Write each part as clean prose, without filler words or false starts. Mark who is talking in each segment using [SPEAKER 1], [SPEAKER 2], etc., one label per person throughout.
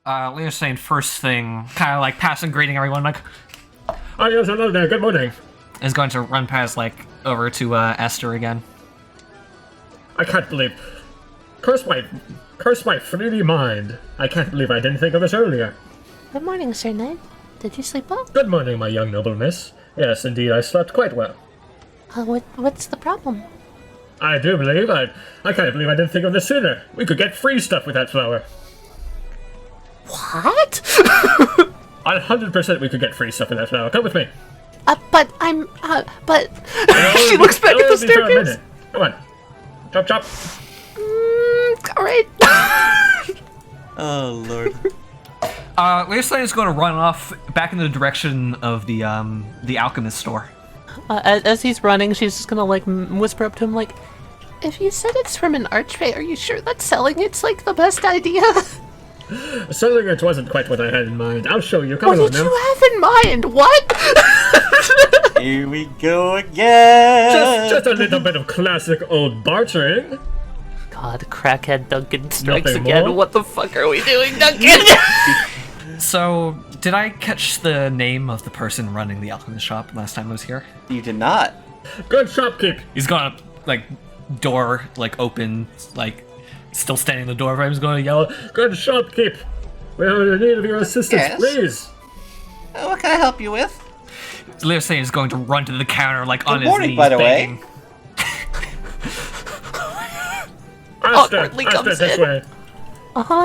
[SPEAKER 1] Leo's saying first thing, kind of like passing, greeting everyone, like,
[SPEAKER 2] Oh, yes, hello there, good morning.
[SPEAKER 1] is going to run past, like, over to Esther again.
[SPEAKER 2] I can't believe... Curse my freely mind. I can't believe I didn't think of this earlier.
[SPEAKER 3] Good morning, Sir Knight. Did you sleep well?
[SPEAKER 2] Good morning, my young noble miss. Yes, indeed, I slept quite well.
[SPEAKER 3] What's the problem?
[SPEAKER 2] I do believe I can't believe I didn't think of this sooner. We could get free stuff with that flower.
[SPEAKER 3] What?
[SPEAKER 2] 100% we could get free stuff with that flower. Come with me.
[SPEAKER 3] But she looks back at the staircase.
[SPEAKER 2] Come on. Chop, chop.
[SPEAKER 3] Alright.
[SPEAKER 4] Oh, Lord.
[SPEAKER 1] Leo's saying is going to run off back in the direction of the alchemist store.
[SPEAKER 3] As he's running, she's just gonna, like, whisper up to him, like, if you said it's from an archfey, are you sure that selling it's, like, the best idea?
[SPEAKER 2] Selling it wasn't quite what I had in mind. I'll show you. Come on now.
[SPEAKER 3] What did you have in mind? What?
[SPEAKER 4] Here we go again!
[SPEAKER 2] Just a little bit of classic old bartering.
[SPEAKER 3] God, crackhead Duncan strikes
[SPEAKER 2] Nothing
[SPEAKER 3] again.
[SPEAKER 2] more?
[SPEAKER 3] What the fuck are we doing, Duncan?
[SPEAKER 1] So, did I catch the name of the person running the alchemist shop last time I was here?
[SPEAKER 4] You did not.
[SPEAKER 2] Good shopkeep.
[SPEAKER 1] He's gonna, like, door, like, open, like, still standing in the door. He's going to yell,
[SPEAKER 2] Good shopkeep. We are in need of your assistance,
[SPEAKER 4] Yes?
[SPEAKER 2] please.
[SPEAKER 4] What can I help you with?
[SPEAKER 1] Leo's saying is going to run to the counter, like, on
[SPEAKER 4] Good
[SPEAKER 1] his
[SPEAKER 4] morning,
[SPEAKER 1] knees,
[SPEAKER 4] by the way.
[SPEAKER 1] begging.
[SPEAKER 2] Esther,
[SPEAKER 3] Awkwardly
[SPEAKER 2] Esther,
[SPEAKER 3] comes
[SPEAKER 2] this
[SPEAKER 3] in.
[SPEAKER 2] way.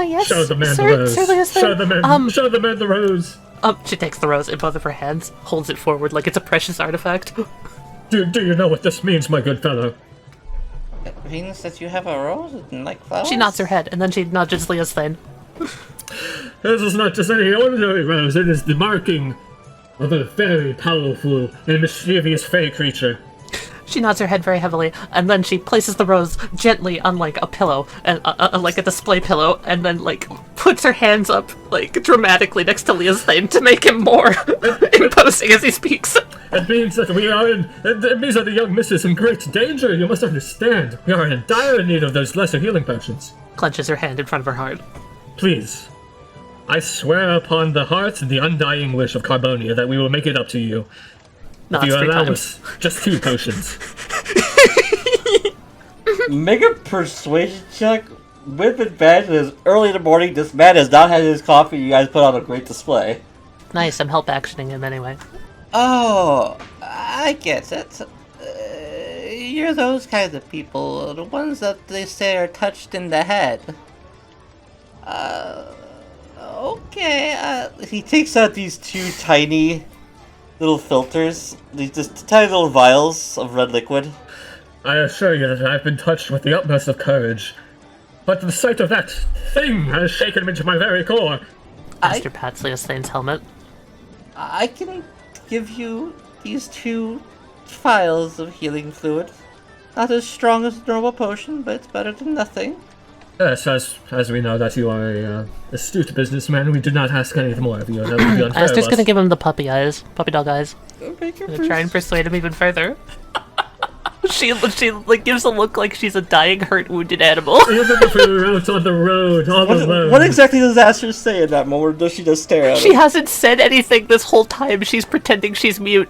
[SPEAKER 3] Yes.
[SPEAKER 2] Show the man
[SPEAKER 3] Sir,
[SPEAKER 2] the rose.
[SPEAKER 3] Sir Leo's
[SPEAKER 2] Show the man. Show the man the rose.
[SPEAKER 3] She takes the rose in both of her hands, holds it forward like it's a precious artifact.
[SPEAKER 2] Do you know what this means, my good fellow?
[SPEAKER 4] It means that you have a rose and like flowers?
[SPEAKER 3] She nods her head, and then she nudges Leo's thing.
[SPEAKER 2] This is not just any ordinary rose. It is the marking of a very powerful and mischievous fey creature.
[SPEAKER 3] She nods her head very heavily, and then she places the rose gently on, like, a pillow, and like a display pillow, and then, like, puts her hands up, like, dramatically next to Leo's thing to make him more imposing as he speaks.
[SPEAKER 2] It means that it means that the young miss is in great danger. You must understand. We are in dire need of those lesser healing potions.
[SPEAKER 3] Clenches her hand in front of her heart.
[SPEAKER 2] Please, I swear upon the heart and the undying wish of Carbonia that we will make it up to you. If you allow us just 2 potions.
[SPEAKER 4] Make a persuasion check with advantage. It's early in the morning. This man has not had his coffee. You guys put on a great display.
[SPEAKER 3] Nice, I'm help actioning him anyway.
[SPEAKER 4] Oh, I get it. You're those kinds of people, the ones that they say are touched in the head. Okay, he takes out these 2 tiny little filters, these just tiny little vials of red liquid.
[SPEAKER 2] I assure you that I've been touched with the utmost of courage. But the sight of that thing has shaken me to my very core.
[SPEAKER 3] Esther pats Leo's Thane's helmet.
[SPEAKER 4] I can give you these 2 vials of healing fluid. Not as strong as a normal potion, but it's better than nothing.
[SPEAKER 2] Yes, as we know that you are a astute businessman, we do not ask anything more of you. That would be unfair
[SPEAKER 3] Esther's
[SPEAKER 2] of
[SPEAKER 3] gonna
[SPEAKER 2] us.
[SPEAKER 3] give him the puppy eyes, puppy dog eyes.
[SPEAKER 4] Make your
[SPEAKER 3] Gonna try and persuade him even further. She like gives a look like she's a dying, hurt, wounded animal.
[SPEAKER 2] Even if we were out on the road, all alone.
[SPEAKER 4] What exactly does Aster say in that moment? Or does she just stare at him?
[SPEAKER 3] She hasn't said anything this whole time. She's pretending she's mute.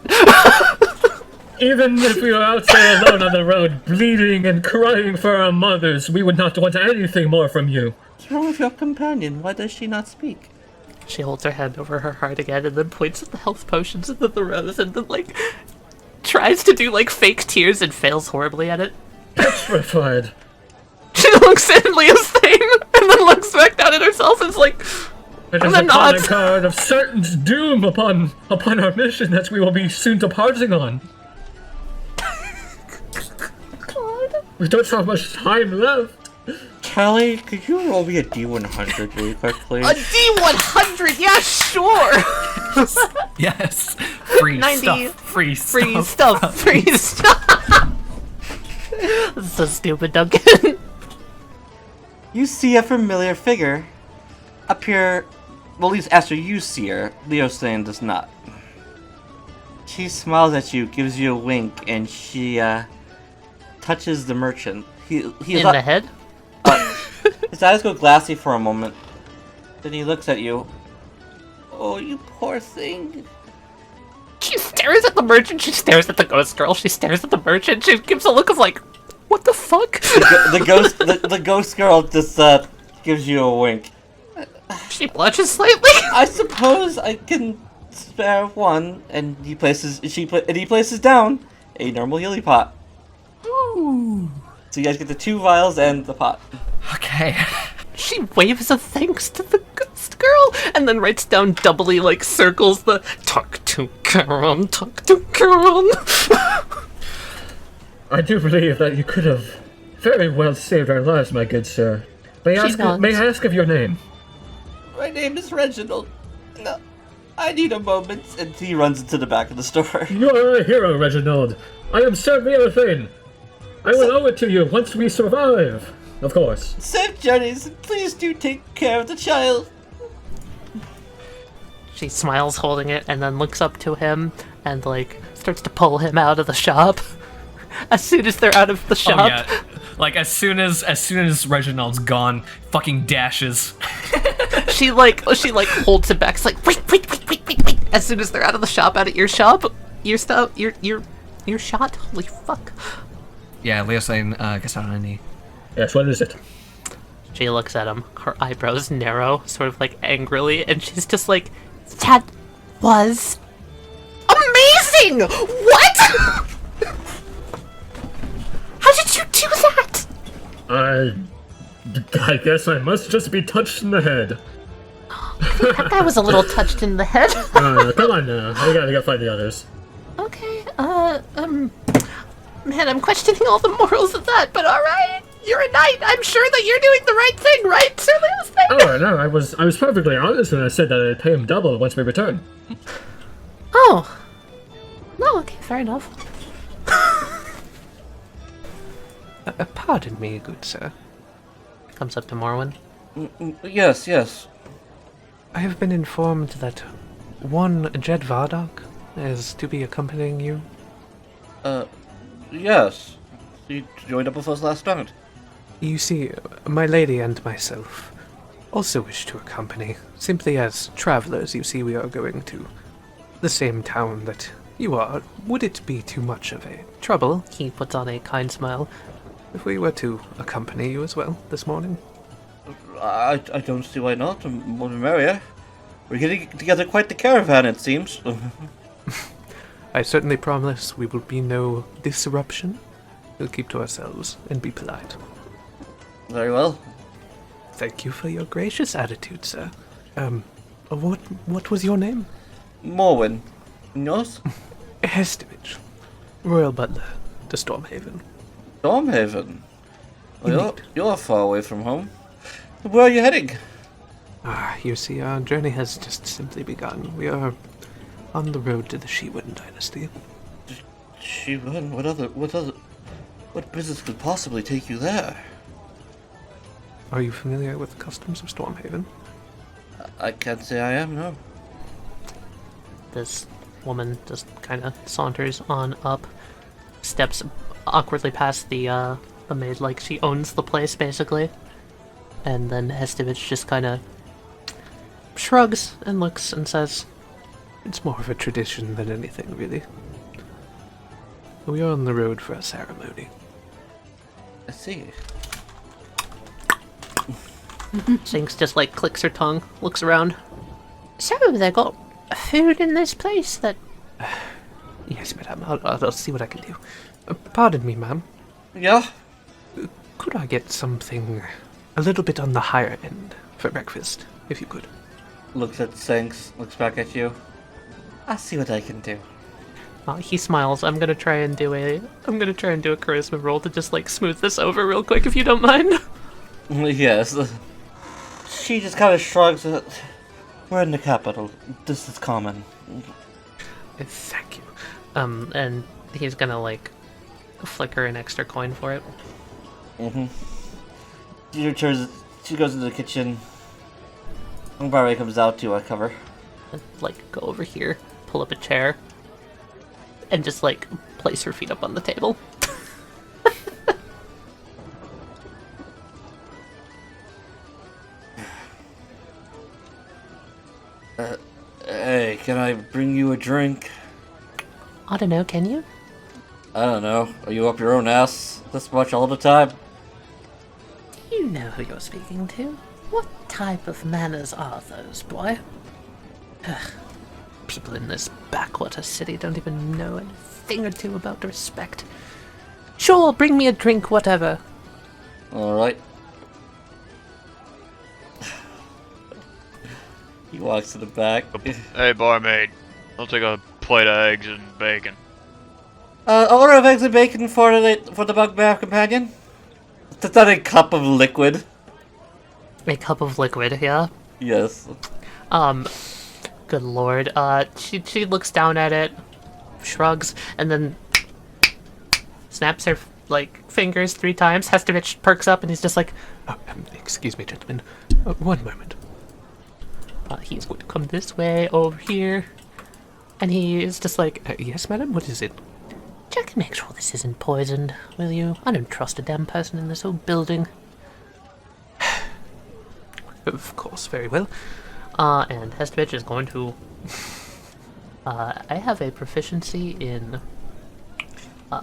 [SPEAKER 2] Even if we were out there alone on the road, bleeding and crying for our mothers, we would not want anything more from you.
[SPEAKER 4] What's wrong with your companion? Why does she not speak?
[SPEAKER 3] She holds her hand over her heart again, and then points at the health potions and then the rose, and then like tries to do like fake tears and fails horribly at it.
[SPEAKER 2] Petrified.
[SPEAKER 3] She looks at Leo's thing and then looks back down at herself and is like,
[SPEAKER 2] It
[SPEAKER 3] and
[SPEAKER 2] is
[SPEAKER 3] then
[SPEAKER 2] a calling
[SPEAKER 3] nods.
[SPEAKER 2] card of certain doom upon our mission that we will be soon departing on. We don't have much time left.
[SPEAKER 4] Callie, could you roll me a D100 really quick, please?
[SPEAKER 3] A D100, yeah, sure.
[SPEAKER 1] Yes. Free
[SPEAKER 3] 90.
[SPEAKER 1] stuff. Free stuff.
[SPEAKER 3] Free stuff. Free stuff. This is so stupid, Duncan.
[SPEAKER 4] You see a familiar figure appear. Well, at least after you see her, Leo Sane does not. She smiles at you, gives you a wink, and she touches the merchant. He
[SPEAKER 3] In the head?
[SPEAKER 4] His eyes go glassy for a moment, Then he looks at you. Oh, you poor thing.
[SPEAKER 3] She stares at the merchant, she stares at the ghost girl, she stares at the merchant, she gives a look of like, what the fuck?
[SPEAKER 4] The ghost girl just gives you a wink.
[SPEAKER 3] She blushes slightly.
[SPEAKER 4] I suppose I can spare one, and he places down a normal healing pot.
[SPEAKER 1] Ooh.
[SPEAKER 4] So you guys get the 2 vials and the pot.
[SPEAKER 1] Okay.
[SPEAKER 3] She waves a thanks to the ghost girl, and then writes down doubly, like, circles the talk to Karen, talk to Karen.
[SPEAKER 2] I do believe that you could have very well saved our lives, my good sir. May I ask of your name?
[SPEAKER 4] My name is Reginald. No, I need a moment. And he runs into the back of the store.
[SPEAKER 2] You are a hero, Reginald. I am certainly a thing. I will owe it to you once we survive. Of course.
[SPEAKER 4] Safe journeys, and please do take care of the child.
[SPEAKER 3] She smiles holding it, and then looks up to him, and, like, starts to pull him out of the shop. As soon as they're out of the shop.
[SPEAKER 1] Oh, yeah. Like, as soon as Reginald's gone, fucking dashes.
[SPEAKER 3] She holds him back. It's like, wait. As soon as they're out of the shop, out of your shop, you're shot. Holy fuck.
[SPEAKER 1] Yeah, Leo's saying, gets out on a knee.
[SPEAKER 2] Yes, what is it?
[SPEAKER 3] She looks at him. Her eyebrows narrow, sort of like angrily, and she's just like, that was amazing! What? How did you do that?
[SPEAKER 2] I guess I must just be touched in the head.
[SPEAKER 3] That guy was a little touched in the head.
[SPEAKER 2] Come on now. I gotta find the others.
[SPEAKER 3] Okay, man, I'm questioning all the morals of that, but alright. You're a knight. I'm sure that you're doing the right thing, right, Sir Leo's thing?
[SPEAKER 2] Oh, no, I was perfectly honest when I said that I'd pay him double once we return.
[SPEAKER 3] Oh. No, okay, fair enough.
[SPEAKER 5] Pardon me, good sir.
[SPEAKER 3] Comes up to Morwen.
[SPEAKER 4] Yes.
[SPEAKER 5] I have been informed that one Jed Vardok is to be accompanying you.
[SPEAKER 4] Yes. You joined up with us last night.
[SPEAKER 5] You see, my lady and myself also wish to accompany. Simply as travelers, you see, we are going to the same town that you are. Would it be too much of a trouble?
[SPEAKER 3] He puts on a kind smile.
[SPEAKER 5] If we were to accompany you as well this morning?
[SPEAKER 4] I don't see why not. More the merrier. We're getting together quite the caravan, it seems.
[SPEAKER 5] I certainly promise we will be no disruption. We'll keep to ourselves and be polite.
[SPEAKER 4] Very well.
[SPEAKER 5] Thank you for your gracious attitude, sir. What was your name?
[SPEAKER 4] Morwen. Yours?
[SPEAKER 5] Hestovich, Royal Butler to Stormhaven.
[SPEAKER 4] Stormhaven? Well,
[SPEAKER 5] Indeed.
[SPEAKER 4] you're far away from home. Where are you heading?
[SPEAKER 5] You see, our journey has just simply begun. We are on the road to the Shewan dynasty.
[SPEAKER 4] Shewan? What business could possibly take you there?
[SPEAKER 5] Are you familiar with the customs of Stormhaven?
[SPEAKER 4] I can't say I am, no.
[SPEAKER 3] This woman just kind of saunters on up, steps awkwardly past the maid like she owns the place, basically. And then Hestovich just kind of shrugs and looks and says,
[SPEAKER 5] It's more of a tradition than anything, really. We are on the road for a ceremony.
[SPEAKER 4] I see.
[SPEAKER 3] Jinx just like clicks her tongue, looks around. So, they got food in this place that...
[SPEAKER 5] Yes, madam, I'll see what I can do. Pardon me, ma'am.
[SPEAKER 4] Yeah?
[SPEAKER 5] Could I get something a little bit on the higher end for breakfast, if you could?
[SPEAKER 4] Looks at Sinks, looks back at you. I'll see what I can do.
[SPEAKER 3] He smiles. I'm gonna try and do a charisma roll to just like smooth this over real quick, if you don't mind.
[SPEAKER 4] Yes. She just kind of shrugs. We're in the capital. This is common.
[SPEAKER 5] Thank you.
[SPEAKER 3] And he's gonna like flicker an extra coin for it.
[SPEAKER 4] She returns. She goes into the kitchen. Barry comes out to cover.
[SPEAKER 3] Like go over here, pull up a chair, and just like place her feet up on the table.
[SPEAKER 4] Hey, can I bring you a drink?
[SPEAKER 3] I don't know, can you?
[SPEAKER 4] I don't know. Are you up your own ass this much all the time?
[SPEAKER 3] Do you know who you're speaking to? What type of manners are those, boy? Ugh. People in this backwater city don't even know a thing or two about respect. Sure, bring me a drink, whatever.
[SPEAKER 4] Alright. He walks to the back.
[SPEAKER 6] Hey, barmaid. I'll take a plate of eggs and bacon.
[SPEAKER 4] Order of eggs and bacon for the bugbear companion. Is that a cup of liquid?
[SPEAKER 3] A cup of liquid, yeah?
[SPEAKER 4] Yes.
[SPEAKER 3] Good lord. She looks down at it, shrugs, and then snaps her, fingers 3 times. Hestovich perks up and he's just like,
[SPEAKER 5] Oh, excuse me, gentlemen. One moment.
[SPEAKER 3] he's going to come this way, over here. And he is just like,
[SPEAKER 5] Yes, madam, what is it?
[SPEAKER 3] check and make sure this isn't poisoned, will you? I don't trust a damn person in this whole building.
[SPEAKER 5] Of course, very well.
[SPEAKER 3] And Hestovich is going to... I have a proficiency in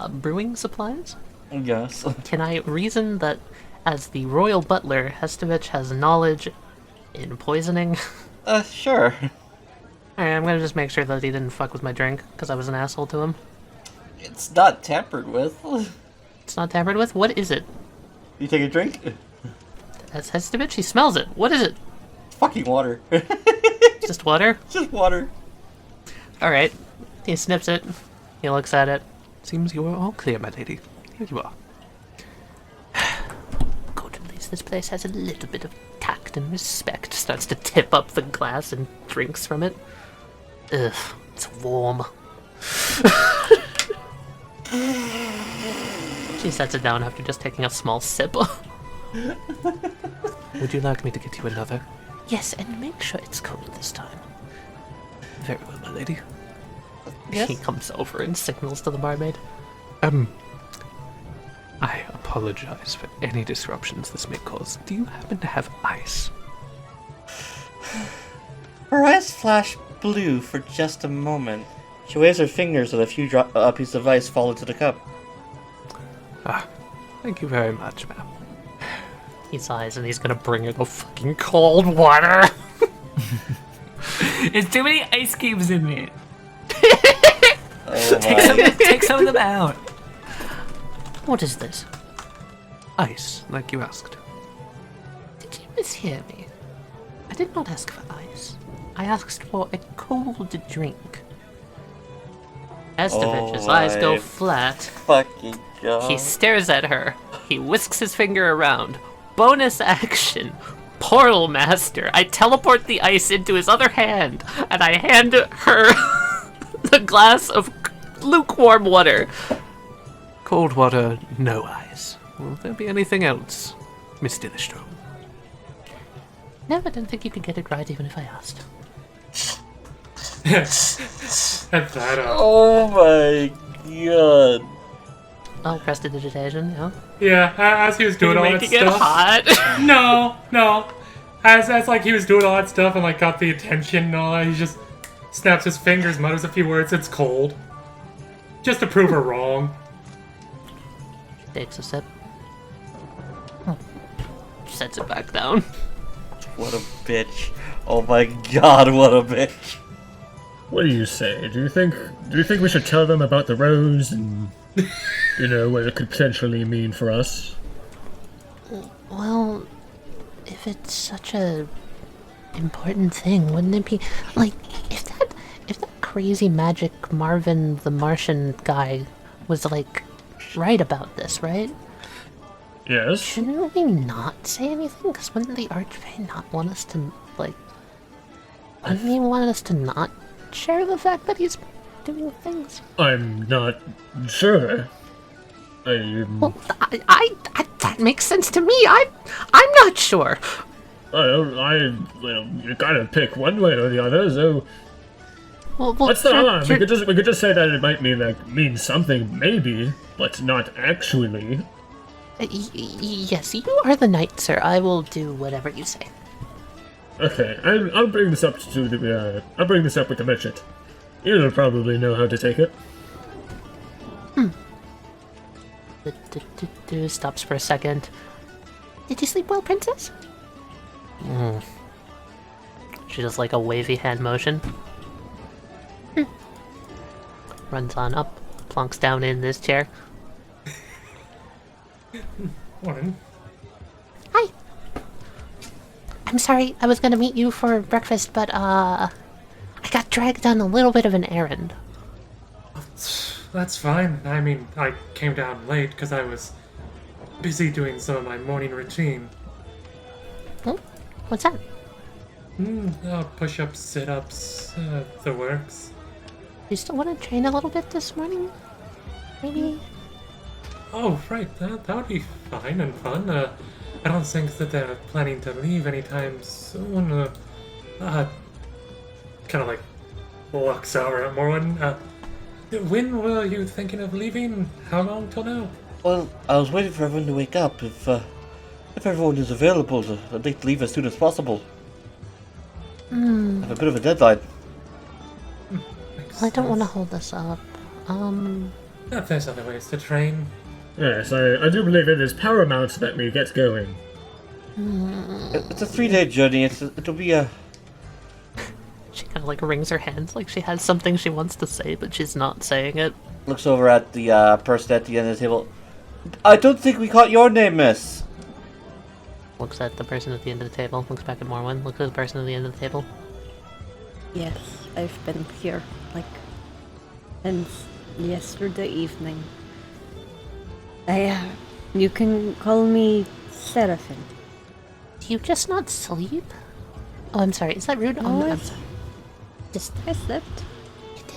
[SPEAKER 3] brewing supplies.
[SPEAKER 4] Yes.
[SPEAKER 3] Can I reason that as the royal butler, Hestovich has knowledge in poisoning?
[SPEAKER 4] Sure.
[SPEAKER 3] Alright, I'm gonna just make sure that he didn't fuck with my drink, because I was an asshole to him.
[SPEAKER 4] It's not tampered with.
[SPEAKER 3] It's not tampered with? What is it?
[SPEAKER 4] You take a drink?
[SPEAKER 3] That's Hestovich? He smells it. What is it?
[SPEAKER 4] Fucking water.
[SPEAKER 3] Just water?
[SPEAKER 4] Just water.
[SPEAKER 3] Alright. He snips it. He looks at it.
[SPEAKER 5] Seems you are all clear, my lady. Here you are.
[SPEAKER 3] Good, at least this place has a little bit of tact and respect. Starts to tip up the glass and drinks from it. Ugh, it's warm. She sets it down after just taking a small sip.
[SPEAKER 5] Would you like me to get you another?
[SPEAKER 3] Yes, and make sure it's cold this time.
[SPEAKER 5] Very well, my lady.
[SPEAKER 3] He comes over and signals to the barmaid.
[SPEAKER 5] I apologize for any disruptions this may cause. Do you happen to have ice?
[SPEAKER 4] Her eyes flash blue for just a moment. She waves her fingers and a few pieces of ice fall into the cup.
[SPEAKER 5] Thank you very much, ma'am.
[SPEAKER 3] He sighs and he's gonna bring her the fucking cold water.
[SPEAKER 1] There's too many ice cubes in it.
[SPEAKER 4] Oh
[SPEAKER 1] Take some of them out.
[SPEAKER 3] What is this?
[SPEAKER 5] Ice, like you asked.
[SPEAKER 3] Did you mishear me? I did not ask for ice. I asked for a cold drink. Estevich's eyes go
[SPEAKER 4] my
[SPEAKER 3] flat.
[SPEAKER 4] fucking god.
[SPEAKER 3] He stares at her. He whisks his finger around. Bonus action. Portal Master. I teleport the ice into his other hand, and I hand her the glass of lukewarm water.
[SPEAKER 5] Cold water, no ice. Will there be anything else, Miss Dillistrom?
[SPEAKER 3] No, I don't think you could get it right even if I asked.
[SPEAKER 7] Set that up.
[SPEAKER 4] Oh my god.
[SPEAKER 3] Oh, prestidigitation, yeah.
[SPEAKER 7] Yeah, as he was doing all that
[SPEAKER 3] Making it
[SPEAKER 7] stuff.
[SPEAKER 3] hot.
[SPEAKER 7] No. As like he was doing all that stuff and like got the attention and all that, he just snaps his fingers, mutters a few words. It's cold. Just to prove her wrong.
[SPEAKER 3] Takes a sip. Sets it back down.
[SPEAKER 4] What a bitch. Oh my god, what a bitch.
[SPEAKER 2] What do you say? Do you think we should tell them about the rose and what it could potentially mean for us?
[SPEAKER 3] Well, if it's such a important thing, wouldn't it be like if that crazy magic Marvin the Martian guy was like right about this, right?
[SPEAKER 2] Yes.
[SPEAKER 3] Shouldn't we not say anything? Because wouldn't the Archfey not want us to wouldn't he want us to not share the fact that he's doing things?
[SPEAKER 2] I'm not sure.
[SPEAKER 3] Well, I that makes sense to me. I'm not sure.
[SPEAKER 2] You gotta pick one way or the other. So
[SPEAKER 3] Well,
[SPEAKER 2] what's the harm? We could just say that it might mean something, maybe, but not actually.
[SPEAKER 3] Yes, you are the knight, sir. I will do whatever you say.
[SPEAKER 2] Okay, I'll bring this up to the. I'll bring this up with the merchant. You'll probably know how to take it.
[SPEAKER 3] Stops for a second. Did you sleep well, princess? She does like a wavy hand motion. Runs on up, plonks down in this chair.
[SPEAKER 7] Morning.
[SPEAKER 3] Hi. I'm sorry, I was gonna meet you for breakfast, but I got dragged on a little bit of an errand.
[SPEAKER 7] That's fine. I mean, I came down late because I was busy doing some of my morning routine.
[SPEAKER 3] What's that?
[SPEAKER 7] Push-ups, sit-ups, the works.
[SPEAKER 3] You still want to train a little bit this morning? Maybe?
[SPEAKER 7] Oh, right. That would be fine and fun. I don't think that they're planning to leave anytime soon. Kind of like looks over at Morwen. When were you thinking of leaving? How long till now?
[SPEAKER 4] Well, I was waiting for everyone to wake up. If everyone is available, I'd like to leave as soon as possible. I have a bit of a deadline.
[SPEAKER 3] Well, I don't want to hold this up.
[SPEAKER 7] There's other ways to train.
[SPEAKER 2] Yes, I do believe it is paramount that we get going.
[SPEAKER 4] It's a 3-day journey. It'll be a.
[SPEAKER 3] She kind of like wrings her hands like she has something she wants to say, but she's not saying it.
[SPEAKER 4] Looks over at the person at the end of the table. I don't think we caught your name, miss.
[SPEAKER 3] Looks at the person at the end of the table. Looks back at Morwen. Looks at the person at the end of the table.
[SPEAKER 8] Yes, I've been here, like, since yesterday evening. You can call me Seraphim.
[SPEAKER 3] Do you just not sleep? Oh, I'm sorry. Is that rude?
[SPEAKER 8] No,
[SPEAKER 3] I'm
[SPEAKER 8] it's-
[SPEAKER 3] sorry. Just
[SPEAKER 8] I slept.
[SPEAKER 3] you did.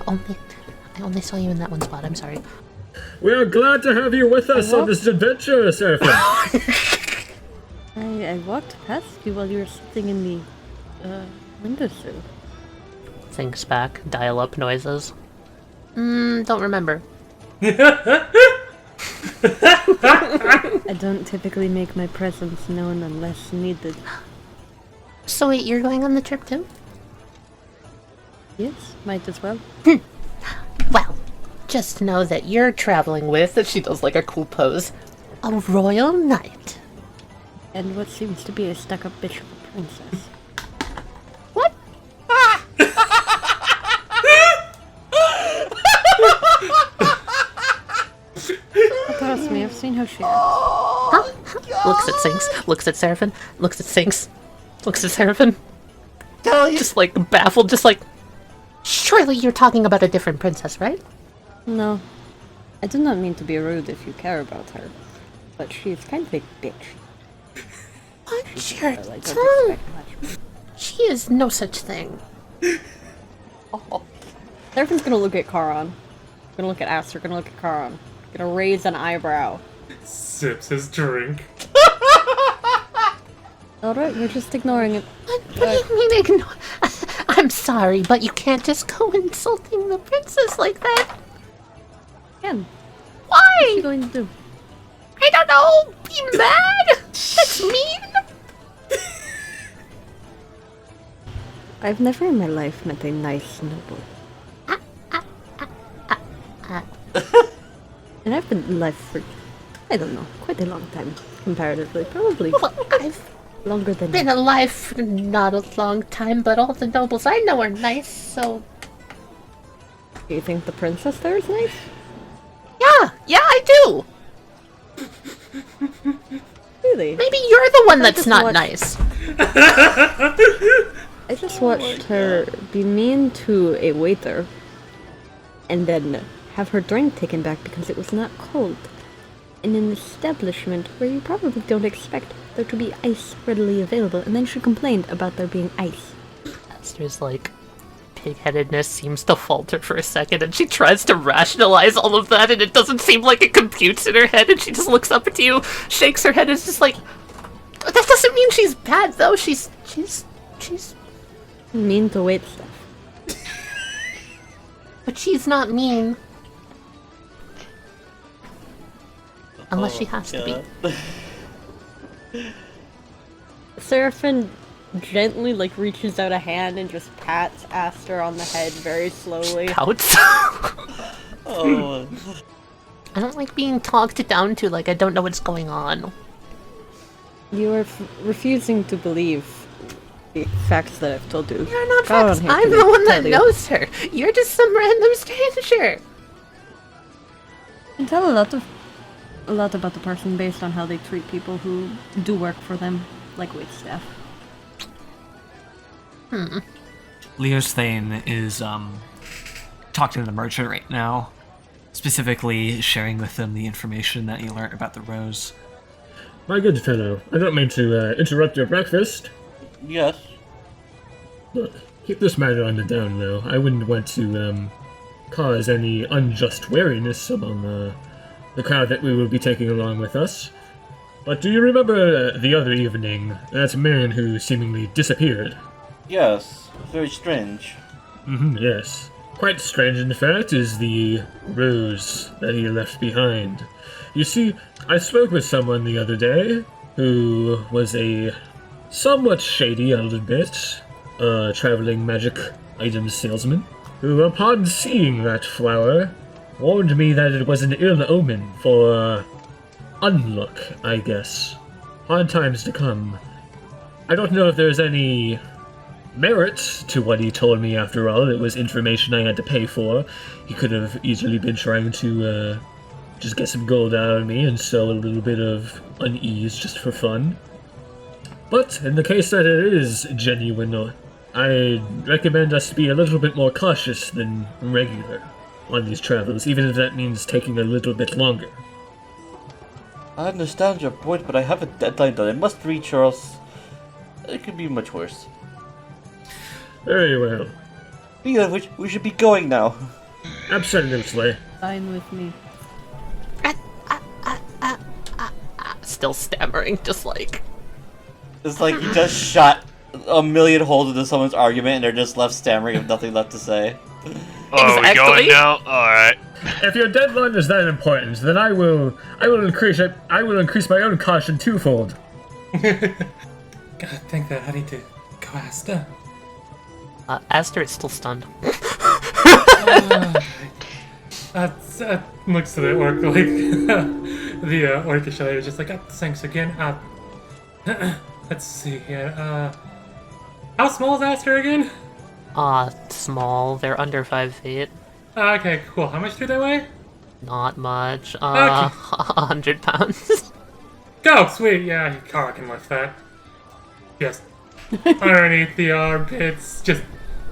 [SPEAKER 3] I only saw you in that one spot. I'm sorry.
[SPEAKER 2] We are glad to have you with us on this adventure, Seraphim.
[SPEAKER 8] I walked past you while you were sitting in the windowsill.
[SPEAKER 3] Thinks back. Dial up noises. Don't remember.
[SPEAKER 8] I don't typically make my presence known unless needed.
[SPEAKER 3] So wait, you're going on the trip too?
[SPEAKER 8] Yes, might as well.
[SPEAKER 3] Well, just know that you're traveling with, she does like a cool pose, a royal knight.
[SPEAKER 8] And what seems to be a stuck-up bitch of a princess.
[SPEAKER 3] What?
[SPEAKER 8] Trust me, I've seen how she acts.
[SPEAKER 3] Huh? Looks at Sinks, looks at Seraphim, looks at Sinks, looks at Seraphim. Just like baffled, just like, surely you're talking about a different princess, right?
[SPEAKER 8] No, I do not mean to be rude if you care about her, but she is kind of a bitch.
[SPEAKER 3] Watch your
[SPEAKER 8] I don't
[SPEAKER 3] tongue.
[SPEAKER 8] expect much.
[SPEAKER 3] She is no such thing.
[SPEAKER 8] Seraphim's gonna look at Karan. Gonna look at Aster, gonna look at Karan. Gonna raise an eyebrow.
[SPEAKER 7] Sips his drink.
[SPEAKER 8] Alright, we're just ignoring it.
[SPEAKER 3] What do you mean ignore? I'm sorry, but you can't just go insulting the princess like that.
[SPEAKER 8] Again, what are you
[SPEAKER 3] Why?
[SPEAKER 8] going to do?
[SPEAKER 3] I don't know. Be mad? That's mean.
[SPEAKER 8] I've never in my life met a nice noble. And I've been alive for, I don't know, quite a long time, comparatively. Probably
[SPEAKER 3] Well, I've
[SPEAKER 8] longer than
[SPEAKER 3] been
[SPEAKER 8] you.
[SPEAKER 3] alive for not a long time, but all the nobles I know are nice, so...
[SPEAKER 8] Do you think the princess there is nice?
[SPEAKER 3] Yeah, I do.
[SPEAKER 8] Really?
[SPEAKER 3] Maybe you're the one that's
[SPEAKER 8] just
[SPEAKER 3] not
[SPEAKER 8] watched-
[SPEAKER 3] nice.
[SPEAKER 8] I just watched her be mean to a waiter and then have her drink taken back because it was not cold. In an establishment where you probably don't expect there to be ice readily available, and then she complained about there being ice.
[SPEAKER 3] Esther's like, pig-headedness seems to falter for a second, and she tries to rationalize all of that, and it doesn't seem like it computes in her head, and she just looks up at you, shakes her head, and is just like, that doesn't mean she's bad, though. She's
[SPEAKER 8] Mean to wait staff.
[SPEAKER 3] but she's not mean. Unless she has to be.
[SPEAKER 8] Seraphim gently like reaches out a hand and just pats Aster on the head very slowly.
[SPEAKER 3] Pouts.
[SPEAKER 4] Oh.
[SPEAKER 3] I don't like being talked down to like I don't know what's going on.
[SPEAKER 8] You are refusing to believe the facts that I've told you.
[SPEAKER 3] You're not
[SPEAKER 8] I don't
[SPEAKER 3] facts.
[SPEAKER 8] have
[SPEAKER 3] I'm
[SPEAKER 8] to
[SPEAKER 3] the one that
[SPEAKER 8] tell you.
[SPEAKER 3] knows her. You're just some random stranger.
[SPEAKER 8] You can tell a lot about the person based on how they treat people who do work for them, like waitstaff.
[SPEAKER 1] Leo's Thane is talking to the merchant right now, specifically sharing with them the information that he learned about the rose.
[SPEAKER 2] My good fellow, I don't mean to interrupt your breakfast.
[SPEAKER 4] Yes.
[SPEAKER 2] Look, keep this matter on the down low. I wouldn't want to cause any unjust wariness among the crowd that we will be taking along with us. But do you remember the other evening, that man who seemingly disappeared?
[SPEAKER 4] Yes. Very strange.
[SPEAKER 2] Yes. Quite strange, in fact, is the rose that he left behind. You see, I spoke with someone the other day who was a somewhat shady a little bit, traveling magic items salesman, who, upon seeing that flower, warned me that it was an ill omen for unluck, I guess. Hard times to come. I don't know if there's any merit to what he told me after all. It was information I had to pay for. He could have easily been trying to just get some gold out of me and sow a little bit of unease just for fun. But in the case that it is genuine, I recommend us to be a little bit more cautious than regular on these travels, even if that means taking a little bit longer.
[SPEAKER 4] I understand your point, but I have a deadline that I must reach or else it could be much worse.
[SPEAKER 2] Very well.
[SPEAKER 4] Speaking of which, we should be going now.
[SPEAKER 2] Absolutely.
[SPEAKER 8] Fine with me.
[SPEAKER 3] Still stammering, just like.
[SPEAKER 4] It's like you just shot a million holes into someone's argument and they're just left stammering with nothing left to say.
[SPEAKER 6] Oh, are we
[SPEAKER 3] Exactly.
[SPEAKER 6] going now? Alright.
[SPEAKER 2] If your deadline is that important, then I will increase my own caution twofold.
[SPEAKER 7] God, think that I need to go Asta.
[SPEAKER 3] Aster is still stunned.
[SPEAKER 7] Looks to the orc like the orcish lady is just like, thanks again. Let's see here. How small is Aster again?
[SPEAKER 3] Small. They're under 5 feet.
[SPEAKER 7] Okay, cool. How much do they weigh?
[SPEAKER 3] Not much.
[SPEAKER 7] Okay.
[SPEAKER 3] 100 pounds.
[SPEAKER 7] Go, sweet. Yeah, Kara can lift that. Just underneath the armpits. Just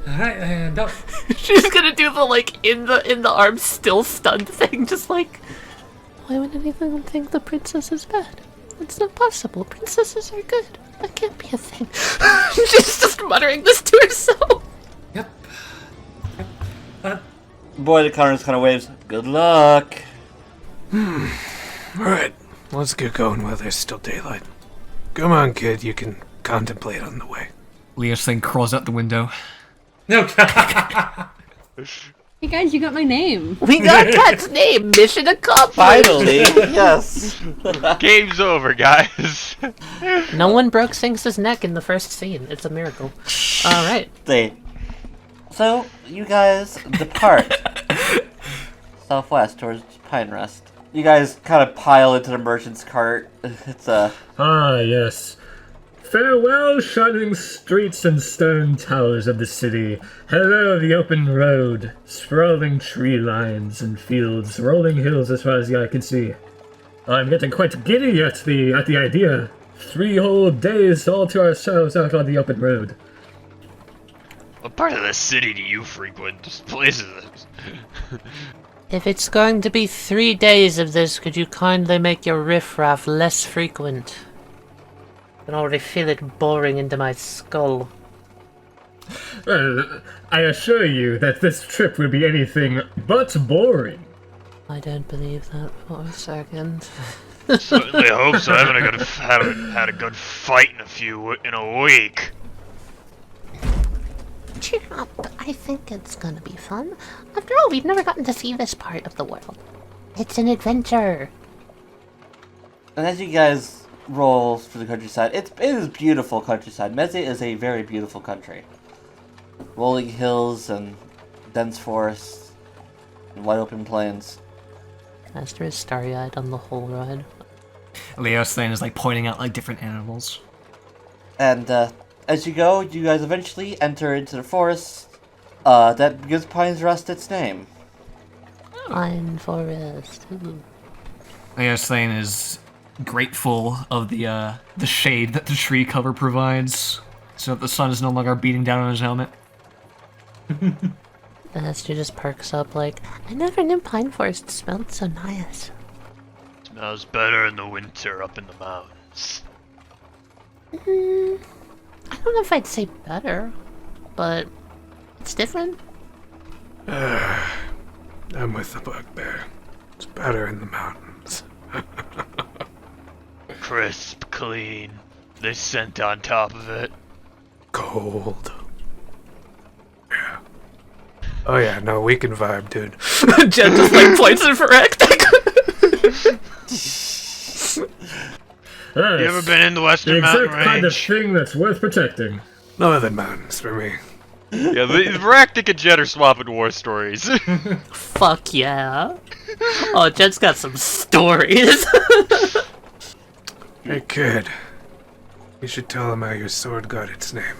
[SPEAKER 7] alright, and up.
[SPEAKER 3] She's gonna do the like in the arm still stunned thing, just like. Why would anyone think the princess is bad? It's not possible. Princesses are good. That can't be a thing. She's just muttering this to herself.
[SPEAKER 7] Yep.
[SPEAKER 4] Boy, the Connors kind of waves. Good luck.
[SPEAKER 5] Alright, let's get going while there's still daylight. Come on, kid, you can contemplate on the way.
[SPEAKER 1] Leo's Thane crawls out the window.
[SPEAKER 7] No.
[SPEAKER 8] Hey guys, you got my name.
[SPEAKER 3] We got Cat's name. Mission accomplished.
[SPEAKER 4] Finally, yes.
[SPEAKER 6] Game's over, guys.
[SPEAKER 3] No one broke Sphinx's neck in the first scene. It's a miracle. All right.
[SPEAKER 4] So, you guys depart southwest towards Pinerest. You guys kind of pile into the merchant's cart. It's
[SPEAKER 2] Ah, yes. Farewell, shining streets and stone towers of the city. Hello, the open road, sprawling tree lines and fields, rolling hills as far as the eye can see. I'm getting quite giddy at the idea. 3 whole days all to ourselves out on the open road.
[SPEAKER 6] What part of the city do you frequent? This place is...
[SPEAKER 3] If it's going to be 3 days of this, could you kindly make your riffraff less frequent? I can already feel it boring into my skull.
[SPEAKER 2] Well, I assure you that this trip will be anything but boring.
[SPEAKER 3] I don't believe that for a second.
[SPEAKER 6] Certainly hope so. I haven't had a good fight in a week.
[SPEAKER 3] Cheer up, I think it's gonna be fun. After all, we've never gotten to see this part of the world. It's an adventure.
[SPEAKER 4] and as you guys roll for the countryside. It is beautiful countryside. Mezia is a very beautiful country. Rolling hills and dense forests and wide open plains.
[SPEAKER 3] Master is starry-eyed on the whole ride.
[SPEAKER 1] Leos then is like pointing out like different animals.
[SPEAKER 4] And as you go, you guys eventually enter into the forest that gives Pinesrest its name.
[SPEAKER 3] Pine forest. Ooh.
[SPEAKER 1] Leos then is grateful of the shade that the tree cover provides, so that the sun is no longer beating down on his helmet.
[SPEAKER 3] Master just perks up like, I never knew pine forest smelled so nice.
[SPEAKER 6] Smells better in the winter up in the mountains.
[SPEAKER 3] I don't know if I'd say better, but it's different.
[SPEAKER 5] I'm with the bugbear. It's better in the mountains.
[SPEAKER 6] Crisp, clean. There's scent on top of it.
[SPEAKER 5] Cold. Yeah. Oh yeah, no, we can vibe, dude.
[SPEAKER 3] Jen just like points it for acting.
[SPEAKER 6] You ever been in the Western
[SPEAKER 2] The
[SPEAKER 6] Mountain
[SPEAKER 2] exact kind of
[SPEAKER 6] Range?
[SPEAKER 2] thing that's worth protecting.
[SPEAKER 5] Northern mountains for me.
[SPEAKER 6] Yeah, the Varactic and Jet are swapping war stories.
[SPEAKER 3] Fuck yeah. Oh, Jen's got some stories.
[SPEAKER 5] Hey kid, you should tell him how your sword got its name.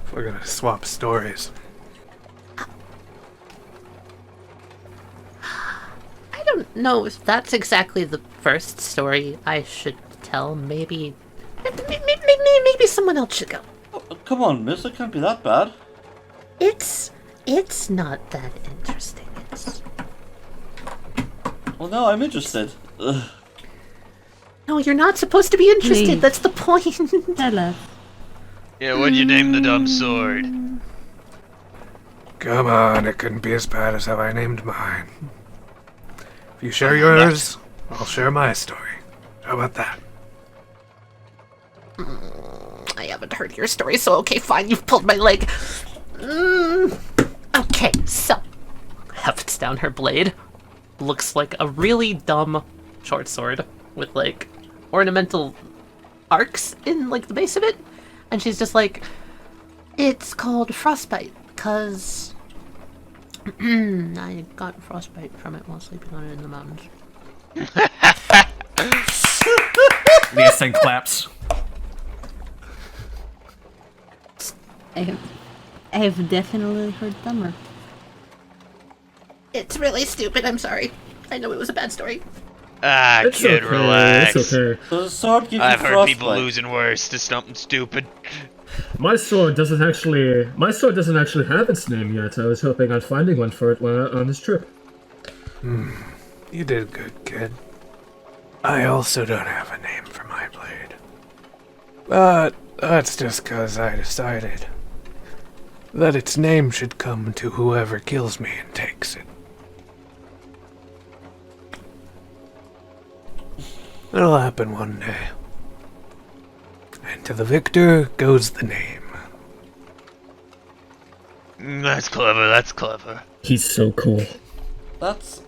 [SPEAKER 5] If we're gonna swap stories.
[SPEAKER 3] I don't know if that's exactly the first story I should tell. Maybe someone else should go.
[SPEAKER 4] Oh, come on, miss, it can't be that bad.
[SPEAKER 3] It's not that interesting. It's
[SPEAKER 4] Well, no, I'm interested. Ugh.
[SPEAKER 3] no, you're not supposed to be interested.
[SPEAKER 8] Please.
[SPEAKER 3] That's the point.
[SPEAKER 8] Tell us.
[SPEAKER 6] Yeah, what'd you name the dumb sword?
[SPEAKER 5] Come on, it couldn't be as bad as how I named mine. If you share yours, I'll share my story. How about that?
[SPEAKER 3] I haven't heard your story, so okay, fine. You've pulled my leg. Okay, so hefts down her blade. Looks like a really dumb short sword with like ornamental arcs in like the base of it, and she's just like, it's called frostbite because I got frostbite from it while sleeping on it in the mountains.
[SPEAKER 1] Leos then claps.
[SPEAKER 8] I have definitely heard dumber.
[SPEAKER 3] It's really stupid. I'm sorry. I know it was a bad story.
[SPEAKER 6] Ah,
[SPEAKER 2] It's
[SPEAKER 6] kid,
[SPEAKER 2] okay,
[SPEAKER 6] relax.
[SPEAKER 2] it's okay.
[SPEAKER 4] So the sword gives
[SPEAKER 6] I've
[SPEAKER 4] you
[SPEAKER 6] heard people
[SPEAKER 4] frostbite.
[SPEAKER 6] losing worse to something stupid.
[SPEAKER 2] My sword doesn't actually have its name yet. I was hoping on finding one for it on this trip.
[SPEAKER 5] You did good, kid. I also don't have a name for my blade. But that's just 'cause I decided that its name should come to whoever kills me and takes it. It'll happen one day. And to the victor goes the name.
[SPEAKER 6] That's clever, that's clever.
[SPEAKER 2] He's so cool.
[SPEAKER 4] That's...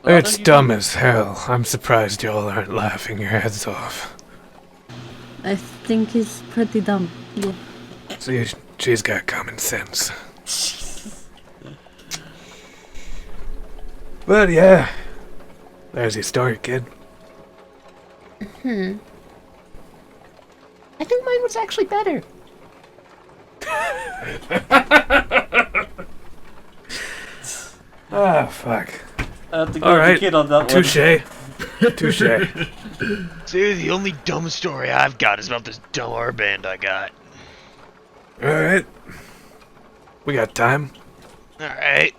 [SPEAKER 5] It's dumb as hell. I'm surprised y'all aren't laughing your heads off.
[SPEAKER 8] I think he's pretty dumb. Yeah.
[SPEAKER 5] See, she's got common sense. But yeah, there's your story, kid.
[SPEAKER 3] I think mine was actually better.
[SPEAKER 5] Ah, fuck.
[SPEAKER 4] I have to go
[SPEAKER 5] All
[SPEAKER 4] with
[SPEAKER 5] right,
[SPEAKER 4] the kid on that one.
[SPEAKER 5] touche. Touche.
[SPEAKER 6] See, the only dumb story I've got is about this dumb band I got.
[SPEAKER 5] Alright. We got time.
[SPEAKER 6] Alright.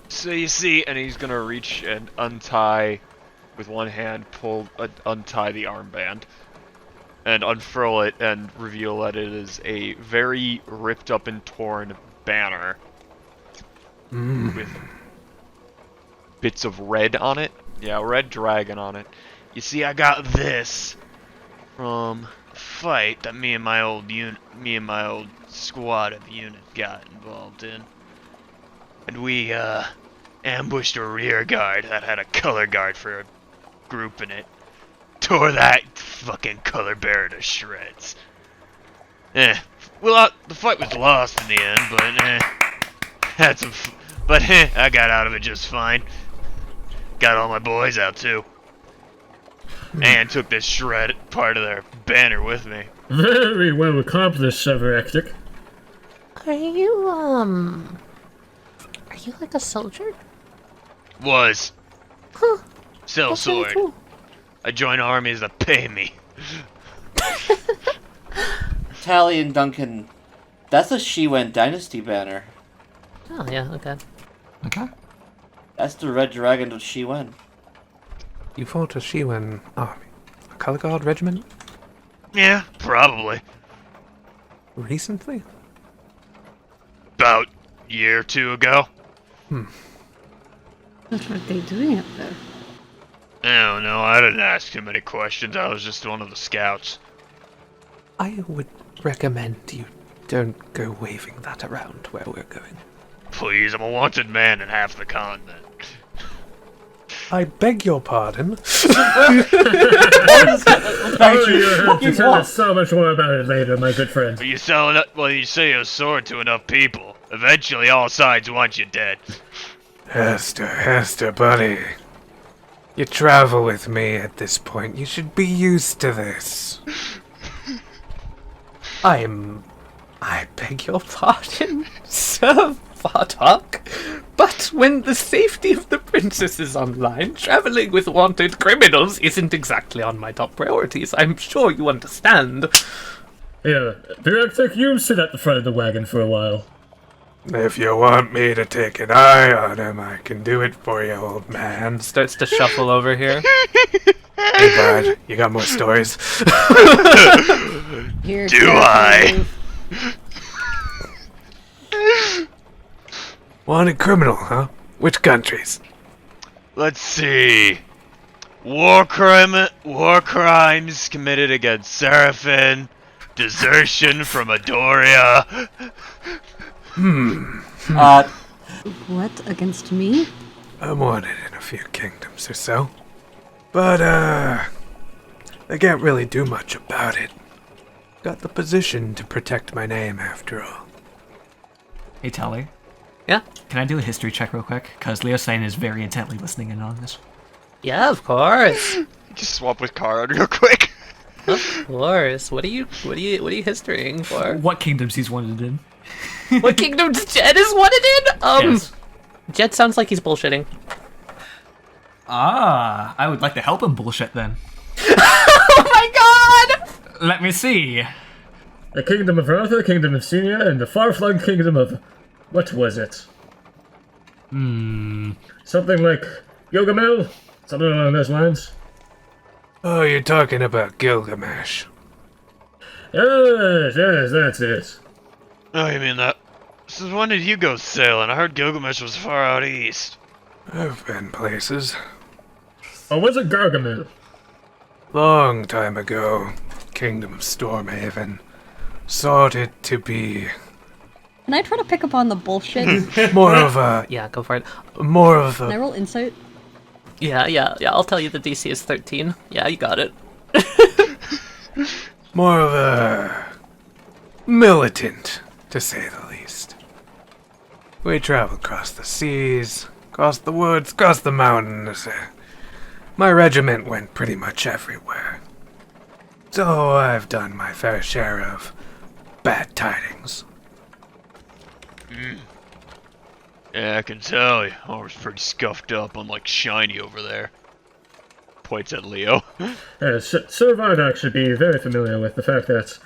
[SPEAKER 6] So you see, and he's gonna reach and untie, with one hand, untie the armband, and unfurl it and reveal that it is a very ripped up and torn banner with bits of red on it. Yeah, red dragon on it. You see, I got this from a fight that me and my old squad of unit got involved in. And we ambushed a rear guard that had a color guard for a group in it. tore that fucking color bearer to shreds. Well, the fight was lost in the end, but had some. But I got out of it just fine. Got all my boys out too, and took this shred part of their banner with me.
[SPEAKER 2] Very well accomplished, Severactic.
[SPEAKER 3] Are you like a soldier?
[SPEAKER 6] Was.
[SPEAKER 3] Huh.
[SPEAKER 6] Sell
[SPEAKER 3] That's really
[SPEAKER 6] sword.
[SPEAKER 3] cool.
[SPEAKER 6] I join armies that pay me.
[SPEAKER 4] Tally and Duncan, that's a Shiwen Dynasty banner.
[SPEAKER 3] Oh yeah, okay.
[SPEAKER 1] Okay.
[SPEAKER 4] That's the Red Dragon of Shiwen.
[SPEAKER 5] You fought a Shiwen army. A color guard regiment?
[SPEAKER 6] Yeah, probably.
[SPEAKER 5] Recently?
[SPEAKER 6] About a year or two ago.
[SPEAKER 8] What are they doing up there?
[SPEAKER 6] I don't know, I didn't ask too many questions. I was just one of the scouts.
[SPEAKER 5] I would recommend you don't go waving that around where we're going.
[SPEAKER 6] Please, I'm a wanted man in half the continent.
[SPEAKER 5] I beg your pardon.
[SPEAKER 2] You have to tell us so much more about it later, my good friend.
[SPEAKER 6] But you sell your sword to enough people. Eventually, all sides want you dead.
[SPEAKER 5] Hester, buddy. You travel with me at this point. You should be used to this. I beg your pardon, Sir Vartok, but when the safety of the princess is on line, traveling with wanted criminals isn't exactly on my top priorities. I'm sure you understand.
[SPEAKER 2] Yeah, Director, you sit at the front of the wagon for a while.
[SPEAKER 5] If you want me to take an eye on him, I can do it for you, old man.
[SPEAKER 3] Starts to shuffle over here.
[SPEAKER 5] Hey, bud, you got more stories?
[SPEAKER 8] Here,
[SPEAKER 6] Do I?
[SPEAKER 5] Wanted criminal, huh? Which countries?
[SPEAKER 6] Let's see. War crimes committed against Seraphim, desertion from Adoria.
[SPEAKER 8] What, against me?
[SPEAKER 5] I'm wanted in a few kingdoms or so. But, they can't really do much about it. Got the position to protect my name, after all.
[SPEAKER 1] Hey, Tally.
[SPEAKER 3] Yeah?
[SPEAKER 1] Can I do a history check real quick? Because Leo Sane is very intently listening in on this.
[SPEAKER 3] Yeah, of course.
[SPEAKER 6] Just swap with Kara real quick.
[SPEAKER 3] Of course. What are you historying for?
[SPEAKER 1] What kingdoms he's wanted in?
[SPEAKER 3] What kingdom Jed is wanted in?
[SPEAKER 1] Yes.
[SPEAKER 3] Jed sounds like he's bullshitting.
[SPEAKER 1] Ah, I would like to help him bullshit then.
[SPEAKER 3] Oh my god!
[SPEAKER 1] Let me see.
[SPEAKER 2] The Kingdom of Arthur, Kingdom of Senia, and the far-flung Kingdom of... what was it? Something like Gilgamel? Something along those lines?
[SPEAKER 5] Oh, you're talking about Gilgamesh.
[SPEAKER 2] Yes, that's it.
[SPEAKER 6] Oh, you mean that? Since when did you go sailing? I heard Gilgamesh was far out east.
[SPEAKER 5] I've been places.
[SPEAKER 2] Or was it Gargamel?
[SPEAKER 5] Long time ago, Kingdom of Stormhaven sought it to be
[SPEAKER 8] Can I try to pick up on the bullshit?
[SPEAKER 5] more of a...
[SPEAKER 3] Yeah, go for it.
[SPEAKER 5] more of
[SPEAKER 8] Can I
[SPEAKER 5] a...
[SPEAKER 8] roll insight?
[SPEAKER 3] Yeah, I'll tell you the DC is 13. Yeah, you got it.
[SPEAKER 5] more of a... militant, to say the least. We traveled across the seas, across the woods, across the mountains. My regiment went pretty much everywhere. So I've done my fair share of bad tidings.
[SPEAKER 6] Yeah, I can tell. I was pretty scuffed up, unlike Shiny over there. Points at Leo.
[SPEAKER 2] Sir Vardak should be very familiar with the fact that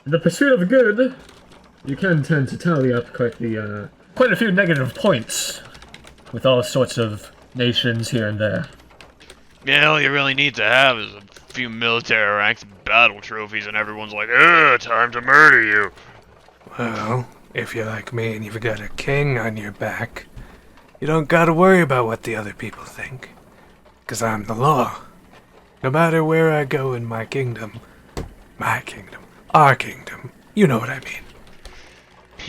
[SPEAKER 2] in the pursuit of good, you can tend to tally up quite a few negative points with all sorts of nations here and there.
[SPEAKER 6] Yeah, all you really need to have is a few military ranks and battle trophies, and everyone's like, "Ugh, time to murder you."
[SPEAKER 5] Well, if you're like me and you've got a king on your back, you don't gotta worry about what the other people think. 'Cause I'm the law. No matter where I go in my kingdom, our kingdom, you know what I mean.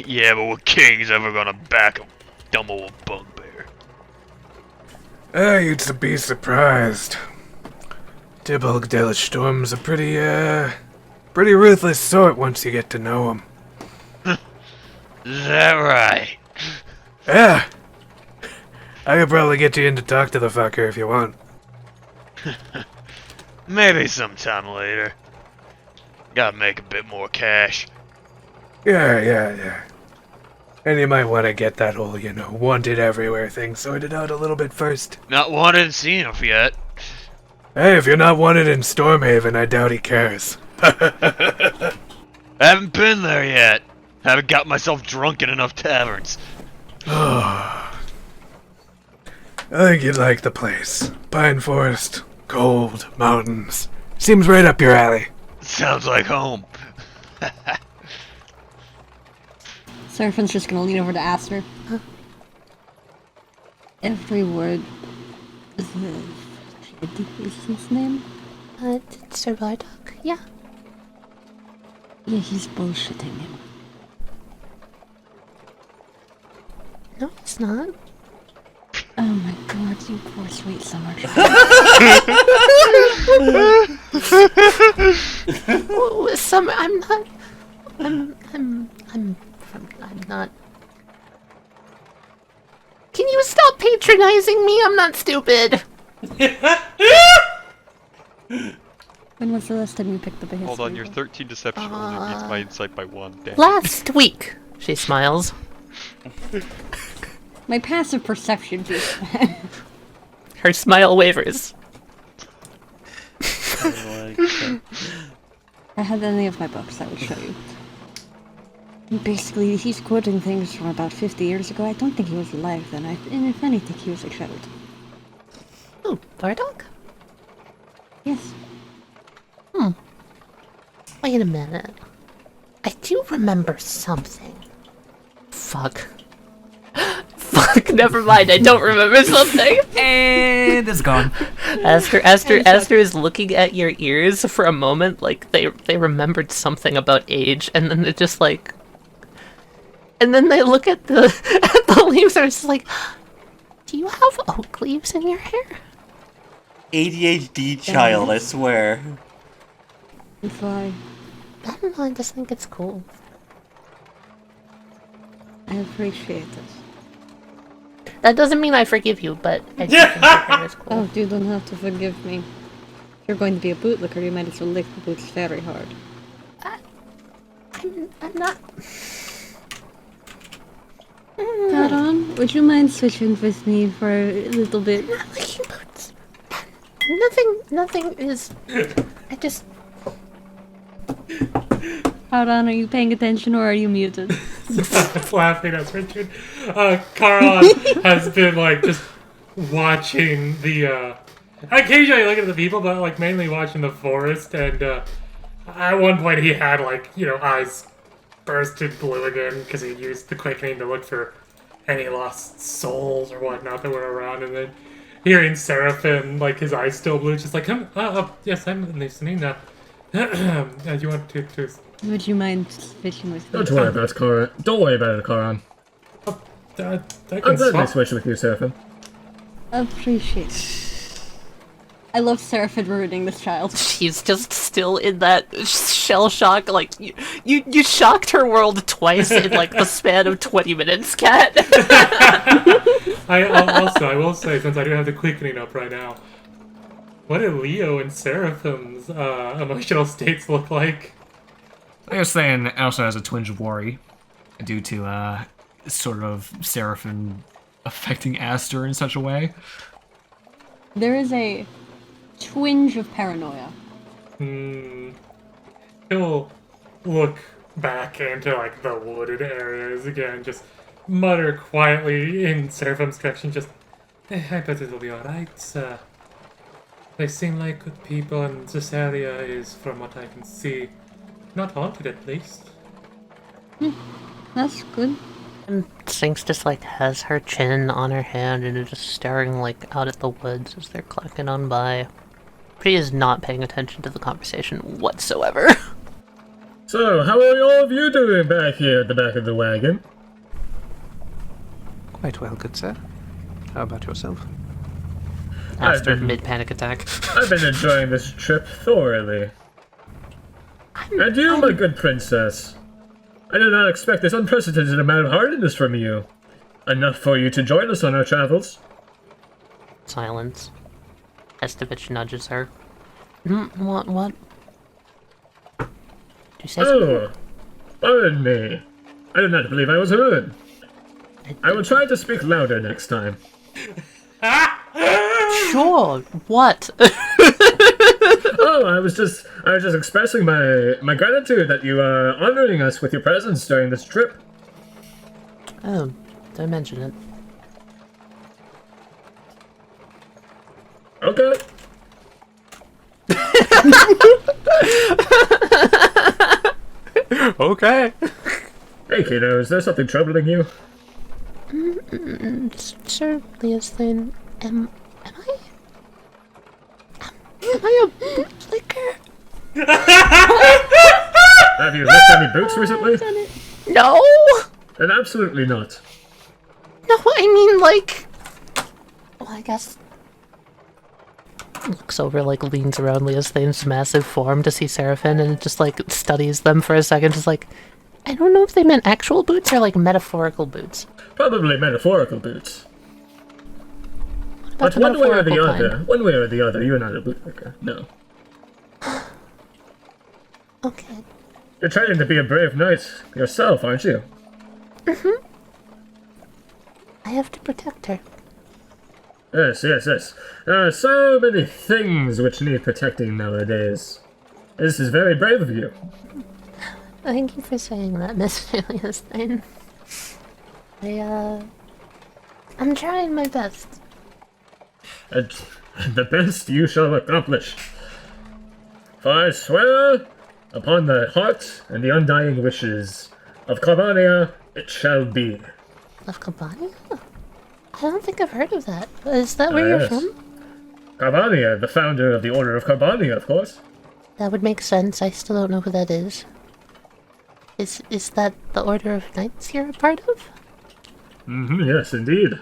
[SPEAKER 6] Yeah, but what king's ever gonna back a dumb old bugbear?
[SPEAKER 5] You'd be surprised. Tibble Storm's a pretty ruthless sort once you get to know him.
[SPEAKER 6] Is that right?
[SPEAKER 5] Yeah. I could probably get you in to talk to the fucker if you want.
[SPEAKER 6] Maybe sometime later. Gotta make a bit more cash.
[SPEAKER 5] Yeah. And you might want to get that whole, wanted everywhere thing sorted out a little bit first.
[SPEAKER 6] Not wanted and seen enough yet.
[SPEAKER 5] Hey, if you're not wanted in Stormhaven, I doubt he cares.
[SPEAKER 6] Haven't been there yet. Haven't got myself drunk in enough taverns.
[SPEAKER 5] I think you'd like the place. Pine Forest, cold, mountains. Seems right up your alley.
[SPEAKER 6] Sounds like home.
[SPEAKER 8] Seraphin's just gonna lean over to Aster. Every word is his name?
[SPEAKER 3] Sir Bardock, yeah.
[SPEAKER 8] Yeah, he's bullshitting him.
[SPEAKER 3] No, it's not.
[SPEAKER 8] Oh my god, you poor sweet summer child.
[SPEAKER 3] Summer, I'm not. I'm not. Can you stop patronizing me? I'm not stupid.
[SPEAKER 8] When was the last time you picked up a history
[SPEAKER 6] Hold on, your
[SPEAKER 8] book?
[SPEAKER 6] 13 deception only beats my insight by 1. Damn.
[SPEAKER 3] Last week, she smiles.
[SPEAKER 8] My passive perception just...
[SPEAKER 3] Her smile wavers.
[SPEAKER 8] If I had any of my books, I would show you. Basically, he's quoting things from about 50 years ago. I don't think he was alive then. And if anything, he was a child.
[SPEAKER 3] Oh, Bardock?
[SPEAKER 8] Yes.
[SPEAKER 3] Wait a minute. I do remember something. Fuck. Fuck, never mind, I don't remember something.
[SPEAKER 1] And it's gone.
[SPEAKER 3] Aster is looking at your ears for a moment, like they remembered something about age, and then they're just like... And then they look at the leaves and it's like, do you have oak leaves in your hair?
[SPEAKER 4] ADHD child, I swear.
[SPEAKER 8] Why?
[SPEAKER 3] I don't know, I just think it's cool.
[SPEAKER 8] I appreciate it.
[SPEAKER 3] That doesn't mean I forgive you, but I do think your hair is cool.
[SPEAKER 8] Oh, you don't have to forgive me. If you're going to be a bootlicker, you might as well lick the boots very hard.
[SPEAKER 3] I'm not...
[SPEAKER 8] Taron, would you mind switching with me for a little bit?
[SPEAKER 3] I'm not licking boots. Nothing is... I just...
[SPEAKER 8] Taron, are you paying attention or are you muted?
[SPEAKER 7] Laughing at Richard. Karan has been like just watching the occasionally looking at the people, but like mainly watching the forest, and at one point he had like, eyes bursted blue again because he used the quickening to look for any lost souls or whatnot that were around, and then hearing Seraphim, like his eyes still blue, just like, yes, I'm listening. You want to
[SPEAKER 8] Would you mind switching with me?
[SPEAKER 2] Don't worry about it, Karan. Don't worry about it, Karan.
[SPEAKER 7] I
[SPEAKER 2] I'm
[SPEAKER 7] can
[SPEAKER 2] gladly
[SPEAKER 7] swap.
[SPEAKER 2] switch with you, Seraphim.
[SPEAKER 8] Appreciate it. I love Seraphim ruining this child.
[SPEAKER 3] She's just still in that shell shock, like, you shocked her world twice in, like, the span of 20 minutes, Kat.
[SPEAKER 7] I will say, since I do have the quickening up right now, what do Leo and Seraphim's emotional states look like?
[SPEAKER 1] I was saying also has a twinge of worry due to sort of Seraphim affecting Aster in such a way.
[SPEAKER 8] There is a twinge of paranoia.
[SPEAKER 7] He'll look back into like the wooded areas again, just mutter quietly in Seraphim's direction, just, I bet it'll be alright. They seem like good people, and this area is, from what I can see, not haunted at least.
[SPEAKER 8] That's good.
[SPEAKER 3] And Sphinx just, like, has her chin on her hand and is just staring, like, out at the woods as they're clocking on by. Pretty is not paying attention to the conversation whatsoever.
[SPEAKER 2] So, how are all of you doing back here at the back of the wagon?
[SPEAKER 5] Quite well, good sir. How about yourself?
[SPEAKER 3] After
[SPEAKER 2] been-
[SPEAKER 3] mid-panic attack.
[SPEAKER 2] I've been enjoying this trip thoroughly. And you, my good princess. I did not expect this unprecedented amount of hardiness from you. Enough for you to join us on our travels.
[SPEAKER 3] Silence. Estovich nudges her. What? Do you say something?
[SPEAKER 2] Oh, pardon me. I did not believe I was heard. I will try to speak louder next time.
[SPEAKER 3] Sure. What?
[SPEAKER 2] Oh, I was just expressing my gratitude that you are honoring us with your presence during this trip.
[SPEAKER 3] Oh, don't mention it.
[SPEAKER 2] Okay.
[SPEAKER 5] Okay.
[SPEAKER 2] Hey, kiddo, is there something troubling you?
[SPEAKER 3] Sir Leoslane, am I a bootlicker?
[SPEAKER 2] Have you licked any boots recently?
[SPEAKER 3] No!
[SPEAKER 2] Then absolutely not.
[SPEAKER 3] No, I mean, like... Well, I guess... Looks over, like, leans around Leoslane's massive form to see Seraphim and just, like, studies them for a second, just like... I don't know if they meant actual boots or, like, metaphorical boots.
[SPEAKER 2] Probably metaphorical boots.
[SPEAKER 3] What about
[SPEAKER 2] But
[SPEAKER 3] the
[SPEAKER 2] one way or the
[SPEAKER 3] metaphorical
[SPEAKER 2] other, one way or the other, you're not a bootlicker. No.
[SPEAKER 3] kind? Okay.
[SPEAKER 2] You're trying to be a brave knight yourself, aren't you?
[SPEAKER 3] I have to protect her.
[SPEAKER 2] Yes. There are so many things which need protecting nowadays. This is very brave of you.
[SPEAKER 3] Thank you for saying that, Miss Leoslane. I'm trying my best.
[SPEAKER 2] And the best you shall accomplish. For I swear, upon the heart and the undying wishes of Cavania, it shall be.
[SPEAKER 3] Of Cavania? I don't think I've heard of that. Is that where you're
[SPEAKER 2] yes.
[SPEAKER 3] from?
[SPEAKER 2] Cavania, the founder of the Order of Carbonia, of course.
[SPEAKER 3] That would make sense. I still don't know who that is. Is that the Order of Knights you're a part of?
[SPEAKER 2] Yes, indeed.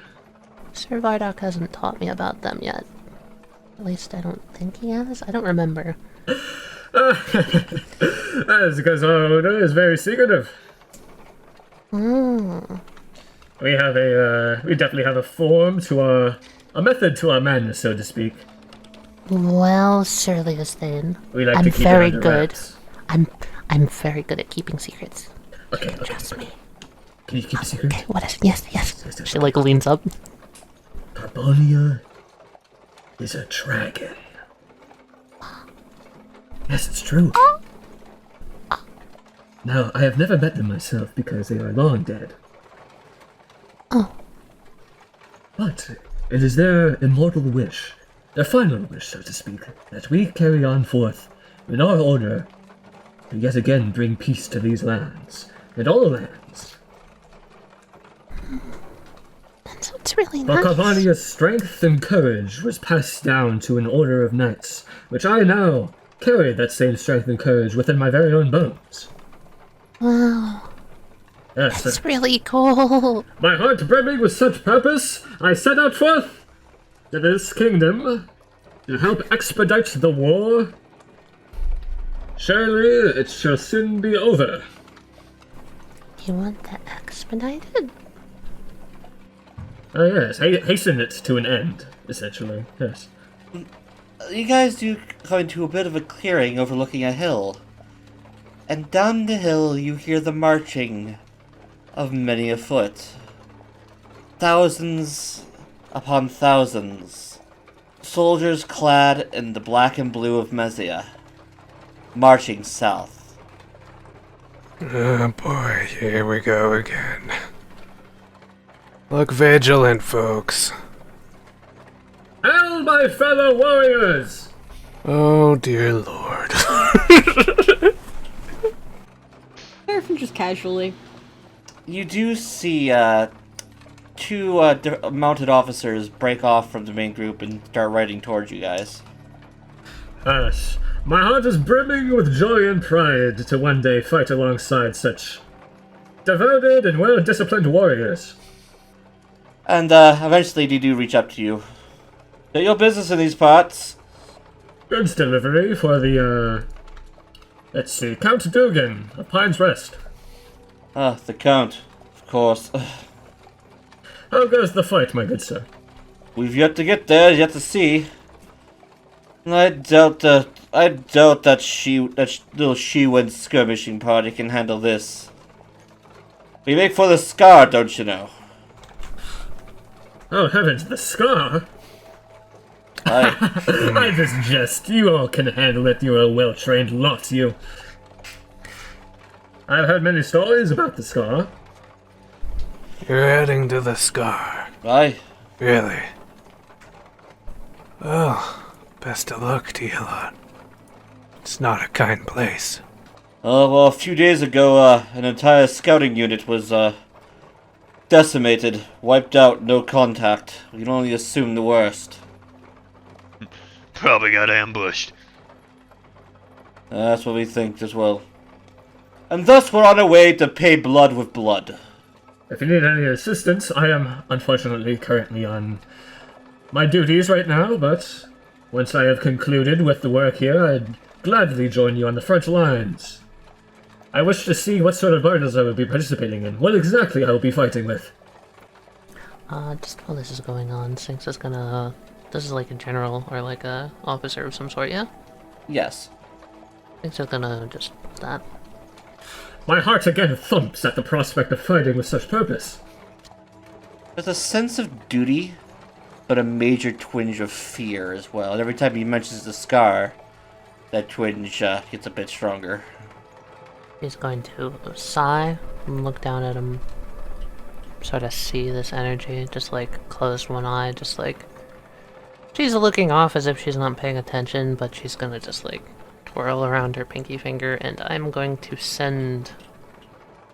[SPEAKER 3] Sir Vardock hasn't taught me about them yet. At least I don't think he has. I don't remember.
[SPEAKER 2] That is because our order is very secretive. We have we definitely have a form to a method to our madness, so to speak.
[SPEAKER 3] Well, Sir Leoslane,
[SPEAKER 2] We like
[SPEAKER 3] I'm
[SPEAKER 2] to keep
[SPEAKER 3] very
[SPEAKER 2] it under
[SPEAKER 3] good.
[SPEAKER 2] wraps.
[SPEAKER 3] I'm very good at keeping secrets.
[SPEAKER 2] Okay.
[SPEAKER 3] Trust me.
[SPEAKER 2] Can you keep a secret?
[SPEAKER 3] Okay, what is it? Yes. She like leans up.
[SPEAKER 2] Carbonia is a dragon. Yes, it's true. Now, I have never met them myself because they are long dead.
[SPEAKER 3] Oh.
[SPEAKER 2] But it is their immortal wish, their final wish, so to speak, that we carry on forth in our order to yet again bring peace to these lands, and all lands.
[SPEAKER 3] So it's really
[SPEAKER 2] For
[SPEAKER 3] nice.
[SPEAKER 2] Cavania's strength and courage was passed down to an order of knights, which I now carry that same strength and courage within my very own bones.
[SPEAKER 3] Wow,
[SPEAKER 2] Yes,
[SPEAKER 3] that's really cool.
[SPEAKER 2] my heart brimming with such purpose, I set out forth to this kingdom to help expedite the war. Surely it shall soon be over.
[SPEAKER 3] You want that expedited?
[SPEAKER 2] Oh yes, hasten it to an end, essentially, yes.
[SPEAKER 4] You guys do come into a bit of a clearing overlooking a hill. And down the hill you hear the marching of many afoot. Thousands upon thousands. Soldiers clad in the black and blue of Mezia. Marching south.
[SPEAKER 5] Oh boy, here we go again. Look vigilant, folks.
[SPEAKER 2] Hail, my fellow warriors!
[SPEAKER 5] Oh dear lord.
[SPEAKER 8] Seraphim just casually.
[SPEAKER 4] You do see two mounted officers break off from the main group and start riding towards you guys.
[SPEAKER 2] Yes, my heart is brimming with joy and pride to one day fight alongside such devoted and well-disciplined warriors.
[SPEAKER 4] And eventually they do reach up to you. Get your business in these parts.
[SPEAKER 2] Goods delivery for the, let's see, Count Dugan of Pinesrest.
[SPEAKER 4] Ah, the Count. Of course.
[SPEAKER 2] How goes the fight, my good sir?
[SPEAKER 4] We've yet to get there, yet to see. I doubt that little she-wind skirmishing party can handle this. We make for the Scar, don't you know?
[SPEAKER 2] Oh heavens, the Scar? I just jest. You all can handle it. You're a well-trained lot, you. I've heard many stories about the Scar.
[SPEAKER 5] You're heading to the Scar.
[SPEAKER 4] Aye.
[SPEAKER 5] Really? Well, best of luck to you lot. It's not a kind place.
[SPEAKER 4] Oh, well, a few days ago, an entire scouting unit was, decimated, wiped out, no contact. We can only assume the worst.
[SPEAKER 6] Probably got ambushed.
[SPEAKER 4] That's what we think as well. And thus we're on our way to pay blood with blood.
[SPEAKER 2] If you need any assistance, I am unfortunately currently on my duties right now, but once I have concluded with the work here, I'd gladly join you on the front lines. I wish to see what sort of battles I will be participating in, what exactly I will be fighting with.
[SPEAKER 3] Just while this is going on, Sphinx is gonna... This is like a general or like a officer of some sort, yeah?
[SPEAKER 4] Yes.
[SPEAKER 3] Sphinx is gonna just... that.
[SPEAKER 2] My heart again thumps at the prospect of fighting with such purpose.
[SPEAKER 4] There's a sense of duty, but a major twinge of fear as well. And every time he mentions the Scar, that twinge gets a bit stronger.
[SPEAKER 3] He's going to sigh and look down at him. Sort of see this energy, just like close one eye, just like... She's looking off as if she's not paying attention, but she's gonna just like twirl around her pinky finger, and I'm going to send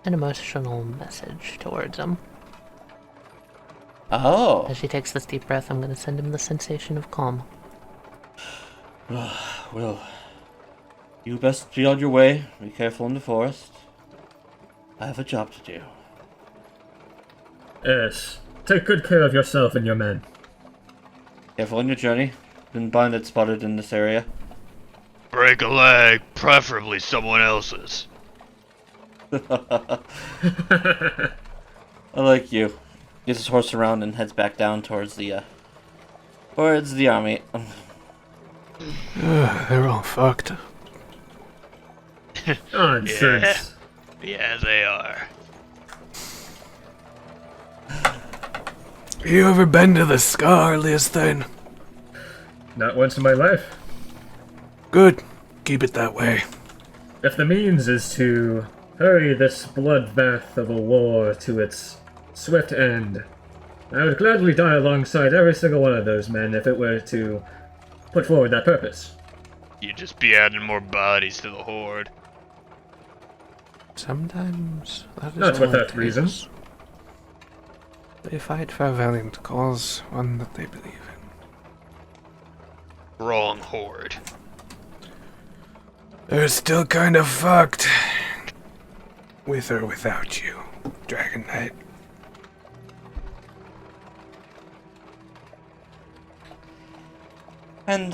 [SPEAKER 3] an emotional message towards him.
[SPEAKER 4] Oh.
[SPEAKER 3] As she takes this deep breath, I'm gonna send him the sensation of calm.
[SPEAKER 4] Well, you best be on your way. Be careful in the forest. I have a job to do.
[SPEAKER 2] Yes. Take good care of yourself and your men.
[SPEAKER 4] Careful on your journey. Been bandits spotted in this area.
[SPEAKER 6] Break a leg, preferably someone else's.
[SPEAKER 4] I like you. Gets his horse around and heads back down towards the army.
[SPEAKER 5] They're all fucked.
[SPEAKER 2] Nonsense.
[SPEAKER 6] Yeah, they are.
[SPEAKER 5] You ever been to the Scar, Leosthane?
[SPEAKER 2] Not once in my life.
[SPEAKER 5] Good. Keep it that way.
[SPEAKER 2] If the means is to hurry this bloodbath of a war to its swift end, I would gladly die alongside every single one of those men if it were to put forward that purpose.
[SPEAKER 6] You'd just be adding more bodies to the horde.
[SPEAKER 5] Sometimes that is
[SPEAKER 2] Not
[SPEAKER 5] all
[SPEAKER 2] without
[SPEAKER 5] it takes.
[SPEAKER 2] reason.
[SPEAKER 5] They fight for a valiant cause, one that they believe in.
[SPEAKER 6] Wrong horde.
[SPEAKER 5] They're still kind of fucked. With or without you, Dragon Knight.
[SPEAKER 4] And,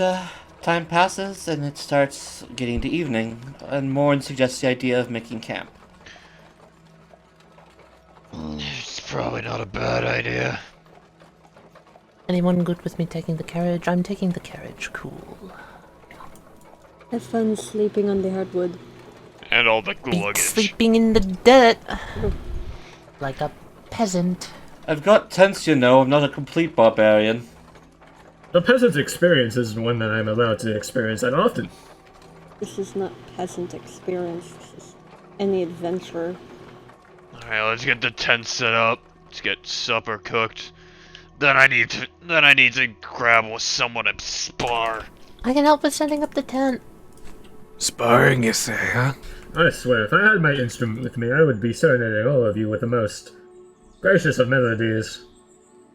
[SPEAKER 4] time passes and it starts getting to evening, and Morn suggests the idea of making camp.
[SPEAKER 6] It's probably not a bad idea.
[SPEAKER 3] Anyone good with me taking the carriage? I'm taking the carriage. Cool.
[SPEAKER 8] Have fun sleeping on the hardwood.
[SPEAKER 6] And all the
[SPEAKER 3] Beat
[SPEAKER 6] luggage.
[SPEAKER 3] sleeping in the dirt. Like a peasant.
[SPEAKER 4] I've got tents, you know. I'm not a complete barbarian.
[SPEAKER 2] The peasant's experience isn't one that I'm allowed to experience that often.
[SPEAKER 8] This is not peasant experience. This is any adventurer.
[SPEAKER 6] Alright, let's get the tent set up. Let's get supper cooked. Then I need to grab with someone and spar.
[SPEAKER 3] I can help with setting up the tent.
[SPEAKER 5] Sparring, you say, huh?
[SPEAKER 2] I swear, if I had my instrument with me, I would be serenading all of you with the most gracious of melodies.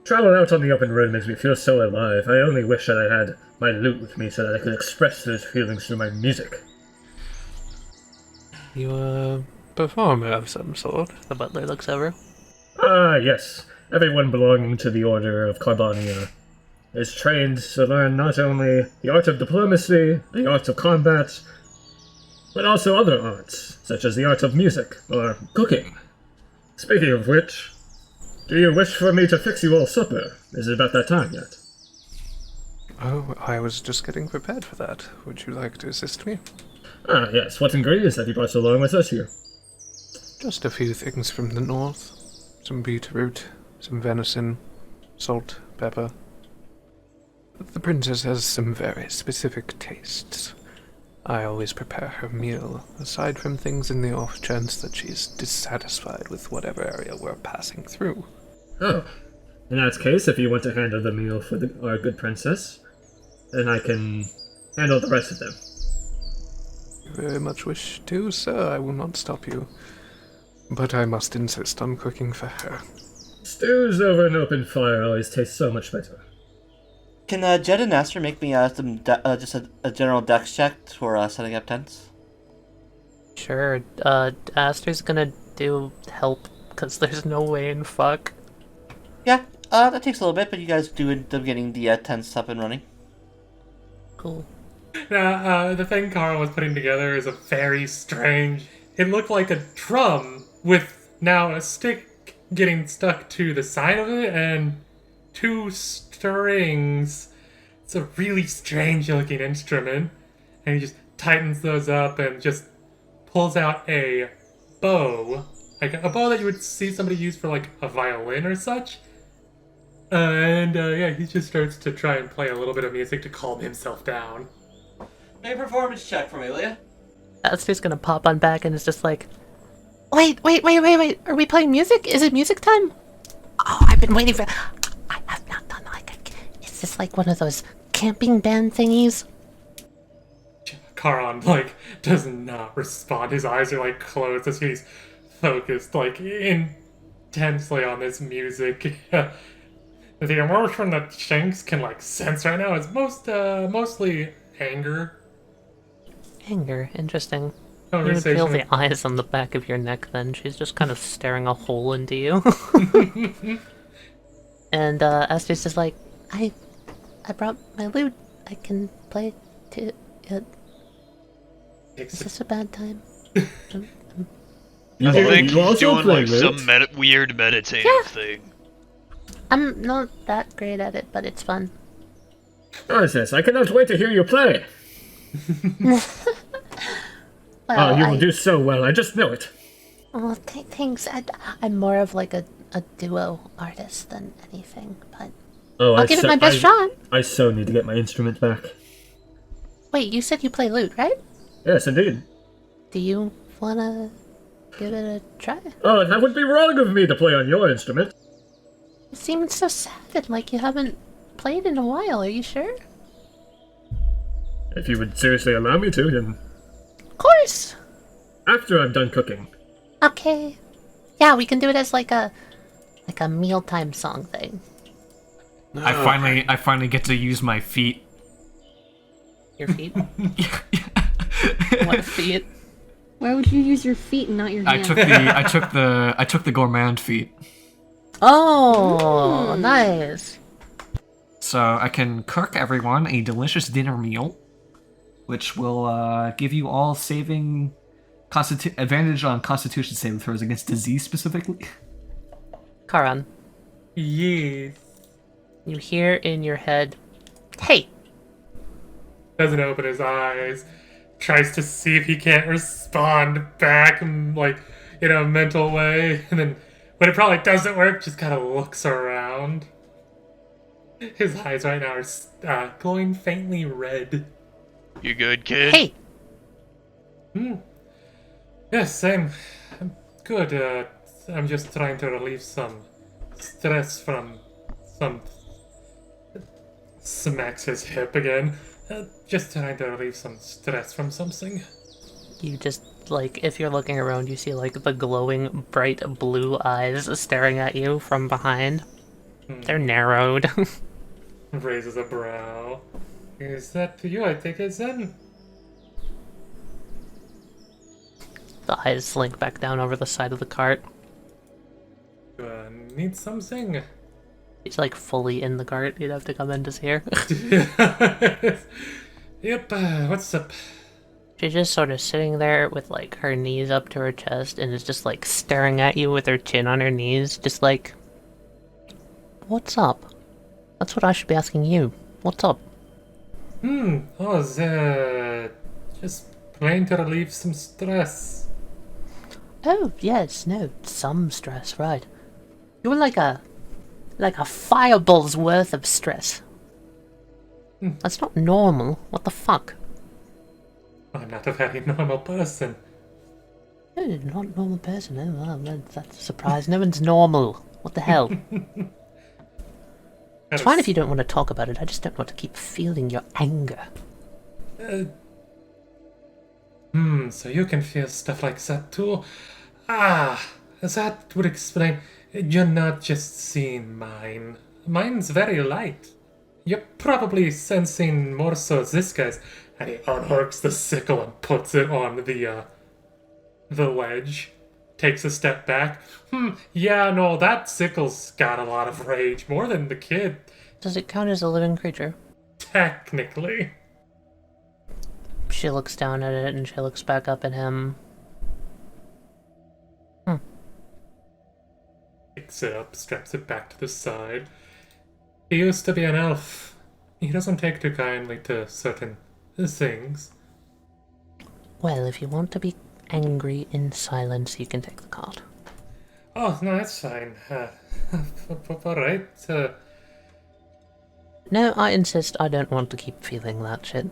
[SPEAKER 2] Travel out on the open road makes me feel so alive. I only wish that I had my lute with me so that I could express those feelings through my music.
[SPEAKER 5] You a performer of some sort?
[SPEAKER 3] The butler looks over.
[SPEAKER 2] Ah, yes. Everyone belonging to the Order of Carbonia is trained to learn not only the art of diplomacy, the art of combat, but also other arts, such as the art of music or cooking. Speaking of which, do you wish for me to fix you all supper? Is it about that time yet?
[SPEAKER 5] Oh, I was just getting prepared for that. Would you like to assist me?
[SPEAKER 2] Ah, yes. What ingredients have you brought along with us here?
[SPEAKER 5] Just a few things from the north. Some beetroot, some venison, salt, pepper. The princess has some very specific tastes. I always prepare her meal, aside from things in the off chance that she's dissatisfied with whatever area we're passing through.
[SPEAKER 2] Oh. In that case, if you want to handle the meal for our good princess, then I can handle the rest of them.
[SPEAKER 5] You very much wish to, sir. I will not stop you. But I must insist on cooking for her.
[SPEAKER 2] Stews over an open fire always taste so much better.
[SPEAKER 4] Can Jed and Aster make me just a general dex check for setting up tents?
[SPEAKER 3] Sure. Aster's gonna do help, because there's no way in fuck.
[SPEAKER 4] Yeah, that takes a little bit, but you guys do end up getting the tents up and running.
[SPEAKER 3] Cool.
[SPEAKER 7] Now, the thing Carl was putting together is a very strange... It looked like a drum with now a stick getting stuck to the side of it and 2 strings. It's a really strange looking instrument. And he just tightens those up and just pulls out a bow. Like a bow that you would see somebody use for like a violin or such. And yeah, he just starts to try and play a little bit of music to calm himself down.
[SPEAKER 4] Make a performance check for me, will ya?
[SPEAKER 3] Aster's gonna pop on back and is just like, wait. Are we playing music? Is it music time? Oh, I've been waiting for... I have not done like a... Is this like one of those camping band thingies?
[SPEAKER 7] Karan, like, does not respond. His eyes are, like, closed as he's focused, like, intensely on this music. The emotion that Shanks can, like, sense right now is mostly anger.
[SPEAKER 3] Anger, interesting. You would
[SPEAKER 7] Conversation.
[SPEAKER 3] feel the eyes on the back of your neck then. She's just kind of staring a hole into you. And Aster's just like, I brought my lute. I can play to it. Is this a bad time?
[SPEAKER 6] I think he's doing like some weird meditative thing.
[SPEAKER 3] I'm not that great at it, but it's fun.
[SPEAKER 2] Princess, I cannot wait to hear you play.
[SPEAKER 3] Well,
[SPEAKER 2] you will do so well, I just know it.
[SPEAKER 3] Oh, thanks. I'm more of like a duo artist than anything, but I'll give it my best shot.
[SPEAKER 2] I so need to get my instrument back.
[SPEAKER 3] Wait, you said you play lute, right?
[SPEAKER 2] Yes, indeed.
[SPEAKER 3] Do you wanna give it a try?
[SPEAKER 2] Oh, that would be wrong of me to play on your instrument.
[SPEAKER 3] You seem so sad and like you haven't played in a while. Are you sure?
[SPEAKER 2] If you would seriously allow me to, then...
[SPEAKER 3] Of course!
[SPEAKER 2] After I'm done cooking.
[SPEAKER 3] Okay. Yeah, we can do it as like a mealtime song thing.
[SPEAKER 1] I finally get to use my feet.
[SPEAKER 3] Your feet? What feet?
[SPEAKER 8] Why would you use your feet and not your hands?
[SPEAKER 1] I took the gourmand feet.
[SPEAKER 3] Oh, nice.
[SPEAKER 1] So I can cook everyone a delicious dinner meal, which will give you all saving advantage on Constitution saving throws against disease specifically.
[SPEAKER 3] Karan,
[SPEAKER 7] Yes.
[SPEAKER 3] you hear in your head, "Hey."
[SPEAKER 7] Doesn't open his eyes. Tries to see if he can't respond back, like, in a mental way. And then, when it probably doesn't work, just kind of looks around. His eyes right now are glowing faintly red.
[SPEAKER 6] You good, kid?
[SPEAKER 3] Hey.
[SPEAKER 7] Yes, I'm good. I'm just trying to relieve some stress from some... Smacks his hip again. Just trying to relieve some stress from something.
[SPEAKER 3] You just, like, if you're looking around, you see, like, the glowing, bright blue eyes staring at you from behind. They're narrowed.
[SPEAKER 7] Raises a brow. Is that you? I think it's in.
[SPEAKER 3] The eyes slink back down over the side of the cart.
[SPEAKER 7] Need something?
[SPEAKER 3] He's like fully in the cart. You'd have to come in to see her.
[SPEAKER 7] Yep, what's up?
[SPEAKER 3] She's just sort of sitting there with like her knees up to her chest and is just like staring at you with her chin on her knees, just like, what's up? That's what I should be asking you. What's up?
[SPEAKER 7] Just playing to relieve some stress.
[SPEAKER 3] Oh, yes, no, some stress, right. You're like a fireball's worth of stress. That's not normal. What the fuck?
[SPEAKER 7] I'm not a very normal person.
[SPEAKER 3] Oh, not a normal person. Oh, well, that's a surprise. No one's normal. What the hell? It's fine if you don't want to talk about it. I just don't want to keep feeling your anger.
[SPEAKER 7] So you can feel stuff like that too? That would explain. You're not just seeing mine. Mine's very light. You're probably sensing more so this guy's. And he unhooks the sickle and puts it on the ledge. Takes a step back. Yeah, no, that sickle's got a lot of rage. More than the kid.
[SPEAKER 3] Does it count as a living creature?
[SPEAKER 7] Technically.
[SPEAKER 3] She looks down at it and she looks back up at him.
[SPEAKER 7] Picks it up, straps it back to the side. He used to be an elf. He doesn't take too kindly to certain things.
[SPEAKER 3] Well, if you want to be angry in silence, you can take the card.
[SPEAKER 7] Oh, no, that's fine. Alright.
[SPEAKER 3] No, I insist. I don't want to keep feeling that shit.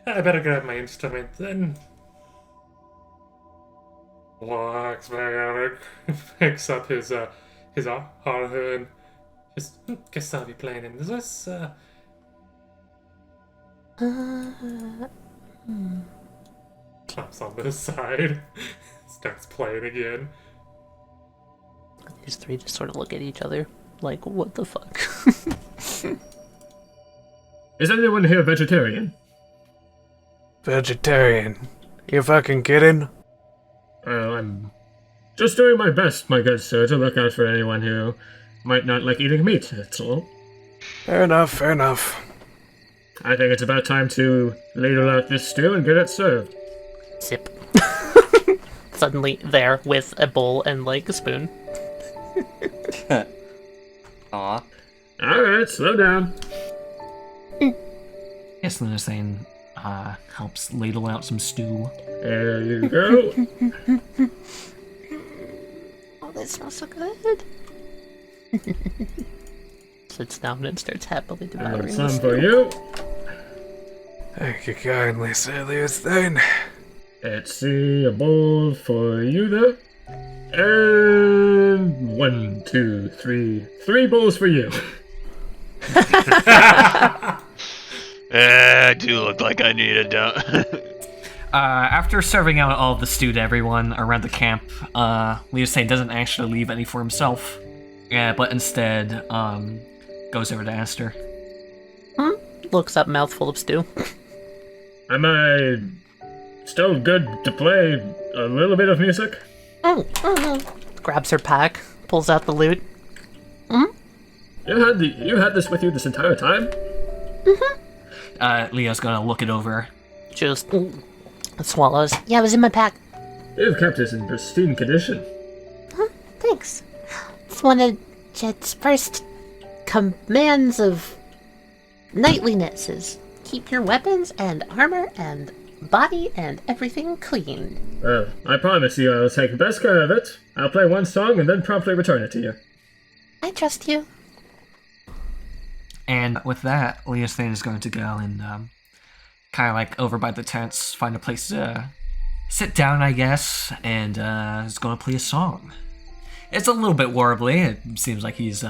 [SPEAKER 7] I better grab my instrument then. Walks back out and picks up his harpoon. Just, guess I'll be playing in this, Claps on the side. Starts playing again.
[SPEAKER 3] These three just sort of look at each other like, what the fuck?
[SPEAKER 2] Is anyone here vegetarian?
[SPEAKER 5] Vegetarian? You fucking kidding?
[SPEAKER 2] I'm just doing my best, my good sir, to look out for anyone who might not like eating meat, that's all.
[SPEAKER 5] Fair enough, fair enough.
[SPEAKER 2] I think it's about time to ladle out this stew and get it served.
[SPEAKER 3] Sip. Suddenly there with a bowl and like a spoon.
[SPEAKER 4] Aw.
[SPEAKER 2] Alright, slow down.
[SPEAKER 1] Yes, Linusane helps ladle out some stew.
[SPEAKER 2] There you go.
[SPEAKER 3] Oh, that smells so good. Sits down and starts happily devouring
[SPEAKER 2] Some
[SPEAKER 3] the
[SPEAKER 2] for
[SPEAKER 3] stew.
[SPEAKER 2] you.
[SPEAKER 5] Thank you kindly, Sir Leostein.
[SPEAKER 2] Let's see, a bowl for you there. And 1, 2, 3. 3 bowls for you.
[SPEAKER 6] I do look like I need a dump.
[SPEAKER 1] After serving out all of the stew to everyone around the camp, Leostein doesn't actually leave any for himself, but instead goes over to Aster.
[SPEAKER 3] Looks up, mouthful of stew.
[SPEAKER 2] Am I still good to play a little bit of music?
[SPEAKER 3] Grabs her pack, pulls out the lute.
[SPEAKER 2] You had this with you this entire time?
[SPEAKER 1] Leo's gonna look it over.
[SPEAKER 3] Just swallows. Yeah, it was in my pack.
[SPEAKER 2] You've kept this in pristine condition.
[SPEAKER 9] Thanks. It's one of Jet's first commands of knightliness is keep your weapons and armor and body and everything clean.
[SPEAKER 2] Well, I promise you I'll take best care of it. I'll play one song and then promptly return it to you.
[SPEAKER 9] I trust you.
[SPEAKER 1] And with that, Leostein is going to go and kind of like over by the tents, find a place to sit down, I guess, and is going to play a song. It's a little bit warbly. It seems like he's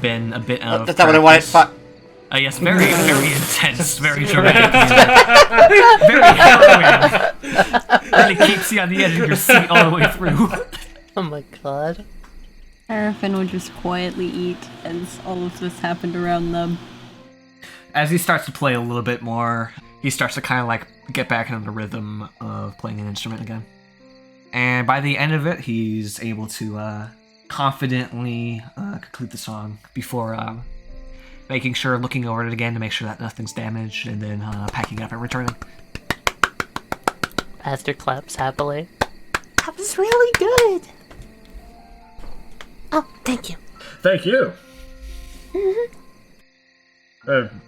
[SPEAKER 1] been a bit of.
[SPEAKER 4] That's not what I wanted. Fuck.
[SPEAKER 1] Yes, very, very intense, very dramatic, very harrowing. Really keeps you on the edge of your seat all the way through.
[SPEAKER 3] Oh my god.
[SPEAKER 8] Arafin would just quietly eat as all of this happened around them.
[SPEAKER 1] As he starts to play a little bit more, he starts to kind of like get back into the rhythm of playing an instrument again. And by the end of it, he's able to confidently conclude the song before making sure, looking over it again to make sure that nothing's damaged, and then packing up and returning.
[SPEAKER 3] Aster claps happily.
[SPEAKER 9] That was really good. Oh, thank you.
[SPEAKER 2] Thank you.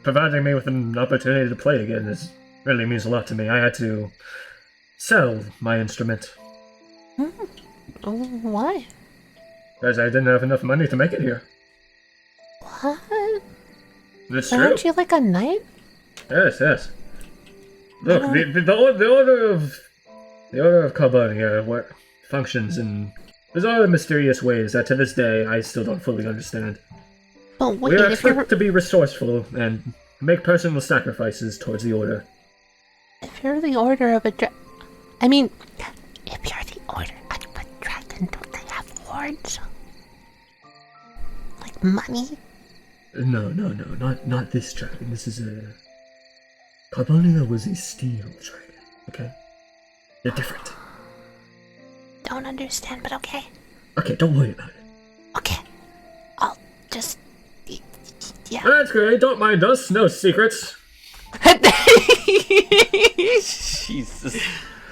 [SPEAKER 2] Providing me with an opportunity to play again really means a lot to me. I had to sell my instrument.
[SPEAKER 3] Why?
[SPEAKER 2] Because I didn't have enough money to make it here.
[SPEAKER 9] What?
[SPEAKER 2] That's true.
[SPEAKER 3] Aren't you like a knight?
[SPEAKER 2] Yes. Look, the Order of Carbonia functions in bizarre, mysterious ways that to this day I still don't fully understand.
[SPEAKER 9] But wait,
[SPEAKER 2] We are
[SPEAKER 9] if you're
[SPEAKER 2] expected to be resourceful and make personal sacrifices towards the Order.
[SPEAKER 9] the order of a I mean, if you're the order of a dragon, don't they have horns? Like money?
[SPEAKER 2] No, not this dragon. This is a... Carbonia was a steel dragon, okay? They're different.
[SPEAKER 9] Don't understand, but okay.
[SPEAKER 2] Okay, don't worry about it.
[SPEAKER 9] Okay. I'll just... Yeah.
[SPEAKER 2] That's great, don't mind us, no secrets.
[SPEAKER 4] Jesus.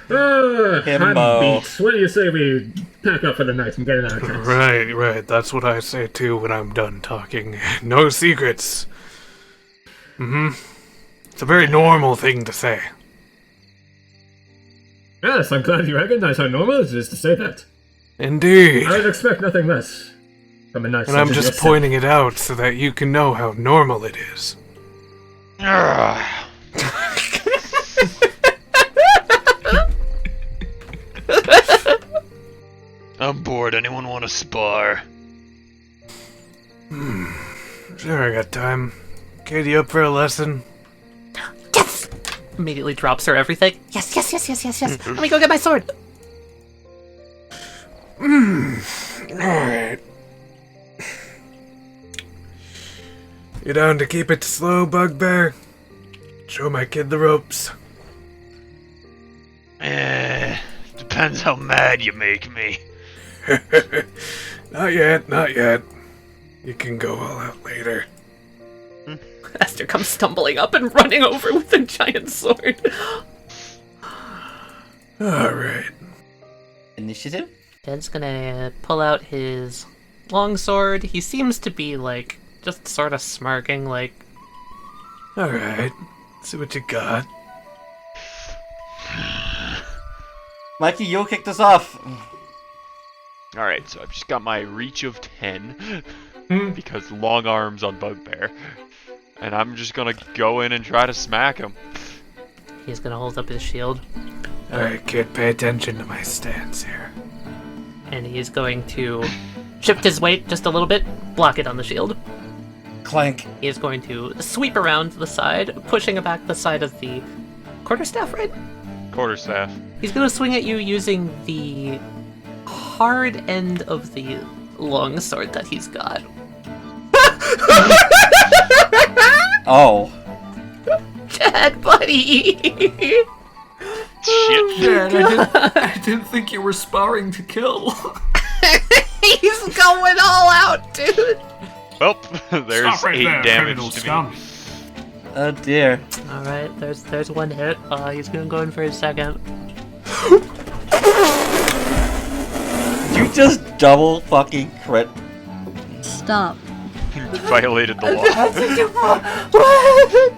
[SPEAKER 2] I'm
[SPEAKER 4] Himbo.
[SPEAKER 2] beat. What do you say we pack up for the night and get in our tents?
[SPEAKER 5] Right. That's what I say too when I'm done talking. No secrets. It's a very normal thing to say.
[SPEAKER 2] Yes, I'm glad you recognize how normal it is to say that.
[SPEAKER 5] Indeed.
[SPEAKER 2] I would expect nothing less from a knight
[SPEAKER 5] And I'm
[SPEAKER 2] such as
[SPEAKER 5] just
[SPEAKER 2] yourself.
[SPEAKER 5] pointing it out so that you can know how normal it is.
[SPEAKER 6] I'm bored. Anyone want to spar?
[SPEAKER 5] Sure, I got time. Katie, up for a lesson?
[SPEAKER 9] Yes!
[SPEAKER 3] Immediately drops her everything.
[SPEAKER 9] Yes. Let me go get my sword.
[SPEAKER 5] Alright. You down to keep it slow, Bugbear? Show my kid the ropes.
[SPEAKER 6] Depends how mad you make me.
[SPEAKER 5] Not yet. You can go all out later.
[SPEAKER 3] Aster comes stumbling up and running over with a giant sword.
[SPEAKER 5] Alright.
[SPEAKER 4] Initiative?
[SPEAKER 3] Jed's gonna pull out his longsword. He seems to be, like, just sort of smirking, like...
[SPEAKER 5] Alright. See what you got.
[SPEAKER 4] Mikey, you'll kick this off.
[SPEAKER 6] Alright, so I've just got my reach of 10, because long arms on Bugbear. And I'm just gonna go in and try to smack him.
[SPEAKER 3] He's gonna hold up his shield,
[SPEAKER 5] Alright, kid, pay attention to my stance here.
[SPEAKER 3] and he's going to shift his weight just a little bit, block it on the shield.
[SPEAKER 4] Clank.
[SPEAKER 3] He is going to sweep around to the side, pushing back the side of the quarterstaff, right?
[SPEAKER 6] Quarterstaff.
[SPEAKER 3] He's gonna swing at you using the hard end of the longsword that he's got.
[SPEAKER 4] Oh.
[SPEAKER 3] Jed, buddy!
[SPEAKER 6] Shit.
[SPEAKER 1] I didn't think you were sparring to kill.
[SPEAKER 3] He's going all out, dude!
[SPEAKER 6] Well, there's
[SPEAKER 1] Stop right
[SPEAKER 6] 8
[SPEAKER 1] there,
[SPEAKER 6] damage
[SPEAKER 1] criminal
[SPEAKER 6] to
[SPEAKER 1] scum.
[SPEAKER 6] me.
[SPEAKER 4] Oh dear.
[SPEAKER 3] Alright, there's one hit. He's gonna go in for his second.
[SPEAKER 4] You just double fucking crit.
[SPEAKER 8] Stop.
[SPEAKER 6] You violated the law.
[SPEAKER 3] What?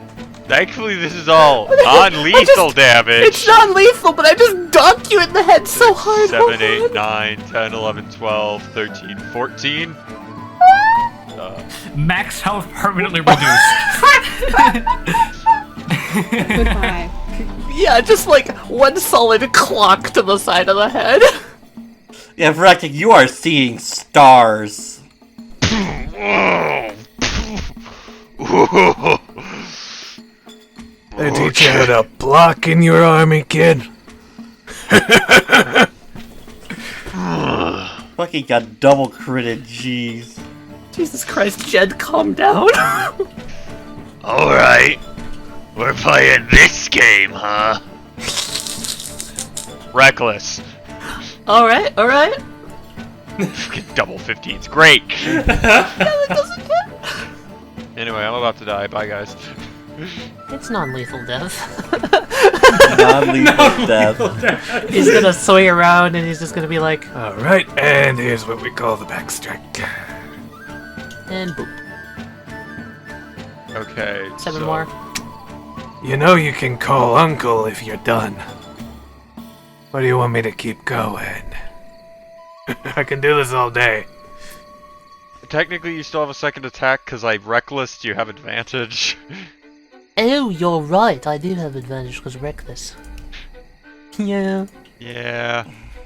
[SPEAKER 6] Thankfully, this is all non-lethal damage.
[SPEAKER 3] It's not lethal, but I just donked you in the head so hard.
[SPEAKER 6] 7, 8, 9, 10, 11, 12, 13, 14.
[SPEAKER 1] Max health permanently reduced.
[SPEAKER 8] Goodbye.
[SPEAKER 3] Yeah, just like one solid clock to the side of the head.
[SPEAKER 4] Yeah, Vrek, you are seeing stars.
[SPEAKER 5] They teach you how to block in your army, kid.
[SPEAKER 4] Fucking got double critted, jeez.
[SPEAKER 3] Jesus Christ, Jed, calm down.
[SPEAKER 6] Alright. We're playing this game, huh? Reckless.
[SPEAKER 3] Alright.
[SPEAKER 6] Fucking double 15's great. Anyway, I'm about to die. Bye, guys.
[SPEAKER 3] It's non-lethal death.
[SPEAKER 4] Non-lethal death.
[SPEAKER 3] He's gonna swing around and he's just gonna be like,
[SPEAKER 5] Alright, and here's what we call the backstrike.
[SPEAKER 3] and boop.
[SPEAKER 6] Okay.
[SPEAKER 3] 7
[SPEAKER 6] so-
[SPEAKER 3] more.
[SPEAKER 5] You know you can call Uncle if you're done. Or do you want me to keep going? I can do this all day.
[SPEAKER 6] Technically, you still have a second attack because I reckless. You have advantage.
[SPEAKER 3] Oh, you're right. I do have advantage because reckless. Yeah.
[SPEAKER 6] Yeah.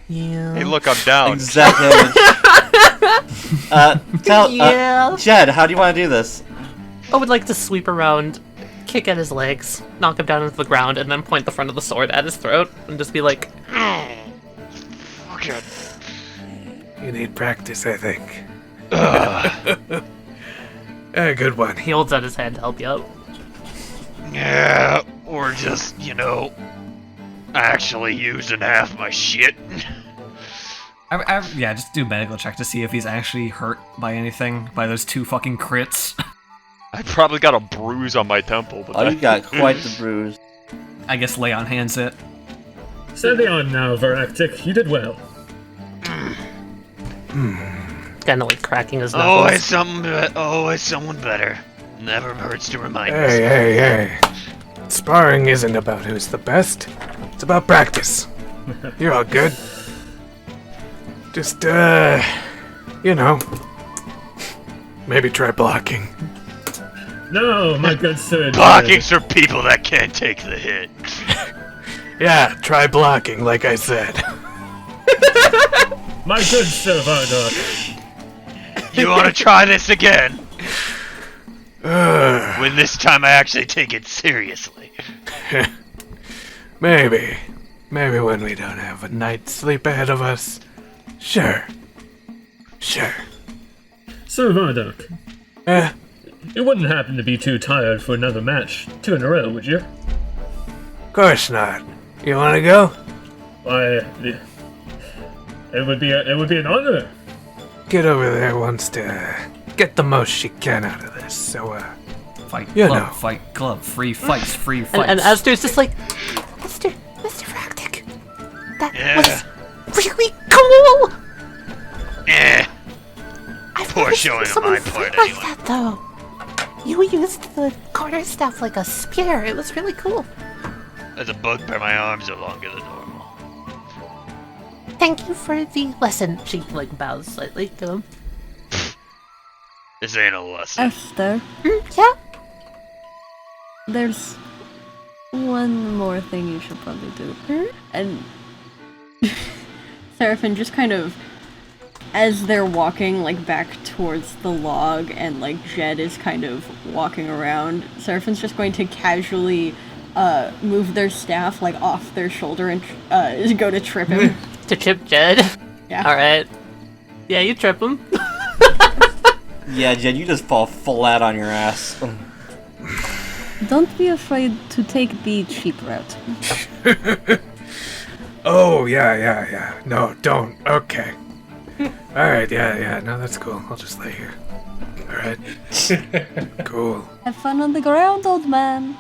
[SPEAKER 3] Yeah.
[SPEAKER 6] Hey, look, I'm down.
[SPEAKER 4] Exactly. Jed, how do you want to do this?
[SPEAKER 3] I would like to sweep around, kick at his legs, knock him down into the ground, and then point the front of the sword at his throat and just be like,
[SPEAKER 6] Fuck it.
[SPEAKER 5] You need practice, I think. Good one.
[SPEAKER 3] he holds out his hand to help you out.
[SPEAKER 6] Yeah, or just, actually using half my shit.
[SPEAKER 1] Yeah, just do a medical check to see if he's actually hurt by anything, by those 2 fucking crits.
[SPEAKER 6] I probably got a bruise on my temple, but
[SPEAKER 4] Oh, you got quite the bruise.
[SPEAKER 1] I guess lay on hands it.
[SPEAKER 2] Steady on now, Varactic. You did well.
[SPEAKER 3] Kind of like cracking his knuckles.
[SPEAKER 6] always someone better. Never hurts to remind us.
[SPEAKER 5] Hey. Sparring isn't about who's the best. It's about practice. You're all good. Just, maybe try blocking.
[SPEAKER 2] No, my good sir.
[SPEAKER 6] Blocking's for people that can't take the hit.
[SPEAKER 5] Yeah, try blocking, like I said.
[SPEAKER 2] My good sir, Vardock.
[SPEAKER 6] You want to try this again? When this time I actually take it seriously.
[SPEAKER 5] Maybe. Maybe when we don't have a night's sleep ahead of us. Sure.
[SPEAKER 2] Sir Vardock,
[SPEAKER 5] Eh,
[SPEAKER 2] you wouldn't happen to be too tired for another match, 2 in a row, would you?
[SPEAKER 5] of course not. You wanna go?
[SPEAKER 2] Why, it would be an honor.
[SPEAKER 5] Get over there wants to get the most she can out of this, so,
[SPEAKER 1] Fight
[SPEAKER 5] You
[SPEAKER 1] club,
[SPEAKER 5] know.
[SPEAKER 1] fight club, free fights, free
[SPEAKER 3] And,
[SPEAKER 1] fights.
[SPEAKER 3] and Aster's just like,
[SPEAKER 9] Mr. Fractic. That
[SPEAKER 6] Yeah.
[SPEAKER 9] was really cool! I've
[SPEAKER 6] Poor
[SPEAKER 9] never seen
[SPEAKER 6] showing on
[SPEAKER 9] someone
[SPEAKER 6] my
[SPEAKER 9] fight
[SPEAKER 6] part,
[SPEAKER 9] like
[SPEAKER 6] anyway.
[SPEAKER 9] that, though. You used the quarterstaff like a spear. It was really cool.
[SPEAKER 6] As a bugbear, my arms are longer than normal.
[SPEAKER 9] Thank you for the lesson.
[SPEAKER 3] she like bows slightly to him.
[SPEAKER 6] This ain't a lesson.
[SPEAKER 8] Esther,
[SPEAKER 9] Yeah?
[SPEAKER 8] there's one more thing you should probably do. And Seraphim just kind of, as they're walking like back towards the log and like Jed is kind of walking around, Seraphim's just going to casually move their staff like off their shoulder and go to trip him.
[SPEAKER 3] To trip Jed.
[SPEAKER 8] Yeah.
[SPEAKER 3] Alright. Yeah, you trip him.
[SPEAKER 4] Yeah, Jed, you just fall flat on your ass.
[SPEAKER 8] Don't be afraid to take the cheap route.
[SPEAKER 5] Oh, yeah. No, don't. Okay. Alright, yeah. No, that's cool. I'll just lay here. Alright. Cool.
[SPEAKER 8] Have fun on the ground, old man.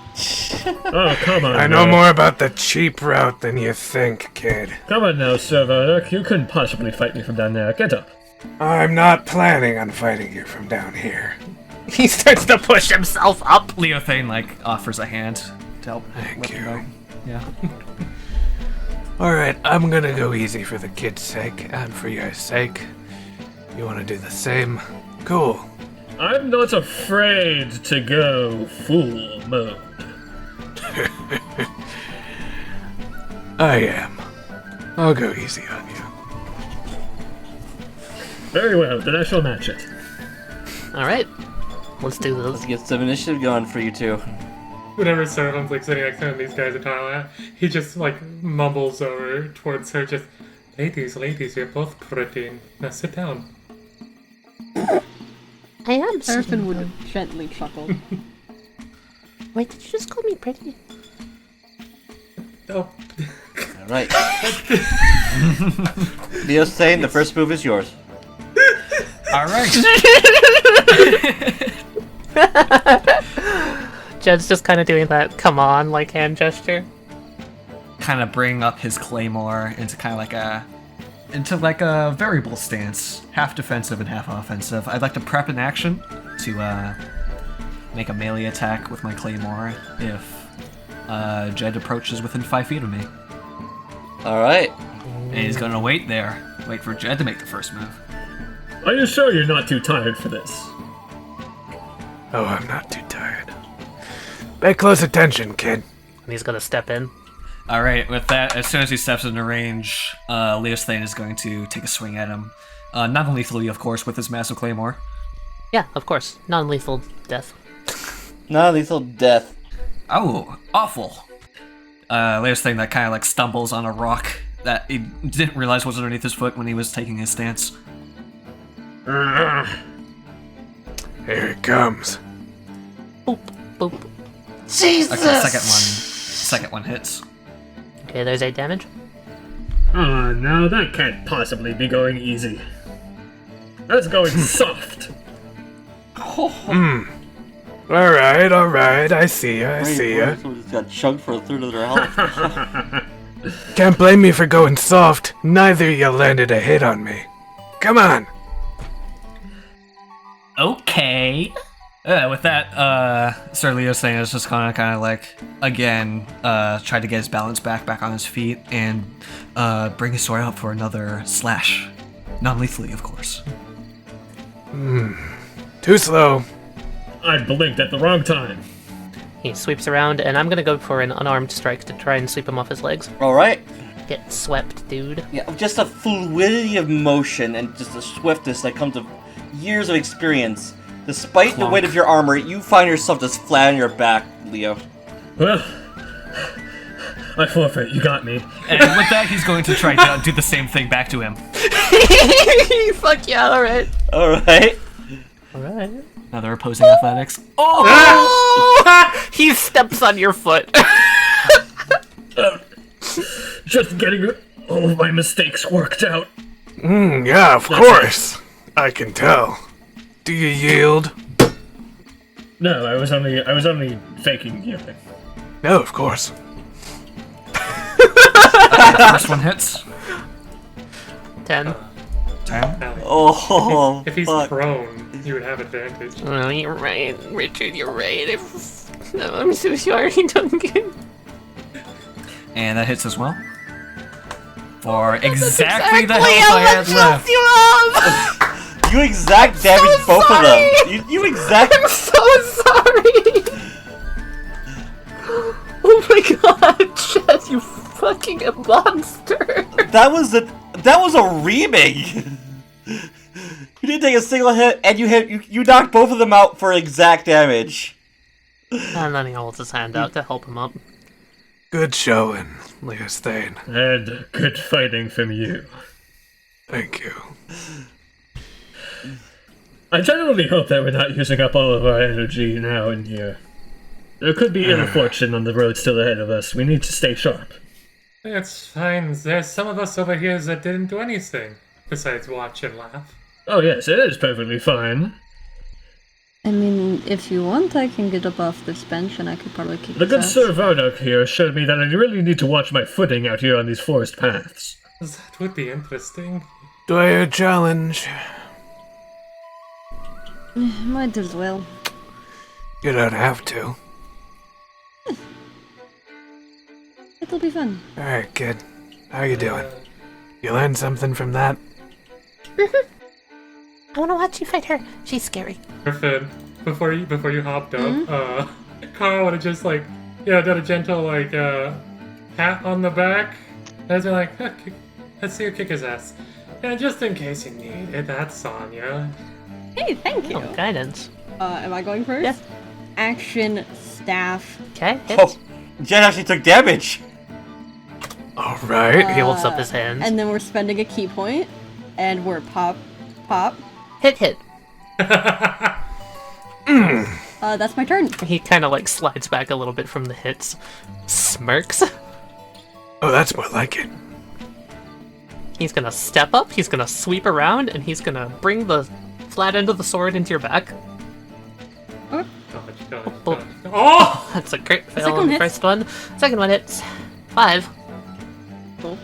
[SPEAKER 2] Oh, come on.
[SPEAKER 5] I know
[SPEAKER 2] now.
[SPEAKER 5] more about the cheap route than you think, kid.
[SPEAKER 2] Come on now, Sir Vardock. You couldn't possibly fight me from down there. Get up.
[SPEAKER 5] I'm not planning on fighting you from down here.
[SPEAKER 3] He starts to push himself up.
[SPEAKER 1] Leothane, offers a hand to help.
[SPEAKER 5] Thank
[SPEAKER 1] let
[SPEAKER 5] you.
[SPEAKER 1] him know. Yeah.
[SPEAKER 5] Alright, I'm gonna go easy for the kid's sake, and for your sake. You wanna do the same? Cool.
[SPEAKER 2] I'm not afraid to go full mode.
[SPEAKER 5] I am. I'll go easy on you.
[SPEAKER 2] Very well, then I shall match it.
[SPEAKER 3] Alright. Let's do this.
[SPEAKER 4] Let's get some initiative going for you two.
[SPEAKER 7] Whenever Seraphim's like sitting next to him, these guys are talking about, he just like mumbles over towards her, just, ladies, you're both pretty. Now sit down.
[SPEAKER 9] I am.
[SPEAKER 8] Seraphim would gently chuckle.
[SPEAKER 9] Wait, did you just call me pretty?
[SPEAKER 7] Oh,
[SPEAKER 4] Alright. Leo's saying the first move is yours.
[SPEAKER 1] All right.
[SPEAKER 3] Jed's just kind of doing that come on like hand gesture.
[SPEAKER 1] Kind of bring up his claymore into like a variable stance, half defensive and half offensive. I'd like to prep an action to make a melee attack with my claymore if Jed approaches within 5 feet of me.
[SPEAKER 4] All right.
[SPEAKER 1] And he's gonna wait for Jed to make the first move.
[SPEAKER 2] Are you sure you're not too tired for this?
[SPEAKER 5] Oh, I'm not too tired. Pay close attention, kid.
[SPEAKER 3] And he's gonna step in.
[SPEAKER 1] All right, with that, as soon as he steps into range, Leosthane is going to take a swing at him. Non-lethally, of course, with his massive claymore.
[SPEAKER 3] Yeah, of course. Non-lethal death.
[SPEAKER 4] Non-lethal death.
[SPEAKER 1] Oh, awful. Leosthane that kind of like stumbles on a rock that he didn't realize was underneath his foot when he was taking his stance.
[SPEAKER 5] Here it comes.
[SPEAKER 3] Boop, boop.
[SPEAKER 9] Jesus!
[SPEAKER 1] Okay, second one hits.
[SPEAKER 3] Okay, there's 8 damage.
[SPEAKER 2] Oh, no, that can't possibly be going easy. That's going soft.
[SPEAKER 5] Alright, I see ya.
[SPEAKER 4] Someone just got chugged for a third of their health.
[SPEAKER 5] Can't blame me for going soft. Neither you landed a hit on me. Come on.
[SPEAKER 1] Okay. With that, Sir Leosthane is just kind of like, again, try to get his balance back on his feet, and bring his sword out for another slash. Non-lethally, of course.
[SPEAKER 5] Too slow.
[SPEAKER 2] I blinked at the wrong time.
[SPEAKER 3] He sweeps around, and I'm gonna go for an unarmed strike to try and sweep him off his legs.
[SPEAKER 4] All right.
[SPEAKER 3] Get swept, dude.
[SPEAKER 4] Yeah, just a fluidity of motion and just a swiftness that comes of years of experience. Despite the weight of your armor, you find yourself just flat on your back, Leo.
[SPEAKER 2] Well, I forfeit. You got me.
[SPEAKER 1] And with that, he's going to try to do the same thing back to him.
[SPEAKER 3] Fuck yeah, alright.
[SPEAKER 4] Alright.
[SPEAKER 3] Alright.
[SPEAKER 1] Another opposing athletics.
[SPEAKER 3] Oh! He steps on your foot.
[SPEAKER 2] Just getting all of my mistakes worked out.
[SPEAKER 5] Yeah, of course. I can tell. Do you yield?
[SPEAKER 2] No, I was only faking yielding.
[SPEAKER 5] No, of course.
[SPEAKER 1] First one hits.
[SPEAKER 3] 10.
[SPEAKER 1] 10.
[SPEAKER 4] Oh,
[SPEAKER 7] If he's
[SPEAKER 4] fuck.
[SPEAKER 7] prone, you would have advantage.
[SPEAKER 3] Oh, you're right, Richard, you're right. No, I'm so sorry, Duncan.
[SPEAKER 1] And that hits as well. For exactly the health I had left.
[SPEAKER 3] You up!
[SPEAKER 4] You exact damage both of them. You exact.
[SPEAKER 3] I'm so sorry! Oh my god, Chet, you fucking monster!
[SPEAKER 4] That was a reaming. You didn't take a single hit, and you knocked both of them out for exact damage.
[SPEAKER 3] And then he holds his hand out to help him up.
[SPEAKER 5] Good showing, Leosthane.
[SPEAKER 2] And good fighting from you.
[SPEAKER 5] Thank you.
[SPEAKER 2] I genuinely hope that we're not using up all of our energy now in here. There could be ill fortune on the road still ahead of us. We need to stay sharp.
[SPEAKER 7] It's fine. There's some of us over here that didn't do anything besides watch and laugh.
[SPEAKER 2] Oh yes, it is perfectly fine.
[SPEAKER 8] I mean, if you want, I can get up off this bench and I could probably kick
[SPEAKER 2] The good
[SPEAKER 8] his
[SPEAKER 2] Sir
[SPEAKER 8] ass.
[SPEAKER 2] Vardok here showed me that I really need to watch my footing out here on these forest paths.
[SPEAKER 7] That would be interesting.
[SPEAKER 5] Do I hear a challenge?
[SPEAKER 8] Might as well.
[SPEAKER 5] You don't have to.
[SPEAKER 8] It'll be fun.
[SPEAKER 5] Alright, kid. How you doing? You learned something from that?
[SPEAKER 9] I want to watch you fight her. She's scary.
[SPEAKER 7] Griffin, before you hopped up, Carl would have just done a gentle pat on the back. And then let's see her kick his ass. Yeah, just in case you need it, that's Sonya.
[SPEAKER 8] Hey, thank you.
[SPEAKER 3] Oh, guidance.
[SPEAKER 8] Am I going first?
[SPEAKER 3] Yes.
[SPEAKER 8] Action, staff.
[SPEAKER 3] Okay, hits.
[SPEAKER 4] Oh, Jen actually took damage.
[SPEAKER 5] Alright.
[SPEAKER 3] He holds up his hands.
[SPEAKER 8] And then we're spending a key point, and we're pop.
[SPEAKER 3] Hit.
[SPEAKER 8] That's my turn.
[SPEAKER 3] He kind of slides back a little bit from the hits. Smirks.
[SPEAKER 5] Oh, that's more like it.
[SPEAKER 3] He's gonna step up, he's gonna sweep around, and he's gonna bring the flat end of the sword into your back.
[SPEAKER 7] Dodge, dodge, dodge. Oh!
[SPEAKER 3] That's a great fail
[SPEAKER 8] Second
[SPEAKER 3] on the
[SPEAKER 8] hit.
[SPEAKER 3] first one. Second one hits. 5.
[SPEAKER 8] Cool.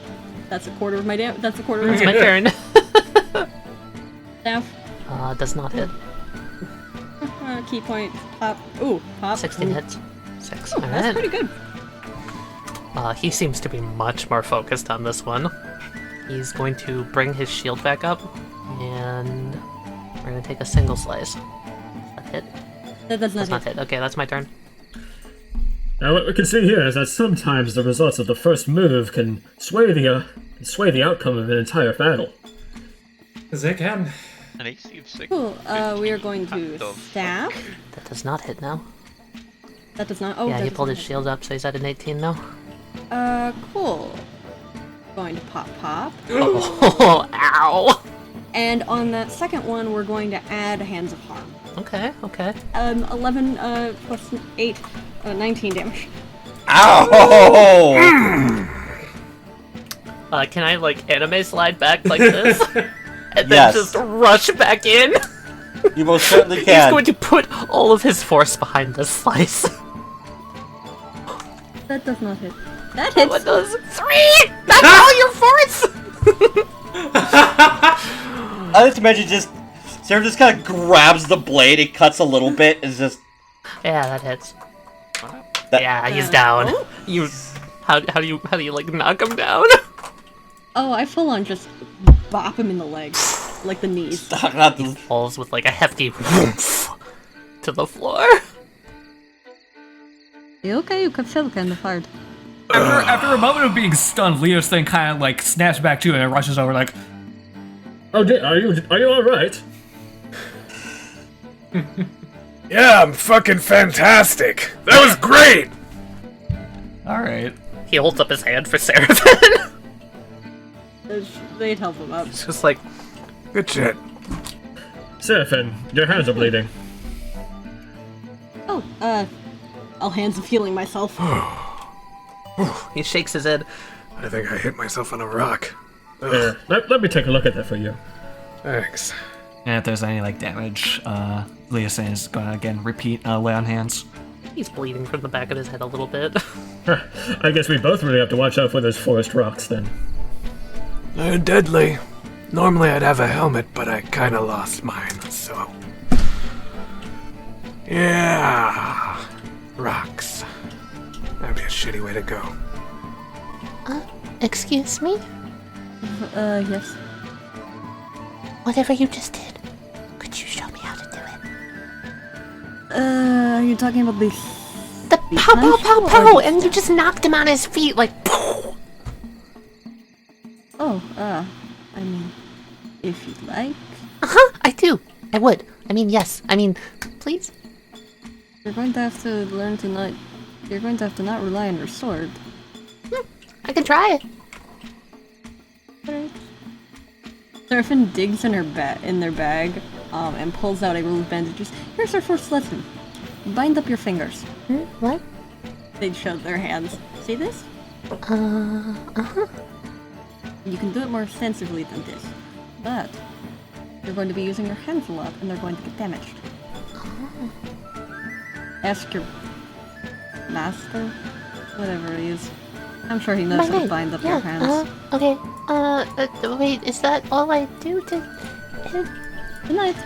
[SPEAKER 8] That's a quarter of my That's a quarter of
[SPEAKER 3] It's
[SPEAKER 8] my
[SPEAKER 3] my turn.
[SPEAKER 8] staff.
[SPEAKER 3] Does not hit.
[SPEAKER 8] Key point. Pop. Ooh, pop.
[SPEAKER 3] 16 hits. 6.
[SPEAKER 8] Ooh, that's pretty good.
[SPEAKER 3] He seems to be much more focused on this one. He's going to bring his shield back up, and we're going to take a single slice. That hit?
[SPEAKER 8] That does
[SPEAKER 3] Does
[SPEAKER 8] not
[SPEAKER 3] not
[SPEAKER 8] hit.
[SPEAKER 3] hit. Okay, that's my turn.
[SPEAKER 2] Now, what we can see here is that sometimes the results of the first move can sway the outcome of an entire battle.
[SPEAKER 7] They can.
[SPEAKER 6] An AC of 6.
[SPEAKER 8] Cool. We are going to
[SPEAKER 6] the
[SPEAKER 8] staff.
[SPEAKER 3] That does not hit now.
[SPEAKER 8] That does not. Oh,
[SPEAKER 3] Yeah,
[SPEAKER 8] that
[SPEAKER 3] he
[SPEAKER 8] does
[SPEAKER 3] pulled
[SPEAKER 8] not
[SPEAKER 3] his
[SPEAKER 8] hit.
[SPEAKER 3] shield up, so he's at an 18 now.
[SPEAKER 8] Cool. Going to pop.
[SPEAKER 3] Oh, ow!
[SPEAKER 8] And on that second one, we're going to add Hands of Harm.
[SPEAKER 3] Okay, okay.
[SPEAKER 8] 11 plus 8, 19 damage.
[SPEAKER 4] Ow!
[SPEAKER 3] Can I, like, anime slide back like this? And then
[SPEAKER 4] Yes.
[SPEAKER 3] just rush back in?
[SPEAKER 4] You most certainly
[SPEAKER 3] He's
[SPEAKER 4] can.
[SPEAKER 3] going to put all of his force behind this slice.
[SPEAKER 8] That does not hit. That
[SPEAKER 3] What
[SPEAKER 8] hits.
[SPEAKER 3] does 3? That's all your force!
[SPEAKER 4] I like to imagine just Sarah just kind of grabs the blade, it cuts a little bit, and just
[SPEAKER 3] Yeah, that hits.
[SPEAKER 4] That-
[SPEAKER 3] Yeah, he's down.
[SPEAKER 8] Oh.
[SPEAKER 3] You, how do you like knock him down?
[SPEAKER 8] Oh, I full on just bop him in the legs, like the knees.
[SPEAKER 4] not the,
[SPEAKER 3] Falls with like a hefty whoomph to the floor.
[SPEAKER 8] You okay? You can feel kind of hard.
[SPEAKER 1] After a moment of being stunned, Leo's thing kind of like snaps back to it and rushes over like,
[SPEAKER 2] Oh, are you all right?
[SPEAKER 5] Yeah, I'm fucking fantastic. That was great.
[SPEAKER 1] all right.
[SPEAKER 3] He holds up his hand for Seraphim.
[SPEAKER 8] They'd help him up.
[SPEAKER 5] It's just like, good shit.
[SPEAKER 2] Seraphim, your hands are bleeding.
[SPEAKER 8] Oh, all hands of healing myself.
[SPEAKER 3] He shakes his head.
[SPEAKER 5] I think I hit myself on a rock.
[SPEAKER 2] There, let me take a look at that for you.
[SPEAKER 5] Thanks.
[SPEAKER 1] And if there's any like damage, Leo is gonna again repeat lay on hands.
[SPEAKER 3] He's bleeding from the back of his head a little bit.
[SPEAKER 2] I guess we both really have to watch out for those forest rocks then.
[SPEAKER 5] They're deadly. Normally I'd have a helmet, but I kinda lost mine, so... Yeah... Rocks. That'd be a shitty way to go.
[SPEAKER 9] Excuse me?
[SPEAKER 8] Yes.
[SPEAKER 9] Whatever you just did, could you show me how to do it?
[SPEAKER 8] Are you talking about the...
[SPEAKER 9] The pow pow pow pow! And you just knocked him on his feet like poof!
[SPEAKER 8] Oh, I mean, if you'd like,
[SPEAKER 9] Uh-huh, I do. I would. I mean, yes. I mean, please?
[SPEAKER 8] you're going to have to learn to not... You're going to have to not rely on your sword.
[SPEAKER 9] I can try it.
[SPEAKER 8] Alright. Seraphim digs in their bag, and pulls out a roll of bandages. Here's our first lesson. Bind up your fingers.
[SPEAKER 9] What?
[SPEAKER 8] They showed their hands. See this?
[SPEAKER 9] Uh-huh.
[SPEAKER 8] You can do it more sensibly than this. But you're going to be using your hands a lot, and they're going to get damaged. Ask your master, whatever he is. I'm sure he knows
[SPEAKER 9] My
[SPEAKER 8] how to
[SPEAKER 9] name.
[SPEAKER 8] bind up
[SPEAKER 9] Yeah,
[SPEAKER 8] your hands.
[SPEAKER 9] okay. Wait, is that all I do to him?
[SPEAKER 8] Good night.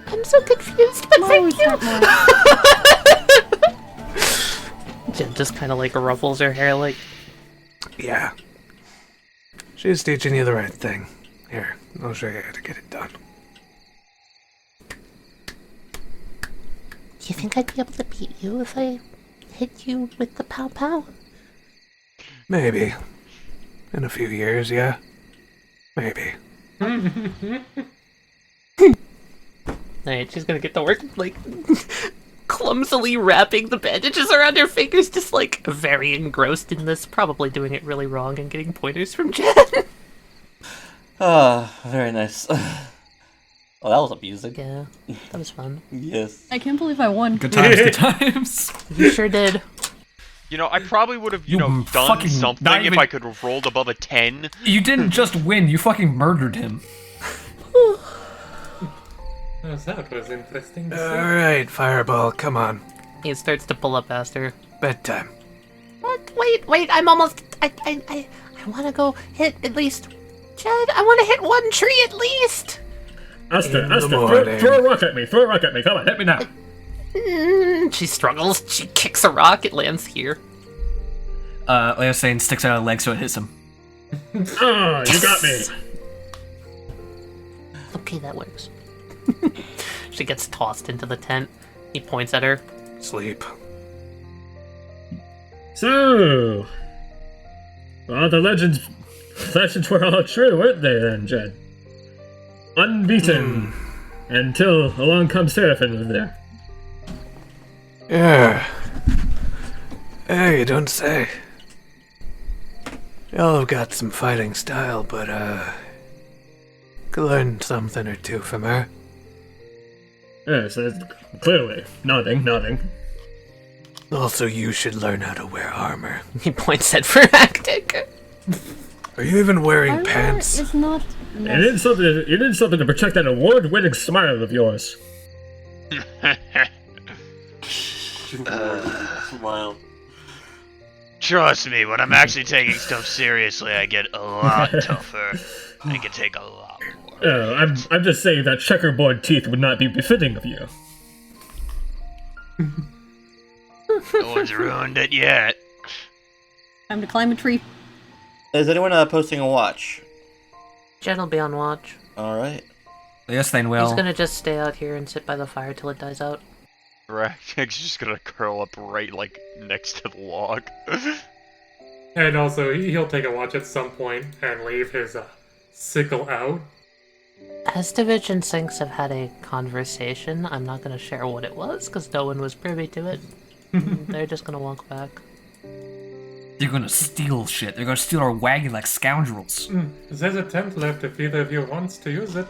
[SPEAKER 9] I'm so confused, but
[SPEAKER 8] Tomorrow we
[SPEAKER 9] thank you!
[SPEAKER 8] start more.
[SPEAKER 3] Jen just kind of like ruffles her hair like,
[SPEAKER 5] Yeah. She's teaching you the right thing. Here, I'll show you how to get it done.
[SPEAKER 9] You think I'd be able to beat you if I hit you with the pow pow?
[SPEAKER 5] Maybe. In a few years, yeah. Maybe.
[SPEAKER 3] alright, she's gonna get to work, like, clumsily wrapping the bandages around her fingers, just like very engrossed in this, probably doing it really wrong and getting pointers from Jen.
[SPEAKER 4] very nice. Well, that was amusing.
[SPEAKER 3] Yeah, that was fun.
[SPEAKER 4] Yes.
[SPEAKER 8] I can't believe I won.
[SPEAKER 1] Good times, good times.
[SPEAKER 3] You sure did.
[SPEAKER 6] You know, I probably would have,
[SPEAKER 1] You
[SPEAKER 6] done
[SPEAKER 1] fucking-
[SPEAKER 6] something
[SPEAKER 1] not
[SPEAKER 6] if
[SPEAKER 1] even-
[SPEAKER 6] I could have rolled above a 10.
[SPEAKER 1] You didn't just win, you fucking murdered him.
[SPEAKER 7] Oh, that was interesting to see.
[SPEAKER 5] Alright, Fireball, come on.
[SPEAKER 3] He starts to pull up past her.
[SPEAKER 5] Bedtime.
[SPEAKER 9] What? Wait, I'm almost... I want to go hit at least... Jed, I want to hit one tree at least!
[SPEAKER 2] Esther,
[SPEAKER 5] In the
[SPEAKER 2] Esther,
[SPEAKER 5] morning.
[SPEAKER 2] throw a rock at me. Throw a rock at me. Come on, hit me now.
[SPEAKER 3] She struggles. She kicks a rock. It lands here.
[SPEAKER 1] Leosane sticks out a leg so it hits him.
[SPEAKER 2] Oh, you got me.
[SPEAKER 9] Okay, that works.
[SPEAKER 3] She gets tossed into the tent. He points at her.
[SPEAKER 5] Sleep.
[SPEAKER 2] So, well, the legends were all true, weren't they then, Jed? Unbeaten until along comes Seraphim over there.
[SPEAKER 5] Yeah. Hey, you don't say. Y'all have got some fighting style, but, could learn something or two from her.
[SPEAKER 2] Yes, clearly. Nodding.
[SPEAKER 5] Also, you should learn how to wear armor.
[SPEAKER 3] He points at Veractic.
[SPEAKER 5] Are you even wearing
[SPEAKER 8] Armor
[SPEAKER 5] pants?
[SPEAKER 8] is not
[SPEAKER 2] You need something to protect that award-winning smile of yours.
[SPEAKER 4] Smile.
[SPEAKER 6] Trust me, when I'm actually taking stuff seriously, I get a lot tougher. I can take a lot more.
[SPEAKER 2] Oh, I'm just saying that checkerboard teeth would not be befitting of you.
[SPEAKER 6] No one's ruined it yet.
[SPEAKER 8] Time to climb a tree.
[SPEAKER 4] Is anyone posting a watch?
[SPEAKER 3] Jen will be on watch.
[SPEAKER 4] Alright.
[SPEAKER 1] Leosane will.
[SPEAKER 3] He's gonna just stay out here and sit by the fire till it dies out.
[SPEAKER 6] Raktik's just gonna curl up right, like, next to the log.
[SPEAKER 7] And also, he'll take a watch at some point and leave his sickle out.
[SPEAKER 3] Estovich and Sinks have had a conversation. I'm not gonna share what it was, because no one was privy to it. They're just gonna walk back.
[SPEAKER 1] They're gonna steal shit. They're gonna steal our wagon like scoundrels.
[SPEAKER 7] There's a tent left if either of you wants to use it.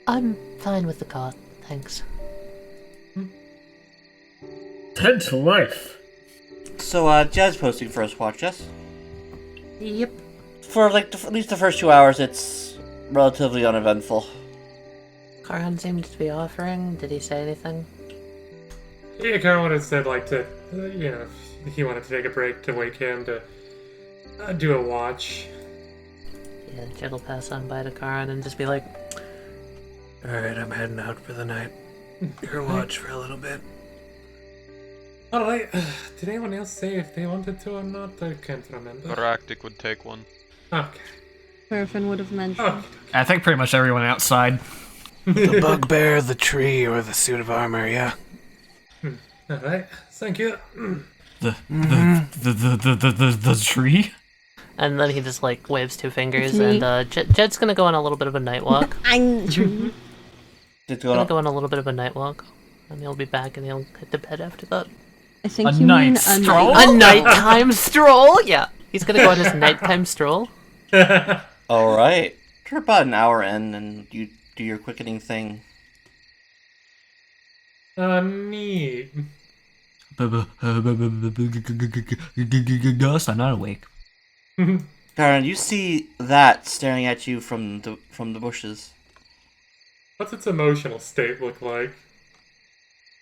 [SPEAKER 9] I'm fine with the cart, thanks.
[SPEAKER 2] Tent life.
[SPEAKER 4] So, Jed's posting first watch, yes?
[SPEAKER 3] Yep.
[SPEAKER 4] For, like, at least the first 2 hours, it's relatively uneventful.
[SPEAKER 3] Karan seemed to be offering. Did he say anything?
[SPEAKER 7] Yeah, Karen would have said, like, to, if he wanted to take a break to wake him to do a watch.
[SPEAKER 3] Yeah, Jed will pass on by to Karan and just be like,
[SPEAKER 5] Alright, I'm heading out for the night. Your watch for a little bit.
[SPEAKER 7] Alright, did anyone else say if they wanted to or not? I can't remember.
[SPEAKER 6] Raktik would take one.
[SPEAKER 7] Okay.
[SPEAKER 8] Seraphim would have mentioned.
[SPEAKER 7] Okay.
[SPEAKER 1] I think pretty much everyone outside.
[SPEAKER 5] The bugbear, the tree, or the suit of armor, yeah?
[SPEAKER 7] Alright, thank you.
[SPEAKER 1] The tree?
[SPEAKER 3] and then he just like waves two fingers,
[SPEAKER 8] It's me.
[SPEAKER 3] and Jed's gonna go on a little bit of a night walk.
[SPEAKER 8] I'm the tree.
[SPEAKER 4] It's
[SPEAKER 3] Gonna
[SPEAKER 4] going
[SPEAKER 3] go on a little bit of a night walk, and he'll be back, and he'll hit the bed after that.
[SPEAKER 8] I think
[SPEAKER 1] A
[SPEAKER 8] you
[SPEAKER 1] night
[SPEAKER 8] mean
[SPEAKER 1] stroll?
[SPEAKER 3] A nighttime stroll. Yeah, he's gonna go on his nighttime stroll.
[SPEAKER 4] Alright. You're about an hour in, and you do your quickening thing.
[SPEAKER 7] Neat.
[SPEAKER 1] Ghost, I'm not awake.
[SPEAKER 4] Karen, you see that staring at you from the bushes.
[SPEAKER 7] What's its emotional state look like?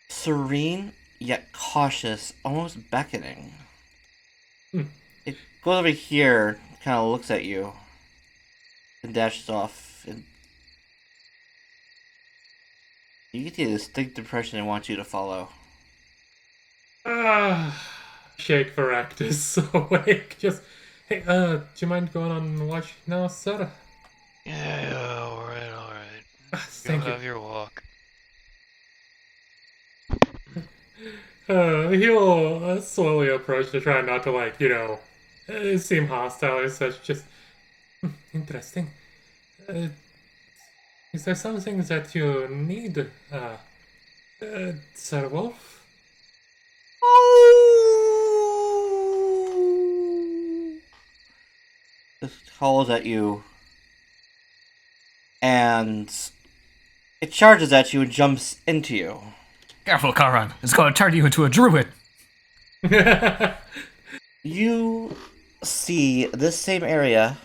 [SPEAKER 4] Serene, yet cautious, almost beckoning.
[SPEAKER 7] Hmm.
[SPEAKER 4] It goes over here, kind of looks at you, and dashes off. And you get the distinct impression it wants you to follow.
[SPEAKER 7] Shake Varactus awake. Just, hey, do you mind going on watch now, sir?
[SPEAKER 6] Yeah, alright.
[SPEAKER 7] Thank
[SPEAKER 6] Go
[SPEAKER 7] you.
[SPEAKER 6] have your walk.
[SPEAKER 7] He'll slowly approach to try not to, like, seem hostile or such. Just interesting. Is there something that you need, Sir Wolf?
[SPEAKER 4] Just calls at you, and it charges at you and jumps into you.
[SPEAKER 1] Careful, Karan. It's going to turn you into a druid.
[SPEAKER 4] You see this same area,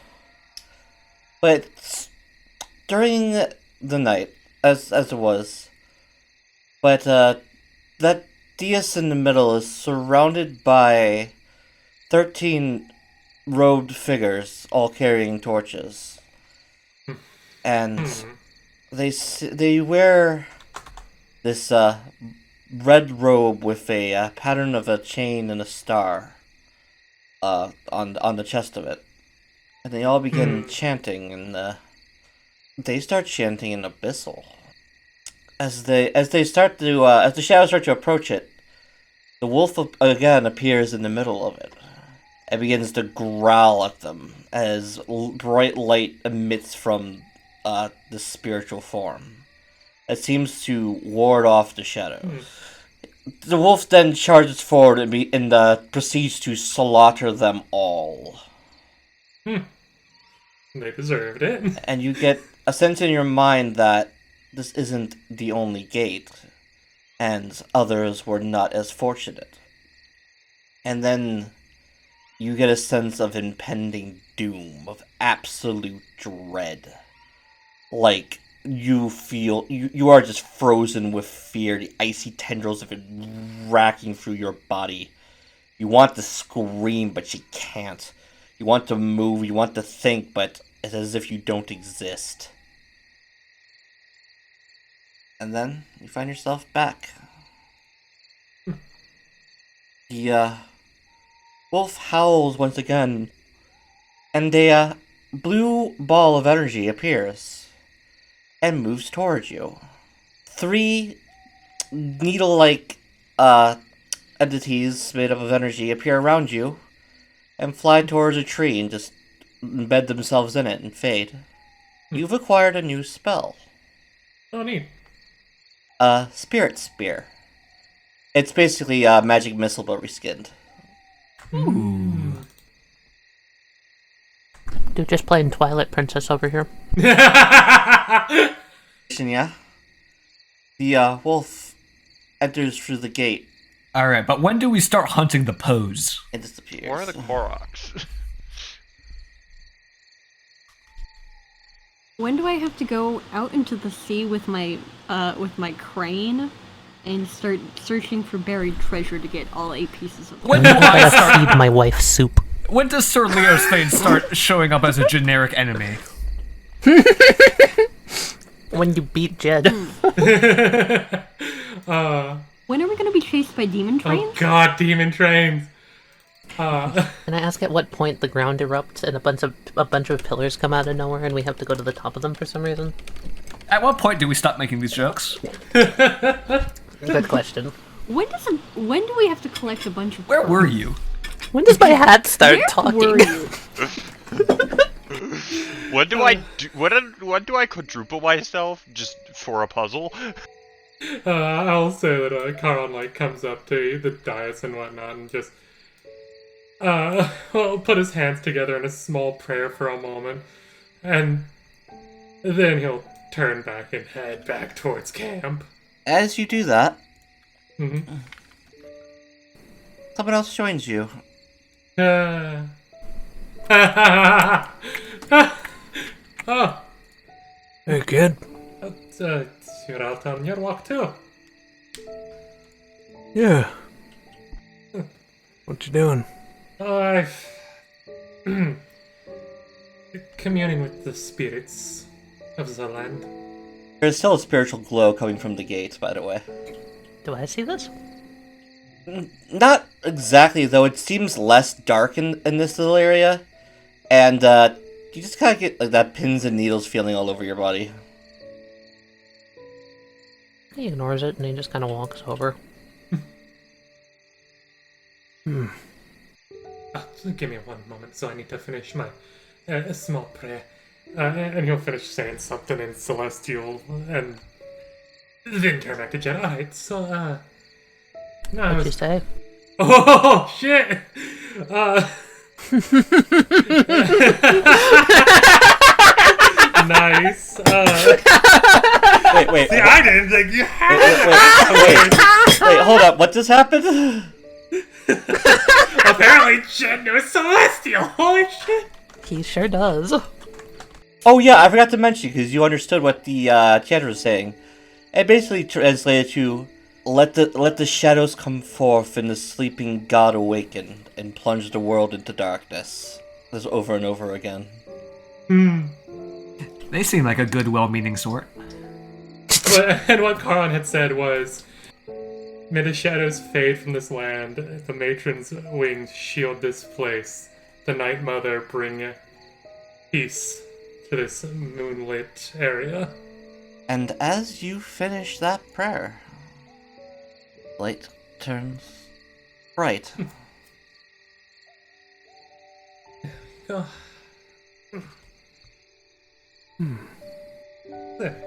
[SPEAKER 4] but during the knight, as it was. But that dais in the middle is surrounded by 13 robed figures, all carrying torches. And they wear this red robe with a pattern of a chain and a star on the chest of it. And they all begin chanting, and they start chanting in Abyssal. As the shadows start to approach it, the wolf again appears in the middle of it and begins to growl at them as bright light emits from the spiritual form. It seems to ward off the shadows. The wolf then charges forward and proceeds to slaughter them all.
[SPEAKER 7] They deserved it.
[SPEAKER 4] And you get a sense in your mind that this isn't the only gate, and others were not as fortunate. And then you get a sense of impending doom, of absolute dread. Like, you feel, you are just frozen with fear, the icy tendrils of it racking through your body. You want to scream, but you can't. You want to move, you want to think, but it's as if you don't exist. And then you find yourself back. The wolf howls once again, and a blue ball of energy appears and moves towards you. 3 needle-like entities made up of energy appear around you and fly towards a tree and just embed themselves in it and fade. You've acquired a new spell.
[SPEAKER 7] Oh, neat.
[SPEAKER 4] Spirit Spear. It's basically a magic missile but reskinned.
[SPEAKER 3] Dude, just playing Twilight Princess over here.
[SPEAKER 4] Yeah. The wolf enters through the gate.
[SPEAKER 1] Alright, but when do we start hunting the pose?
[SPEAKER 4] It disappears.
[SPEAKER 6] Where are the Koroks?
[SPEAKER 8] When do I have to go out into the sea with my crane and start searching for buried treasure to get all 8 pieces of it?
[SPEAKER 1] When do I start?
[SPEAKER 3] Feed my wife soup.
[SPEAKER 1] When does Sir Leo's Thane start showing up as a generic enemy?
[SPEAKER 3] When you beat Jed.
[SPEAKER 8] When are we going to be chased by demon trains?
[SPEAKER 7] Oh god, demon trains.
[SPEAKER 3] Can I ask at what point the ground erupts and a bunch of pillars come out of nowhere and we have to go to the top of them for some reason?
[SPEAKER 1] At what point do we stop making these jokes?
[SPEAKER 3] Good question.
[SPEAKER 8] When do we have to collect a bunch of...
[SPEAKER 1] Where were you?
[SPEAKER 3] When does my hat start
[SPEAKER 8] Where
[SPEAKER 3] talking?
[SPEAKER 8] were you?
[SPEAKER 6] When do I quadruple myself just for a puzzle?
[SPEAKER 7] I'll say that Karan comes up to the dais and whatnot and just put his hands together in a small prayer for a moment, and then he'll turn back and head back towards camp.
[SPEAKER 4] As you do that,
[SPEAKER 7] Mm-hmm.
[SPEAKER 4] someone else joins you.
[SPEAKER 7] Oh.
[SPEAKER 5] Hey, kid.
[SPEAKER 7] You're out on your walk too.
[SPEAKER 5] Yeah. What you doing?
[SPEAKER 7] I've communing with the spirits of the land.
[SPEAKER 4] There's still a spiritual glow coming from the gate, by the way.
[SPEAKER 3] Do I see this?
[SPEAKER 4] Not exactly, though. It seems less dark in this little area. And you just kind of get like that pins and needles feeling all over your body.
[SPEAKER 3] He ignores it and he just kind of walks over.
[SPEAKER 7] Give me one moment, so I need to finish my small prayer. And he'll finish saying something in Celestial, and then turn back to Jedi. Alright, so, no,
[SPEAKER 3] What'd you say?
[SPEAKER 7] Oh, shit! Nice.
[SPEAKER 4] Wait.
[SPEAKER 7] See, I didn't think you had
[SPEAKER 4] Wait, hold up. What just happened?
[SPEAKER 7] Apparently, Jed knows Celestial. Holy shit!
[SPEAKER 3] He sure does.
[SPEAKER 4] Oh yeah, I forgot to mention because you understood what the chat was saying. It basically translated to let the shadows come forth and the sleeping god awaken and plunge the world into darkness. This over and over again.
[SPEAKER 1] They seem like a good, well-meaning sort.
[SPEAKER 7] And what Karan had said was, may the shadows fade from this land, the matron's wings shield this place, the Night Mother bring peace to this moonlit area.
[SPEAKER 4] And as you finish that prayer, light turns bright.
[SPEAKER 7] Oh.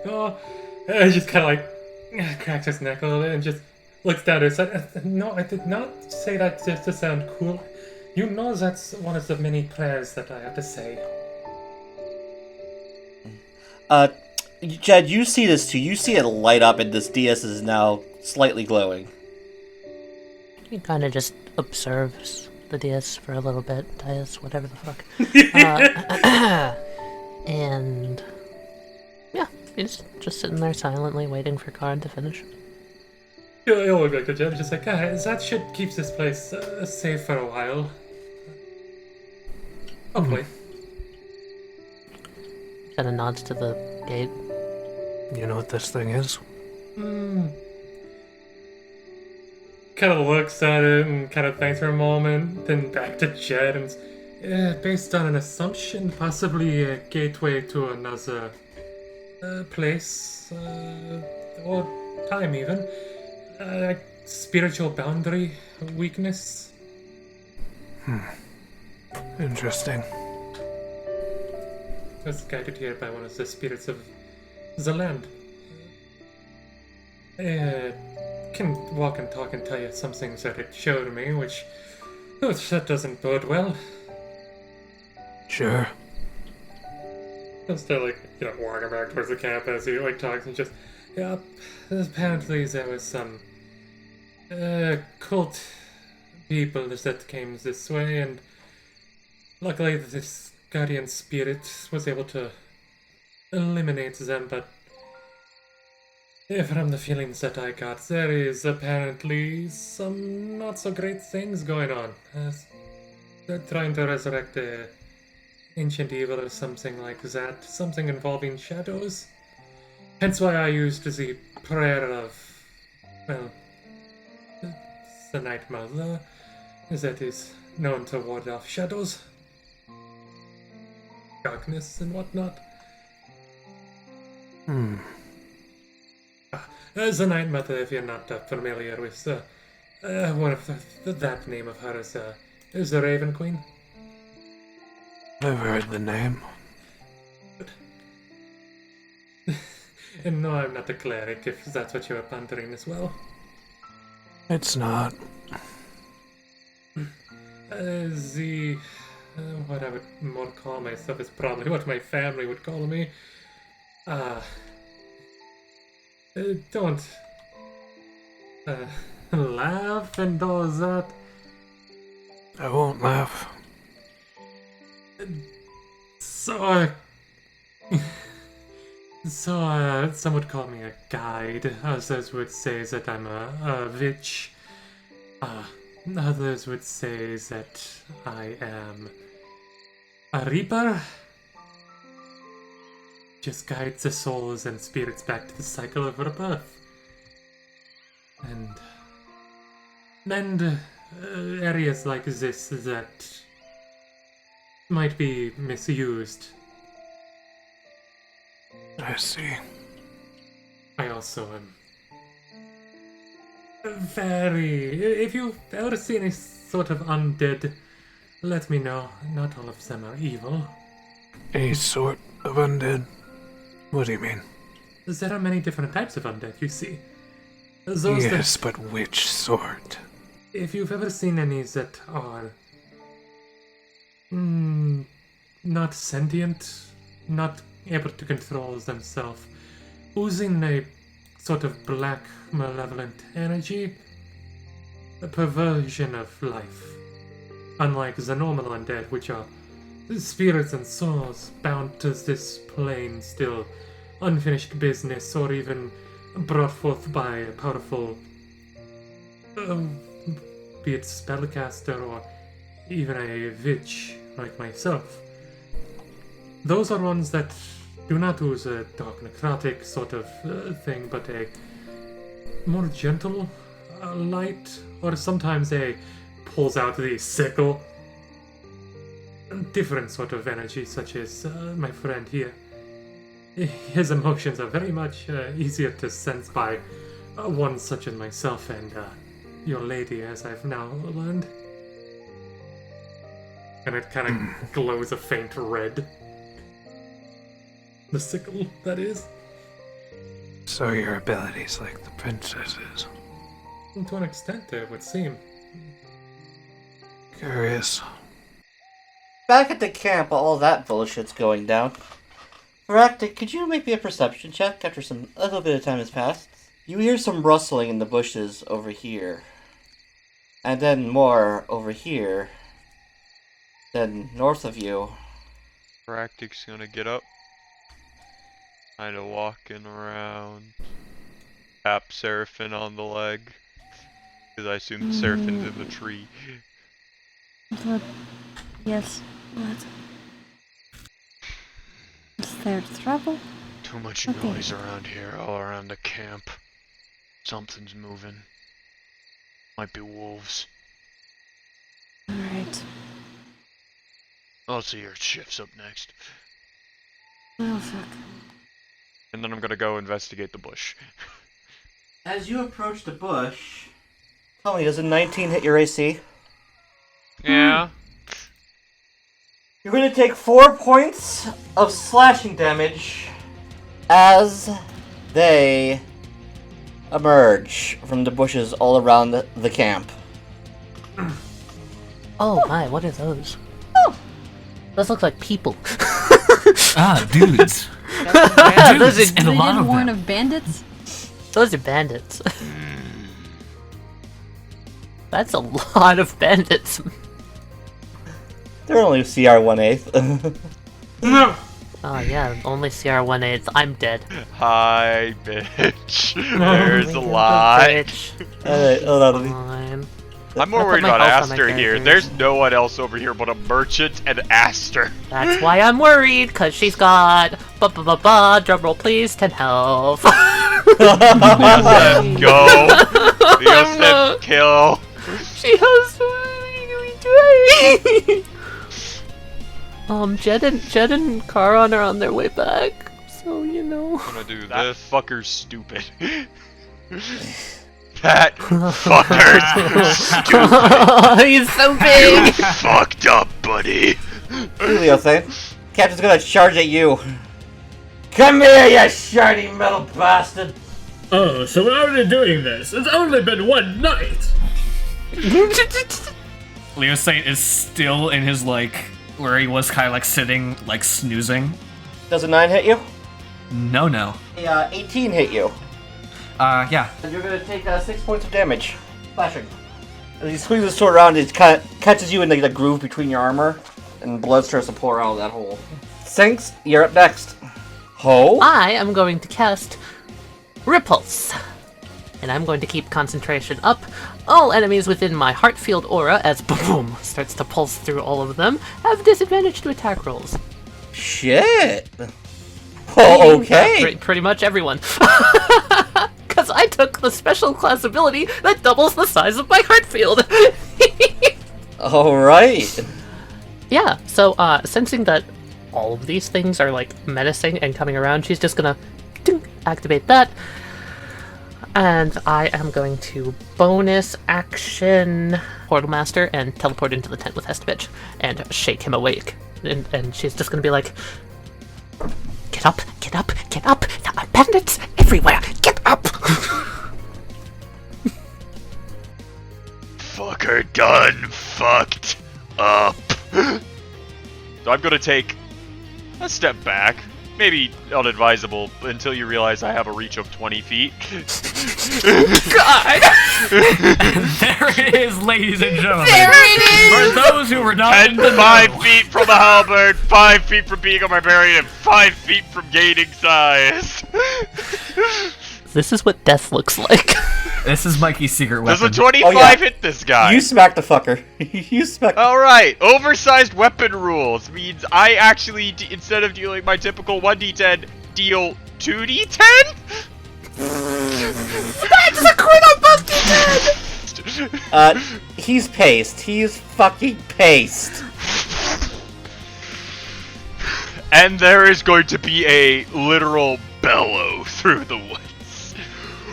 [SPEAKER 7] Oh. He just kind of like cracks his neck a little bit and just looks down at his side. No, I did not say that just to sound cool. You know that's one of the many prayers that I have to say.
[SPEAKER 4] Jed, you see this too. You see it light up and this DS is now slightly glowing.
[SPEAKER 3] He kind of just observes the DS for a little bit, DS, whatever the fuck. And yeah, he's just sitting there silently waiting for Karn to finish.
[SPEAKER 7] He'll look like the judge, just like, that shit keeps this place safe for a while. Hopefully.
[SPEAKER 3] Kind of nods to the gate.
[SPEAKER 5] You know what this thing is?
[SPEAKER 7] Kind of looks at it and kind of thinks for a moment, then back to Jed and based on an assumption, possibly a gateway to another place, or time even. Spiritual boundary, weakness.
[SPEAKER 5] Interesting.
[SPEAKER 7] Was guided here by one of the spirits of the land. Can walk and talk and tell you some things that it showed me, which that doesn't bode well.
[SPEAKER 5] Sure.
[SPEAKER 7] I'm still walking back towards the camp as he talks and just, yeah, apparently there was some cult people that came this way, and luckily this guardian spirit was able to eliminate them, but from the feelings that I got, there is apparently some not so great things going on. They're trying to resurrect the ancient evil or something like that, something involving shadows. Hence why I used the prayer of, well, the Night Mother, that is known to ward off shadows, darkness, and whatnot. The Night Mother, if you're not familiar with one of that name of hers, is the Raven Queen.
[SPEAKER 5] I've heard the name.
[SPEAKER 7] And no, I'm not a cleric, if that's what you were pondering as well.
[SPEAKER 5] It's not.
[SPEAKER 7] What I would more call myself is probably what my family would call me. Don't laugh and all that.
[SPEAKER 5] I won't laugh.
[SPEAKER 7] So, some would call me a guide. Others would say that I'm a witch. Others would say that I am a reaper. Just guides the souls and spirits back to the cycle of rebirth. And areas like this that might be misused.
[SPEAKER 5] I see.
[SPEAKER 7] I also am if you've ever seen any sort of undead, let me know. Not all of them are evil.
[SPEAKER 5] A sort of undead? What do you mean?
[SPEAKER 7] There are many different types of undead, you see.
[SPEAKER 5] Yes, but which sort?
[SPEAKER 7] If you've ever seen any that are not sentient, not able to control themselves, oozing a sort of black, malevolent energy, a perversion of life. Unlike the normal undead, which are spirits and souls bound to this plane still unfinished business or even brought forth by a powerful, be it spellcaster or even a witch like myself. Those are ones that do not use a dark necrotic sort of thing, but a more gentle light, or sometimes a pulls out the sickle. Different sort of energy, such as my friend here. His emotions are very much easier to sense by one such as myself and your lady, as I've now learned. And it kind of glows a faint red. The sickle, that is.
[SPEAKER 5] So your abilities like the princess's.
[SPEAKER 7] To an extent, it would seem.
[SPEAKER 5] Curious.
[SPEAKER 4] Back at the camp, while all that bullshit's going down. Aractic, could you make me a perception check after a little bit of time has passed? You hear some rustling in the bushes over here. And then more over here. Then north of you.
[SPEAKER 6] Practic's gonna get up. Kinda walking around. Tap Seraphim on the leg. Because I assume Seraphin's in the tree.
[SPEAKER 8] Yes. What? Is there trouble?
[SPEAKER 6] Too much
[SPEAKER 8] Okay.
[SPEAKER 6] noise around here, all around the camp. Something's moving. Might be wolves.
[SPEAKER 8] Alright.
[SPEAKER 6] I'll see your shift's up next.
[SPEAKER 8] Well, fuck.
[SPEAKER 6] And then I'm gonna go investigate the bush.
[SPEAKER 4] As you approach the bush... Tell me, does a 19 hit your AC?
[SPEAKER 6] Yeah.
[SPEAKER 4] You're going to take 4 points of slashing damage as they emerge from the bushes all around the camp.
[SPEAKER 3] Oh my, what are those? Those look like people.
[SPEAKER 1] Dudes.
[SPEAKER 3] Those
[SPEAKER 1] Dudes,
[SPEAKER 3] are,
[SPEAKER 1] and a lot of them.
[SPEAKER 8] of bandits?
[SPEAKER 3] those are bandits. That's a lot of bandits.
[SPEAKER 4] They're only CR 1/8.
[SPEAKER 7] No!
[SPEAKER 3] Oh yeah, only CR 1/8. I'm dead.
[SPEAKER 6] Hi, bitch. There's a
[SPEAKER 3] Look at the
[SPEAKER 6] lot.
[SPEAKER 3] bitch.
[SPEAKER 4] Alright, hold on.
[SPEAKER 3] Fine.
[SPEAKER 6] I'm more
[SPEAKER 3] I put
[SPEAKER 6] worried
[SPEAKER 3] my
[SPEAKER 6] about
[SPEAKER 3] health on my
[SPEAKER 6] Aster here.
[SPEAKER 3] characters.
[SPEAKER 6] There's no one else over here but a merchant and Aster.
[SPEAKER 3] That's why I'm worried, cause she's got drumroll please, 10 health.
[SPEAKER 6] Leo said go. Leo said kill.
[SPEAKER 3] She has Jed and Karan are on their way back, so you know.
[SPEAKER 6] I'm gonna do that fucker's stupid. That fucker's stupid.
[SPEAKER 3] He's so
[SPEAKER 6] You
[SPEAKER 3] big.
[SPEAKER 6] fucked up, buddy.
[SPEAKER 4] Leo saying, Captain's gonna charge at you. Come here, you shiny metal bastard!
[SPEAKER 2] Oh, so we're already doing this. It's only been one night.
[SPEAKER 1] Leo Saint is still in his, like, where he was kind of, like, sitting, like, snoozing.
[SPEAKER 4] Does a 9 hit you?
[SPEAKER 1] No.
[SPEAKER 4] A 18 hit you.
[SPEAKER 1] Yeah.
[SPEAKER 4] And you're gonna take 6 points of damage. Slashing. As he swings his sword around, it kind of catches you in the groove between your armor, and blood starts to pour out of that hole. Sinks, you're up next. Ho?
[SPEAKER 3] I am going to cast Repulse. And I'm going to keep concentration up. All enemies within my heart field aura, as boom starts to pulse through all of them, have disadvantage to attack rolls.
[SPEAKER 4] Shit. Oh, okay.
[SPEAKER 3] Pretty much everyone. Because I took the special class ability that doubles the size of my heart field.
[SPEAKER 4] Alright.
[SPEAKER 3] Yeah, so sensing that all of these things are like menacing and coming around, she's just gonna activate that. And I am going to bonus action Portal Master and teleport into the tent with Hestovich and shake him awake. And she's just gonna be like, get up, get up, get up! There are bandits everywhere! Get up!
[SPEAKER 6] Fucker done fucked up. So I'm gonna take a step back, maybe unadvisable until you realize I have a reach of 20 feet.
[SPEAKER 3] God!
[SPEAKER 1] There it is, ladies and gentlemen.
[SPEAKER 3] There it
[SPEAKER 1] For those who were not in
[SPEAKER 6] And
[SPEAKER 1] the
[SPEAKER 6] 5
[SPEAKER 1] know.
[SPEAKER 6] feet from the halberd, 5 feet from being a barbarian, and 5 feet from gaining size.
[SPEAKER 3] This is what death looks like.
[SPEAKER 1] This is Mikey's secret weapon.
[SPEAKER 6] Does a 25
[SPEAKER 4] Oh, yeah.
[SPEAKER 6] hit this guy?
[SPEAKER 4] You smacked the fucker. You smacked.
[SPEAKER 6] Alright, oversized weapon rules means I actually, instead of dealing my typical 1d10, deal 2d10?
[SPEAKER 3] That's a crit on both d10!
[SPEAKER 4] He's paced. He's fucking paced.
[SPEAKER 6] And there is going to be a literal bellow through the woods.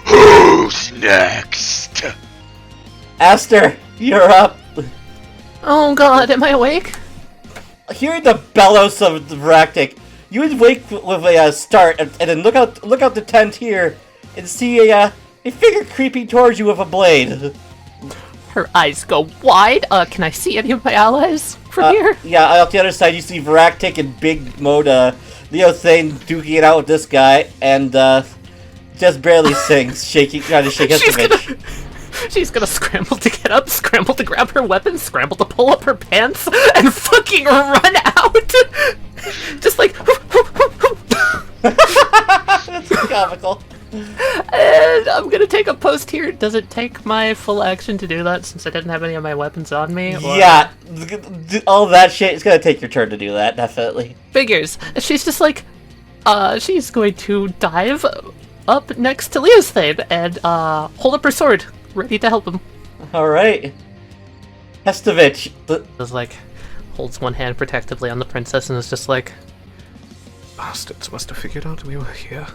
[SPEAKER 6] Who's next?
[SPEAKER 4] Aster, you're up.
[SPEAKER 3] Oh god, am I awake?
[SPEAKER 4] Hearing the bellows of the Ractic, you would wake with a start, and then look out the tent here, and see a figure creeping towards you with a blade.
[SPEAKER 3] Her eyes go wide. Can I see any of my allies from here?
[SPEAKER 4] Yeah, off the other side you see Ractic and Big Moda, Leo Thane duking it out with this guy, and just barely sings, trying to shake Estovich.
[SPEAKER 3] She's gonna scramble to get up, scramble to grab her weapon, scramble to pull up her pants, and fucking run out! Just like...
[SPEAKER 4] That's comical.
[SPEAKER 3] And I'm gonna take a post here. Does it take my full action to do that since I didn't have any of my weapons on me? Or...
[SPEAKER 4] Yeah, all that shit, it's gonna take your turn to do that, definitely.
[SPEAKER 3] Figures. She's just like... she's going to dive up next to Leosthane and hold up her sword, ready to help him.
[SPEAKER 4] Alright. Estovich,
[SPEAKER 3] Just like holds one hand protectively on the princess and is just like,
[SPEAKER 5] Bastards must have figured out we were here.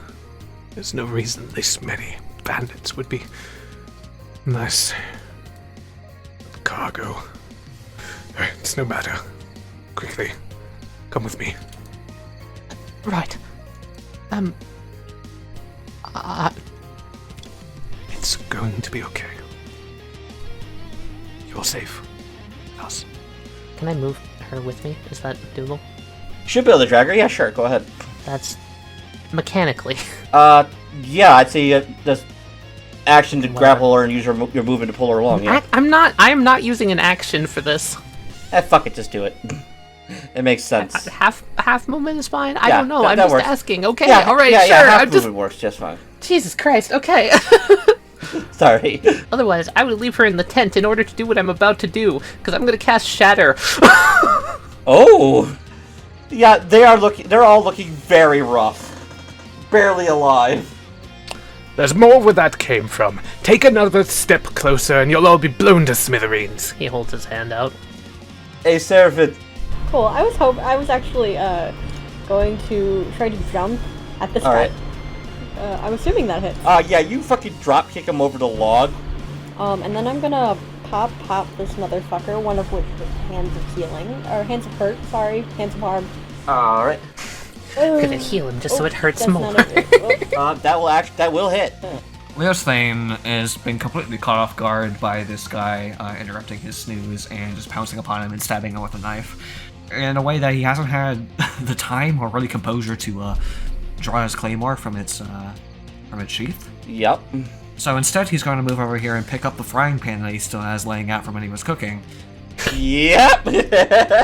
[SPEAKER 5] There's no reason this many bandits would be nice. Cargo. It's no matter. Quickly, come with me.
[SPEAKER 3] right.
[SPEAKER 5] It's going to be okay. You're safe. With us.
[SPEAKER 3] Can I move her with me? Is that doable?
[SPEAKER 4] should be able to drag her. Yeah, sure, go ahead.
[SPEAKER 3] That's mechanically.
[SPEAKER 4] Yeah, I'd say just action to grapple her and use your movement to pull her along. Yeah.
[SPEAKER 3] I am not using an action for this.
[SPEAKER 4] Fuck it, just do it. It makes sense.
[SPEAKER 3] Half movement is fine. I
[SPEAKER 4] Yeah,
[SPEAKER 3] don't know.
[SPEAKER 4] that
[SPEAKER 3] I'm just
[SPEAKER 4] works.
[SPEAKER 3] asking. Okay,
[SPEAKER 4] Yeah,
[SPEAKER 3] all right,
[SPEAKER 4] yeah,
[SPEAKER 3] sure.
[SPEAKER 4] yeah, half
[SPEAKER 3] I'm just
[SPEAKER 4] movement works just fine.
[SPEAKER 3] Jesus Christ. Okay.
[SPEAKER 4] Sorry.
[SPEAKER 3] Otherwise, I would leave her in the tent in order to do what I'm about to do, because I'm gonna cast Shatter.
[SPEAKER 4] Oh. Yeah, they're all looking very rough. Barely alive.
[SPEAKER 5] There's more where that came from. Take another step closer and you'll all be blown to smithereens.
[SPEAKER 3] He holds his hand out.
[SPEAKER 4] Hey, Seraphit.
[SPEAKER 8] Cool. I was actually going to try to jump at this
[SPEAKER 4] Alright.
[SPEAKER 8] guy. I'm assuming that hits.
[SPEAKER 4] Yeah, you fucking drop kick him over the log.
[SPEAKER 8] And then I'm gonna pop this motherfucker, one of which is hands of healing. Or hands of hurt, sorry. Hands of harm.
[SPEAKER 4] Alright.
[SPEAKER 3] Gonna heal him just so it hurts
[SPEAKER 8] that's
[SPEAKER 3] more.
[SPEAKER 8] not it.
[SPEAKER 4] That will hit.
[SPEAKER 1] Leosthane has been completely caught off guard by this guy interrupting his snooze and just pouncing upon him and stabbing him with a knife in a way that he hasn't had the time or really composure to draw his claymore from its sheath.
[SPEAKER 4] Yep.
[SPEAKER 1] So instead, he's going to move over here and pick up the frying pan that he still has laying out from when he was cooking.
[SPEAKER 4] Yep.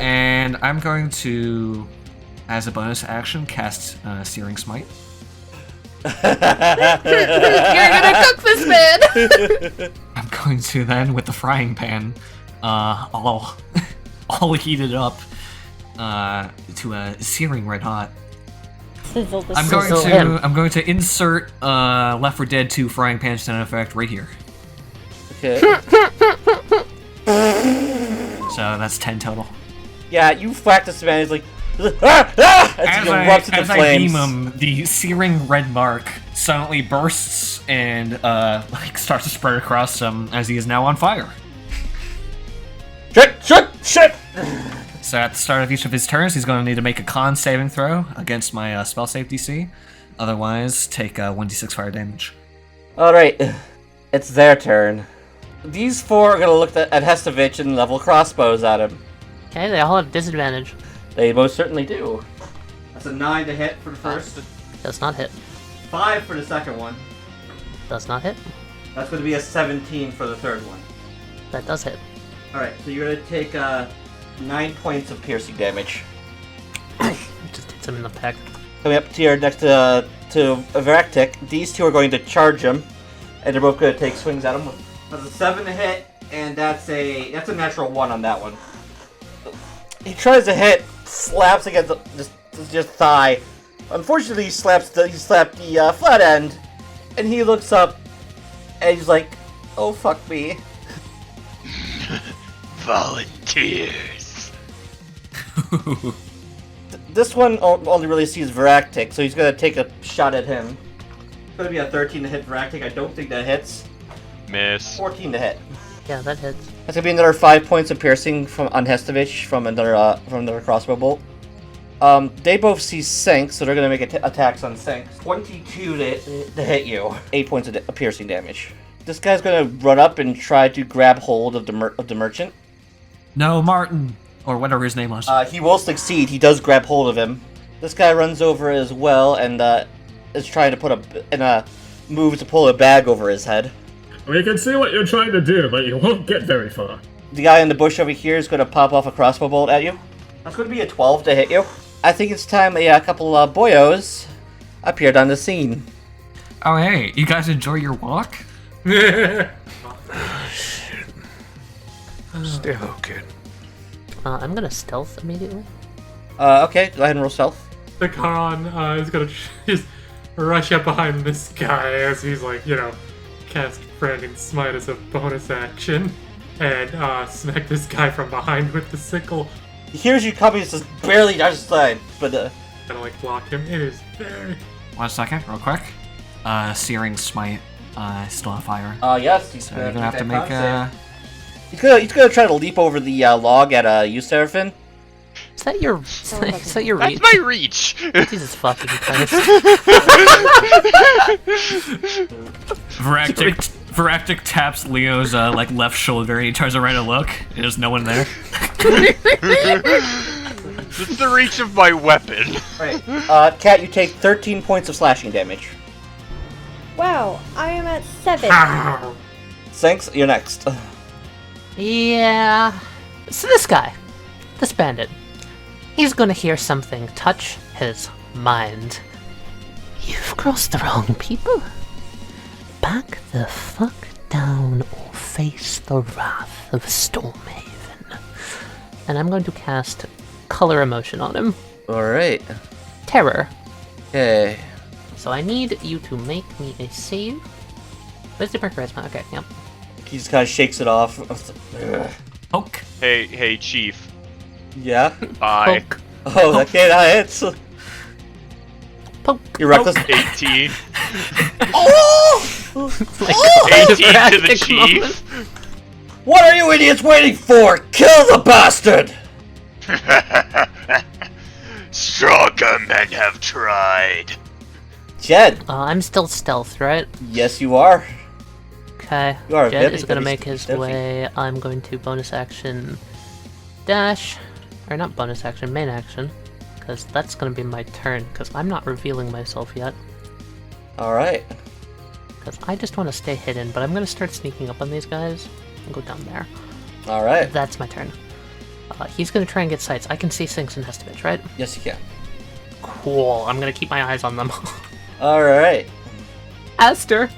[SPEAKER 1] And I'm going to, as a bonus action, cast Searing Smite.
[SPEAKER 3] You're gonna cook this man!
[SPEAKER 1] I'm going to then, with the frying pan, all heated up to a searing red hot.
[SPEAKER 8] Sizzle the
[SPEAKER 1] I'm going to insert Left 4 Dead 2 frying pan stand effect right here.
[SPEAKER 4] Okay.
[SPEAKER 1] So that's 10 total.
[SPEAKER 4] Yeah, you whack this man. He's like, as he erupts into
[SPEAKER 1] As I
[SPEAKER 4] flames.
[SPEAKER 1] beam him, the searing red mark suddenly bursts and starts to spread across him as he is now on fire.
[SPEAKER 4] Shit!
[SPEAKER 1] So at the start of each of his turns, he's going to need to make a con saving throw against my spell save DC. Otherwise, take 1d6 fire damage.
[SPEAKER 4] Alright, it's their turn. These four are gonna look at Hestovich and level crossbows at him.
[SPEAKER 3] Okay, they all have disadvantage.
[SPEAKER 4] They most certainly do. That's a 9 to hit for the first.
[SPEAKER 3] Does not hit.
[SPEAKER 4] 5 for the second one.
[SPEAKER 3] Does not hit.
[SPEAKER 4] That's going to be a 17 for the third one.
[SPEAKER 3] That does hit.
[SPEAKER 4] Alright, so you're going to take 9 points of piercing damage.
[SPEAKER 3] Just hits him in the pec.
[SPEAKER 4] Coming up to your next to Varactic, these two are going to charge him, and they're both going to take swings at him. That's a 7 to hit, and that's a natural 1 on that one. He tries to hit, slaps against just thigh. Unfortunately, he slapped the flat end, and he looks up, and he's like, "Oh fuck me."
[SPEAKER 6] Volunteers.
[SPEAKER 4] This one only really sees Varactic, so he's gonna take a shot at him. It's gonna be a 13 to hit Varactic. I don't think that hits.
[SPEAKER 6] Miss.
[SPEAKER 4] 14 to hit.
[SPEAKER 3] Yeah, that hits.
[SPEAKER 4] That's gonna be another 5 points of piercing on Hestovich from another crossbow bolt. They both see Sync, so they're gonna make attacks on Sync. 22 to hit you. 8 points of piercing damage. This guy's gonna run up and try to grab hold of the merchant.
[SPEAKER 1] No, Martin, or whatever his name was.
[SPEAKER 4] He will succeed. He does grab hold of him. This guy runs over as well and is trying to put a move to pull a bag over his head.
[SPEAKER 2] We can see what you're trying to do, but you won't get very far.
[SPEAKER 4] The guy in the bush over here is going to pop off a crossbow bolt at you. That's going to be a 12 to hit you. I think it's time a couple boyos appeared on the scene.
[SPEAKER 1] Oh, hey, you guys enjoy your walk?
[SPEAKER 5] Still okay.
[SPEAKER 3] I'm gonna stealth immediately.
[SPEAKER 4] Okay, go ahead and roll stealth.
[SPEAKER 7] The Khan is gonna just rush up behind this guy as he's like, cast Branding Smite as a bonus action, and smack this guy from behind with the sickle.
[SPEAKER 4] He hears you coming, just barely dodges aside, but
[SPEAKER 7] Gonna block him. It is very.
[SPEAKER 1] 1 second, real quick. Searing Smite, still on fire.
[SPEAKER 4] yes, he's
[SPEAKER 1] So you're gonna have to make a...
[SPEAKER 4] He's gonna try to leap over the log at Seraphim.
[SPEAKER 3] Is that your reach?
[SPEAKER 6] That's my reach.
[SPEAKER 3] Jesus fucking Christ.
[SPEAKER 1] Varactic taps Leo's left shoulder. He turns around to look. There's no one there.
[SPEAKER 6] It's the reach of my weapon.
[SPEAKER 4] Right. Cat, you take 13 points of slashing damage.
[SPEAKER 8] Wow, I am at 7.
[SPEAKER 4] Sinks, you're next.
[SPEAKER 3] Yeah. So this guy, this bandit, he's gonna hear something touch his mind. You've crossed the wrong people. Back the fuck down or face the wrath of Stormhaven. And I'm going to cast Color Emotion on him.
[SPEAKER 4] Alright.
[SPEAKER 3] Terror.
[SPEAKER 4] Okay.
[SPEAKER 3] So I need you to make me a save. Wisdom or Charisma? Okay, yep.
[SPEAKER 4] He just kind of shakes it off.
[SPEAKER 1] Poke.
[SPEAKER 6] Hey, Chief.
[SPEAKER 4] Yeah?
[SPEAKER 6] Bye.
[SPEAKER 3] Poke.
[SPEAKER 4] Oh, okay, that hits.
[SPEAKER 3] Poke.
[SPEAKER 4] You're reckless.
[SPEAKER 6] 18.
[SPEAKER 4] Oh!
[SPEAKER 3] Like,
[SPEAKER 6] 18 to the
[SPEAKER 3] drastic
[SPEAKER 6] Chief.
[SPEAKER 3] moment.
[SPEAKER 4] What are you idiots waiting for? Kill the bastard!
[SPEAKER 6] Stronger men have tried.
[SPEAKER 4] Jed.
[SPEAKER 3] I'm still stealth, right?
[SPEAKER 4] Yes, you are.
[SPEAKER 3] Okay.
[SPEAKER 4] You are
[SPEAKER 3] Jed
[SPEAKER 4] very,
[SPEAKER 3] is gonna
[SPEAKER 4] very
[SPEAKER 3] make his
[SPEAKER 4] stealthy.
[SPEAKER 3] way. I'm going to bonus action dash. Or not bonus action, main action. Because that's gonna be my turn, because I'm not revealing myself yet.
[SPEAKER 4] Alright.
[SPEAKER 3] Because I just want to stay hidden, but I'm gonna start sneaking up on these guys and go down there.
[SPEAKER 4] Alright.
[SPEAKER 3] That's my turn. He's gonna try and get sights. I can see Sinks and Hestovich, right?
[SPEAKER 4] Yes, you can.
[SPEAKER 3] Cool. I'm gonna keep my eyes on them.
[SPEAKER 4] Alright.
[SPEAKER 3] Aster,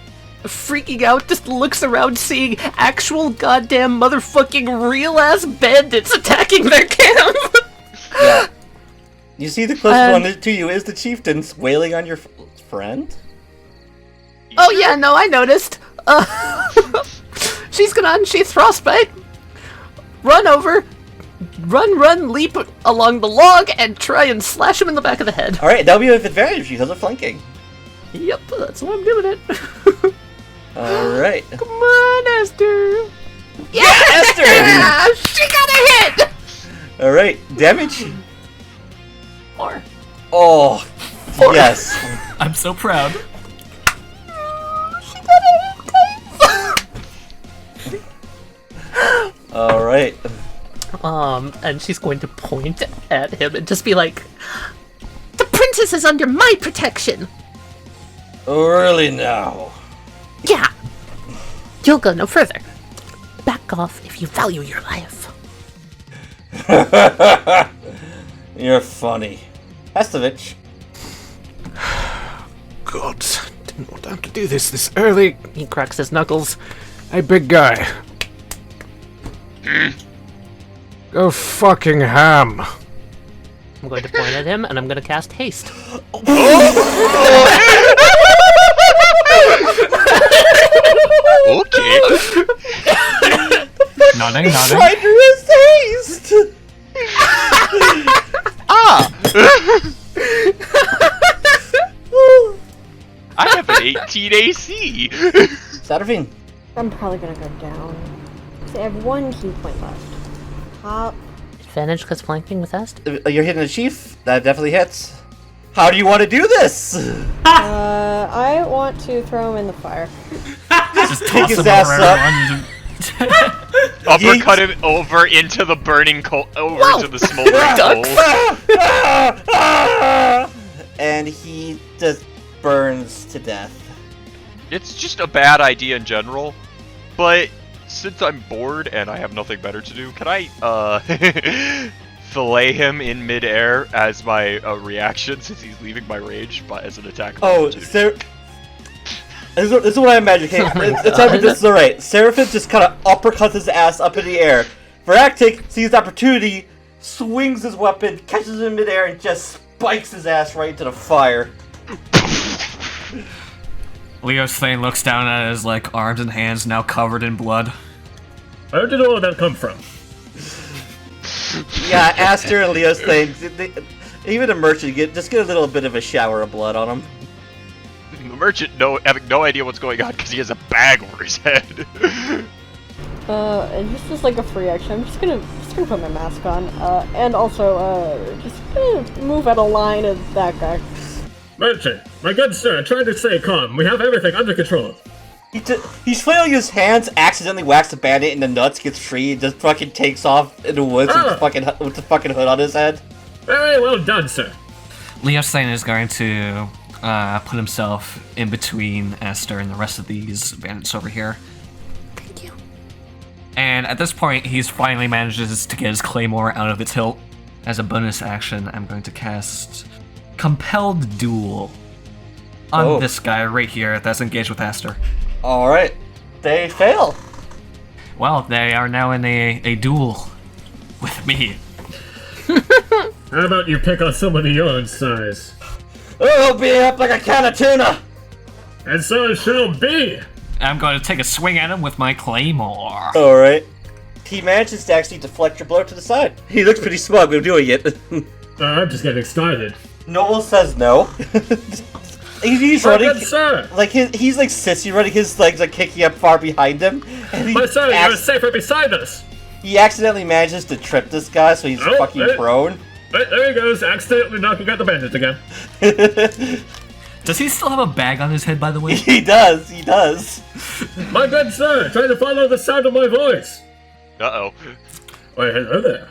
[SPEAKER 3] freaking out, just looks around seeing actual goddamn motherfucking real-ass bandits attacking their camp!
[SPEAKER 4] Yeah. You see the closest one to you is the chieftains wailing on your friend?
[SPEAKER 3] Oh yeah, no, I noticed. She's gonna unsheath Frostbite, run over, run, leap along the log, and try and slash him in the back of the head.
[SPEAKER 4] Alright, that'll be with advantage because of flanking.
[SPEAKER 3] Yep, that's why I'm doing it.
[SPEAKER 4] Alright.
[SPEAKER 3] Come on, Esther.
[SPEAKER 4] Yeah, Esther!
[SPEAKER 3] Yeah, she got a hit!
[SPEAKER 4] Alright, damage?
[SPEAKER 3] 4.
[SPEAKER 4] Oh,
[SPEAKER 3] 4.
[SPEAKER 4] yes.
[SPEAKER 1] I'm so proud.
[SPEAKER 3] She got a hit, guys.
[SPEAKER 4] Alright.
[SPEAKER 3] And she's going to point at him and just be like, "To prove
[SPEAKER 9] princess is under my protection.
[SPEAKER 4] Oh, really now?
[SPEAKER 9] Yeah. You'll go no further. Back off if you value your life.
[SPEAKER 4] You're funny. Hestovich.
[SPEAKER 5] God, didn't want to have to do this early. He cracks his knuckles. Hey, big guy. Go fucking ham.
[SPEAKER 3] I'm going to point at him, and I'm going to cast haste.
[SPEAKER 6] Okay.
[SPEAKER 1] Nodding.
[SPEAKER 4] Hydrous haste!
[SPEAKER 6] I have an 18 AC.
[SPEAKER 4] Satterfield.
[SPEAKER 8] I'm probably gonna go down. See, I have 1 key point left. Hop.
[SPEAKER 3] Advantage because flanking with Est?
[SPEAKER 4] You're hitting the chief? That definitely hits. How do you want to do this?
[SPEAKER 8] I want to throw him in the fire.
[SPEAKER 1] Just
[SPEAKER 4] Take
[SPEAKER 1] toss
[SPEAKER 4] his
[SPEAKER 1] him
[SPEAKER 4] ass
[SPEAKER 1] over
[SPEAKER 4] up.
[SPEAKER 1] everyone.
[SPEAKER 6] Uppercut him over into the burning coal, into the smoldering coal.
[SPEAKER 4] And he just burns to death.
[SPEAKER 6] It's just a bad idea in general, but since I'm bored and I have nothing better to do, can I fillet him in midair as my reaction since he's leaving my rage, but as an attack?
[SPEAKER 4] Oh, this is what I imagine. Okay, it's time this is alright. Seraphim just kind of uppercuts his ass up in the air. Varactic sees the opportunity, swings his weapon, catches him in midair, and just spikes his ass right into the fire.
[SPEAKER 1] Leo's Thane looks down at his arms and hands now covered in blood.
[SPEAKER 2] Where did all that come from?
[SPEAKER 4] Yeah, Aster and Leo's Thane, even a merchant, just get a little bit of a shower of blood on him.
[SPEAKER 6] The merchant, having no idea what's going on because he has a bag over his head.
[SPEAKER 8] And just as a free action, I'm just gonna put my mask on, and also just gonna move out of line of that guy.
[SPEAKER 2] Merchant, my good sir, try to stay calm. We have everything under control.
[SPEAKER 4] He's flailing his hands, accidentally whacks the bandit in the nuts, gets free, and just fucking takes off in the woods with the fucking hood on his head.
[SPEAKER 2] Very well done, sir.
[SPEAKER 1] Leo's Thane is going to put himself in between Esther and the rest of these bandits over here.
[SPEAKER 9] Thank you.
[SPEAKER 1] And at this point, he's finally manages to get his claymore out of its hilt. As a bonus action, I'm going to cast Compelled Duel on this guy right here that's engaged with Esther.
[SPEAKER 4] Alright. They fail.
[SPEAKER 1] Well, they are now in a duel with me.
[SPEAKER 2] How about you pick on someone of your own size?
[SPEAKER 4] Oh, be up like a can of tuna!
[SPEAKER 2] And so it shall be!
[SPEAKER 1] I'm going to take a swing at him with my claymore.
[SPEAKER 4] Alright. He manages to actually deflect your blow to the side. He looks pretty smug when doing it.
[SPEAKER 2] I'm just getting started.
[SPEAKER 4] Noel says no. He's running.
[SPEAKER 2] Good sir!
[SPEAKER 4] He's sissy running his legs kicking up far behind him. And
[SPEAKER 2] My sir, you're safer beside us!
[SPEAKER 4] He accidentally manages to trip this guy, so he's fucking prone.
[SPEAKER 2] There he goes, accidentally knocking out the bandit again.
[SPEAKER 1] Does he still have a bag on his head, by the way?
[SPEAKER 4] He does.
[SPEAKER 2] My good sir, try to follow the sound of my voice.
[SPEAKER 6] Uh-oh.
[SPEAKER 2] Why, hello there.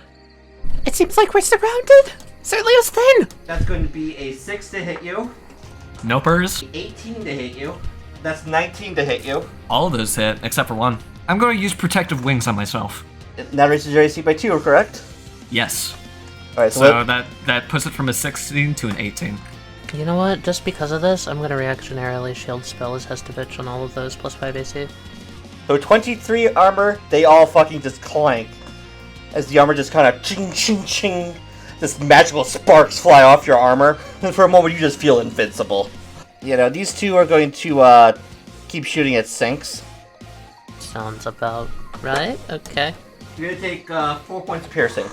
[SPEAKER 9] It seems like we're surrounded. Sir Leo's Thane.
[SPEAKER 4] That's going to be a 6 to hit you,
[SPEAKER 1] Nopers.
[SPEAKER 4] 18 to hit you, that's 19 to hit you.
[SPEAKER 1] All of those hit, except for one. I'm going to use Protective Wings on myself.
[SPEAKER 4] That raises your AC by 2, correct?
[SPEAKER 1] Yes.
[SPEAKER 4] Alright,
[SPEAKER 1] So that puts it from a 16 to an 18.
[SPEAKER 3] You know what? Just because of this, I'm gonna reactionarily shield spell as Hestovich on all of those plus 5 AC.
[SPEAKER 4] So 23 armor, they all fucking just clank. As the armor just kind of ching ching ching. This magical sparks fly off your armor. And for a moment you just feel invincible. These two are going to keep shooting at sinks.
[SPEAKER 3] Sounds about right. Okay.
[SPEAKER 4] You're going to take 4 points of piercing.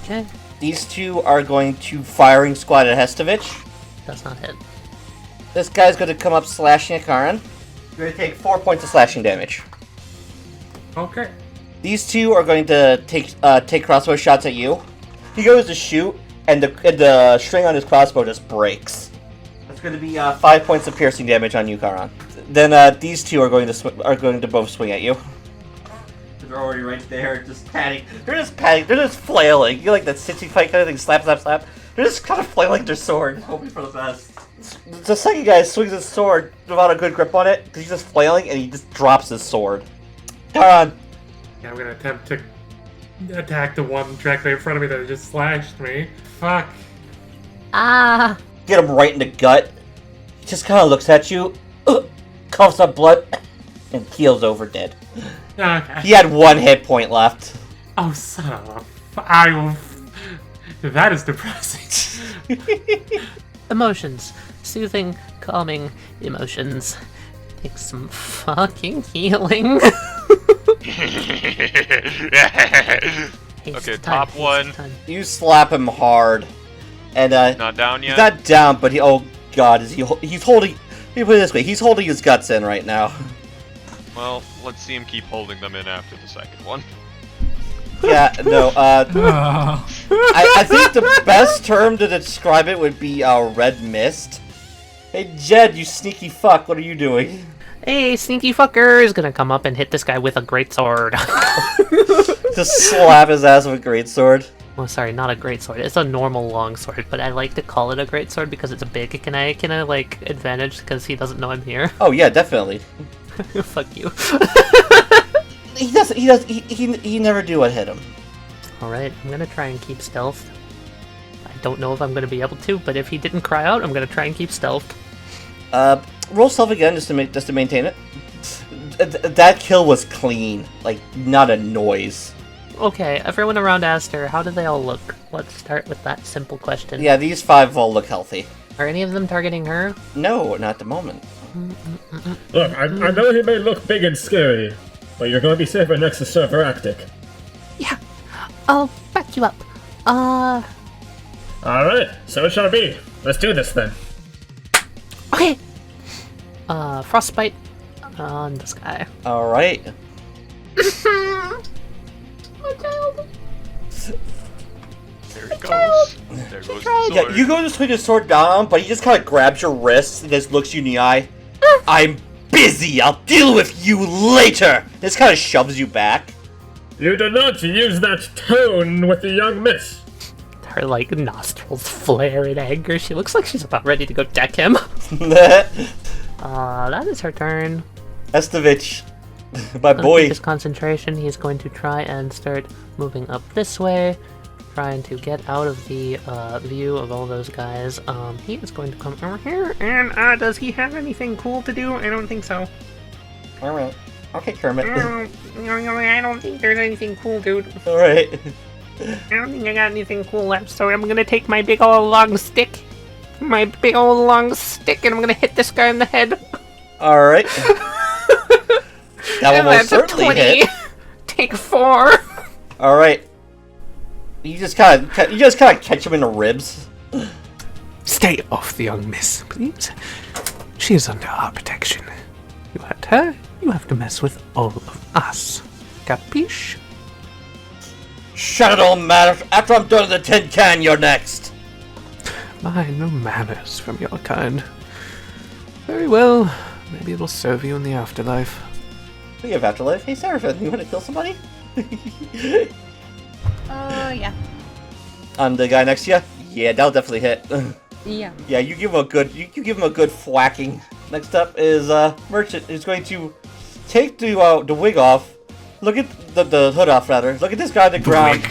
[SPEAKER 3] Okay.
[SPEAKER 4] These two are going to firing squad at Hestovich.
[SPEAKER 3] Does not hit.
[SPEAKER 4] This guy's going to come up slashing at Karin. You're going to take 4 points of slashing damage.
[SPEAKER 7] Okay.
[SPEAKER 4] These two are going to take crossbow shots at you. He goes to shoot, and the string on his crossbow just breaks. That's going to be 5 points of piercing damage on you, Karin. Then these two are going to both swing at you. They're already right there, just patting. They're just patting. They're just flailing. You like that sissy fight kind of thing, slap, slap, slap. They're just kind of flailing their sword, hoping for the best. The second guy swings his sword without a good grip on it, because he's just flailing, and he just drops his sword. Come
[SPEAKER 7] Yeah, I'm gonna attempt to attack the one directly in front of me that just slashed me. Fuck.
[SPEAKER 9] Ah.
[SPEAKER 4] Get him right in the gut. He just kind of looks at you, coughs up blood, and keels over dead.
[SPEAKER 7] Okay.
[SPEAKER 4] He had 1 hit point left.
[SPEAKER 7] Oh, son of a... That is depressing.
[SPEAKER 3] Emotions. Soothing, calming emotions. Take some fucking healing.
[SPEAKER 6] Okay, top one.
[SPEAKER 4] You slap him hard, and
[SPEAKER 6] Not down yet?
[SPEAKER 4] he's not down, but oh god, he's holding. Let me put it this way: he's holding his guts in right now.
[SPEAKER 6] Well, let's see him keep holding them in after the second one.
[SPEAKER 4] Yeah, no. I think the best term to describe it would be red mist. Hey Jed, you sneaky fuck! What are you doing?
[SPEAKER 3] Hey, sneaky fucker is gonna come up and hit this guy with a greatsword.
[SPEAKER 4] Just slap his ass with a greatsword.
[SPEAKER 3] Well, sorry, not a greatsword. It's a normal long sword, but I like to call it a greatsword because it's a big. Can I like advantage because he doesn't know I'm here?
[SPEAKER 4] Oh yeah, definitely.
[SPEAKER 3] Fuck you.
[SPEAKER 4] He never do what hit him.
[SPEAKER 3] Alright, I'm gonna try and keep stealth. I don't know if I'm gonna be able to, but if he didn't cry out, I'm gonna try and keep stealth.
[SPEAKER 4] Roll stealth again just to maintain it. That kill was clean, like not a noise.
[SPEAKER 3] Okay, everyone around Aster, how do they all look? Let's start with that simple question.
[SPEAKER 4] Yeah, these 5 all look healthy.
[SPEAKER 3] Are any of them targeting her?
[SPEAKER 4] No, not at the moment.
[SPEAKER 2] Look, I know he may look big and scary, but you're gonna be safer next to Sir Arctic.
[SPEAKER 9] Yeah, I'll back you up.
[SPEAKER 2] Alright, so it shall be. Let's do this then.
[SPEAKER 9] Okay.
[SPEAKER 3] Frostbite on this guy.
[SPEAKER 4] All right.
[SPEAKER 6] There he goes. There goes the sword.
[SPEAKER 4] Yeah, you go to swing your sword down on him, but he just kind of grabs your wrist and just looks you in the eye. I'm busy. I'll deal with you later. Just kind of shoves you back.
[SPEAKER 2] You do not use that tone with the young miss.
[SPEAKER 3] Her, like, nostrils flare in anger. She looks like she's about ready to go deck him. That is her turn.
[SPEAKER 4] Estovich, my boy.
[SPEAKER 3] His concentration, he's going to try and start moving up this way, trying to get out of the view of all those guys. He is going to come over here, and does he have anything cool to do? I don't think so.
[SPEAKER 4] All right. Okay, Kermit.
[SPEAKER 3] I don't think there's anything cool, dude.
[SPEAKER 4] All right.
[SPEAKER 3] I don't think I got anything cool left, so I'm gonna take my big old long stick. And I'm gonna hit this guy in the head.
[SPEAKER 4] All right. That will most certainly hit.
[SPEAKER 3] Take 4.
[SPEAKER 4] All right. You just kind of catch him in the ribs.
[SPEAKER 5] Stay off the young miss, please. She is under our protection. You hurt her, you have to mess with all of us. Capiche?
[SPEAKER 4] Shut it all matter. After I'm done with the tin can, you're next.
[SPEAKER 5] No manners from your kind. Very well. Maybe it'll serve you in the afterlife.
[SPEAKER 4] Speaking of afterlife, hey Seraphim, you want to kill somebody?
[SPEAKER 8] Yeah.
[SPEAKER 4] On the guy next to you? Yeah, that'll definitely hit.
[SPEAKER 8] Yeah.
[SPEAKER 4] Yeah, you give him a good, you give him a good whacking. Next up is Merchant, who's going to take the wig off. Look at the hood off, rather. Look at this guy on the ground.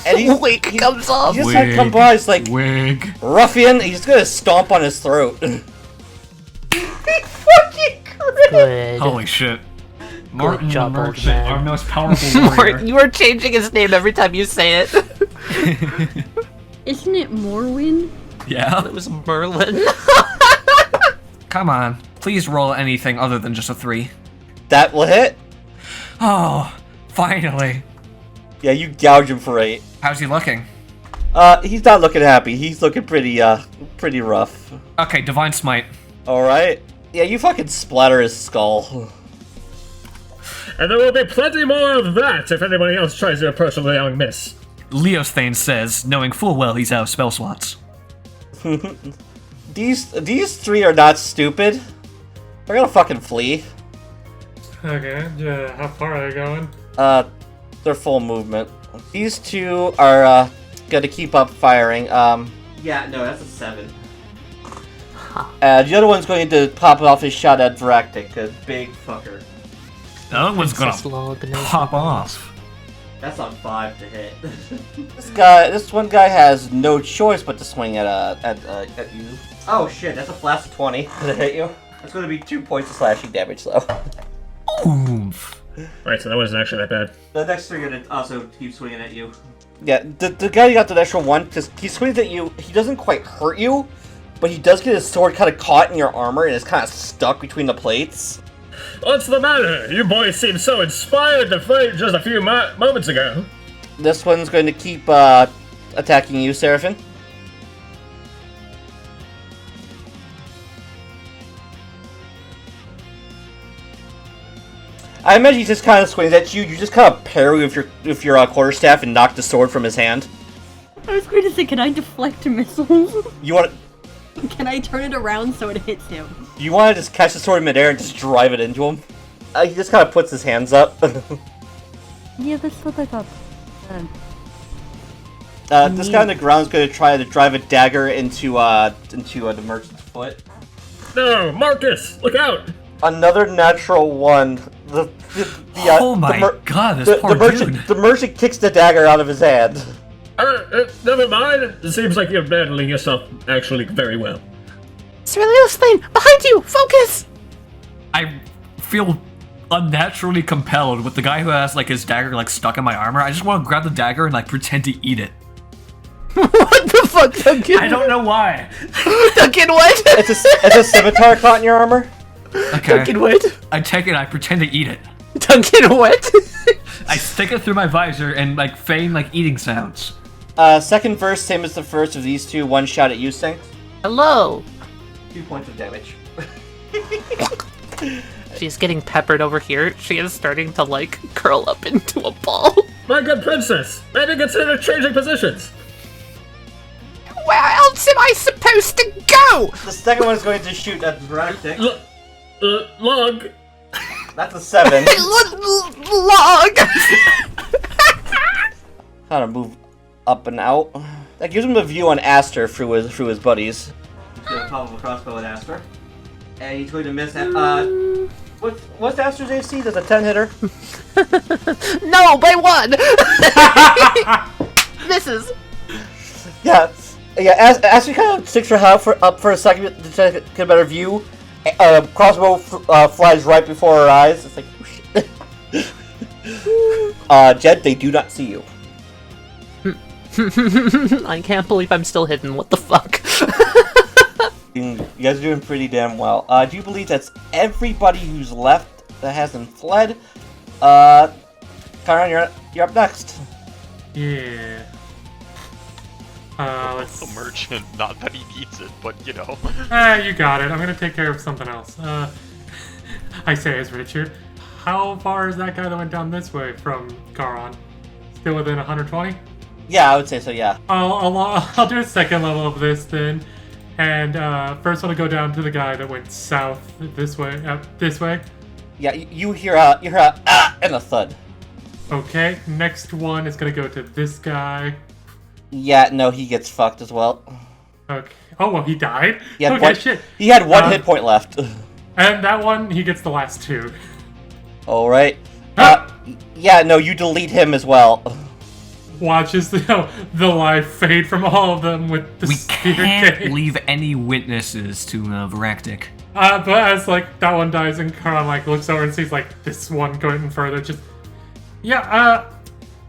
[SPEAKER 4] And
[SPEAKER 3] Wig comes off.
[SPEAKER 4] He just had come by, he's like,
[SPEAKER 1] Wig.
[SPEAKER 4] ruffian, he's gonna stomp on his throat.
[SPEAKER 3] Good.
[SPEAKER 1] Holy shit. Martin
[SPEAKER 3] job, old
[SPEAKER 1] Merchant,
[SPEAKER 3] man.
[SPEAKER 1] our most powerful warrior.
[SPEAKER 3] You are changing his name every time you say it.
[SPEAKER 8] Isn't it Morwin?
[SPEAKER 1] Yeah.
[SPEAKER 3] It was Merlin.
[SPEAKER 1] Come on. Please roll anything other than just a 3.
[SPEAKER 4] That will hit?
[SPEAKER 1] Oh, finally.
[SPEAKER 4] Yeah, you gouge him for 8.
[SPEAKER 1] How's he looking?
[SPEAKER 4] He's not looking happy. He's looking pretty rough.
[SPEAKER 1] Okay, Divine Smite.
[SPEAKER 4] Alright. Yeah, you fucking splatter his skull.
[SPEAKER 2] And there will be plenty more of that if anybody else tries to approach the young miss.
[SPEAKER 1] Leosthane says, knowing full well he's out of spell slots.
[SPEAKER 4] These 3 are not stupid. They're gonna fucking flee.
[SPEAKER 7] Okay, yeah, how far are they going?
[SPEAKER 4] They're full movement. These 2 are gonna keep up firing. Yeah, no, that's a 7. The other one's going to pop off his shot at Varactic, a big fucker.
[SPEAKER 1] The other one's gonna
[SPEAKER 3] Princess Log knows
[SPEAKER 1] pop
[SPEAKER 3] the rules.
[SPEAKER 4] Oh.
[SPEAKER 1] off.
[SPEAKER 4] That's on 5 to hit. This one guy has no choice but to swing at you. Oh shit, that's a flash of 20 to hit you. That's going to be 2 points of slashing damage, though.
[SPEAKER 1] Oomph.
[SPEAKER 2] Right, so that wasn't actually that bad.
[SPEAKER 4] The next 3 are going to also keep swinging at you. Yeah, the guy who got the extra one, because he swings at you, he doesn't quite hurt you, but he does get his sword kind of caught in your armor and it's kind of stuck between the plates.
[SPEAKER 2] What's the matter? You boys seem so inspired to fight just a few moments ago.
[SPEAKER 4] This one's going to keep attacking you, Seraphim. I imagine he just kind of swings at you. You just kind of parry with your quarterstaff and knock the sword from his hand.
[SPEAKER 8] I was going to say, can I deflect missiles?
[SPEAKER 4] You want
[SPEAKER 8] Can I turn it around so it hits him?
[SPEAKER 4] you want to just catch the sword in midair and just drive it into him? He just kind of puts his hands up.
[SPEAKER 8] Yeah, that's what I thought.
[SPEAKER 4] This guy on the ground is going to try to drive a dagger into the merchant's foot.
[SPEAKER 2] No, Marcus, look out!
[SPEAKER 4] Another natural one.
[SPEAKER 1] Oh my god, this poor dude.
[SPEAKER 4] The merchant kicks the dagger out of his hand.
[SPEAKER 2] Never mind. It seems like you're handling yourself actually very well.
[SPEAKER 3] Cerulio's Thane, behind you! Focus!
[SPEAKER 1] I feel unnaturally compelled with the guy who has like his dagger like stuck in my armor. I just want to grab the dagger and like pretend to eat it.
[SPEAKER 3] What the fuck, Duncan?
[SPEAKER 1] I don't know why.
[SPEAKER 3] Duncan, what?
[SPEAKER 4] It's a scimitar caught in your armor.
[SPEAKER 1] Okay.
[SPEAKER 3] Duncan, what?
[SPEAKER 1] I take it. I pretend to eat it.
[SPEAKER 3] Duncan, what?
[SPEAKER 1] I stick it through my visor and like feign like eating sounds.
[SPEAKER 4] Second verse, same as the first of these two. One shot at you, Sync.
[SPEAKER 3] Hello.
[SPEAKER 4] 2 points of damage.
[SPEAKER 3] She's getting peppered over here. She is starting to like curl up into a ball.
[SPEAKER 2] My good princess, maybe consider changing positions.
[SPEAKER 3] Where else am I supposed to go?
[SPEAKER 4] The second one is going to shoot at Varactic.
[SPEAKER 2] Log.
[SPEAKER 4] That's a 7.
[SPEAKER 3] Log.
[SPEAKER 4] Kind of move up and out. That gives him a view on Aster through his buddies. He's gonna pop up a crossbow at Aster. And he's going to miss that. What's Aster's AC? Does a 10 hit her?
[SPEAKER 3] No, by 1. Misses.
[SPEAKER 4] Yeah. As you kind of sticks her head up for a second to get a better view, crossbow flies right before her eyes. It's like, oh shit. Jed, they do not see you.
[SPEAKER 3] I can't believe I'm still hidden. What the fuck?
[SPEAKER 4] You guys are doing pretty damn well. Do you believe that's everybody who's left that hasn't fled? Chiron, you're up next.
[SPEAKER 7] Yeah. Let's...
[SPEAKER 6] The merchant, not that he needs it, but you know.
[SPEAKER 7] You got it. I'm gonna take care of something else. I say as Richard. How far is that guy that went down this way from Charon? Still within 120?
[SPEAKER 4] Yeah, I would say so, yeah.
[SPEAKER 7] I'll do a second level of this then. And first I want to go down to the guy that went south this way.
[SPEAKER 4] Yeah, you hear a ah and a thud.
[SPEAKER 7] Okay, next one is gonna go to this guy.
[SPEAKER 4] Yeah, no, he gets fucked as well.
[SPEAKER 7] Okay. Oh well, he died.
[SPEAKER 4] He had
[SPEAKER 7] Okay, shit.
[SPEAKER 4] He had one hit point left.
[SPEAKER 7] And that one, he gets the last 2.
[SPEAKER 4] All right. Yeah, no, you delete him as well.
[SPEAKER 7] Watches the life fade from all of them with the
[SPEAKER 1] We
[SPEAKER 7] spear
[SPEAKER 1] can't
[SPEAKER 7] gate.
[SPEAKER 1] leave any witnesses to Varactic.
[SPEAKER 7] But as like that one dies and Karan like looks over and sees like this one going further, just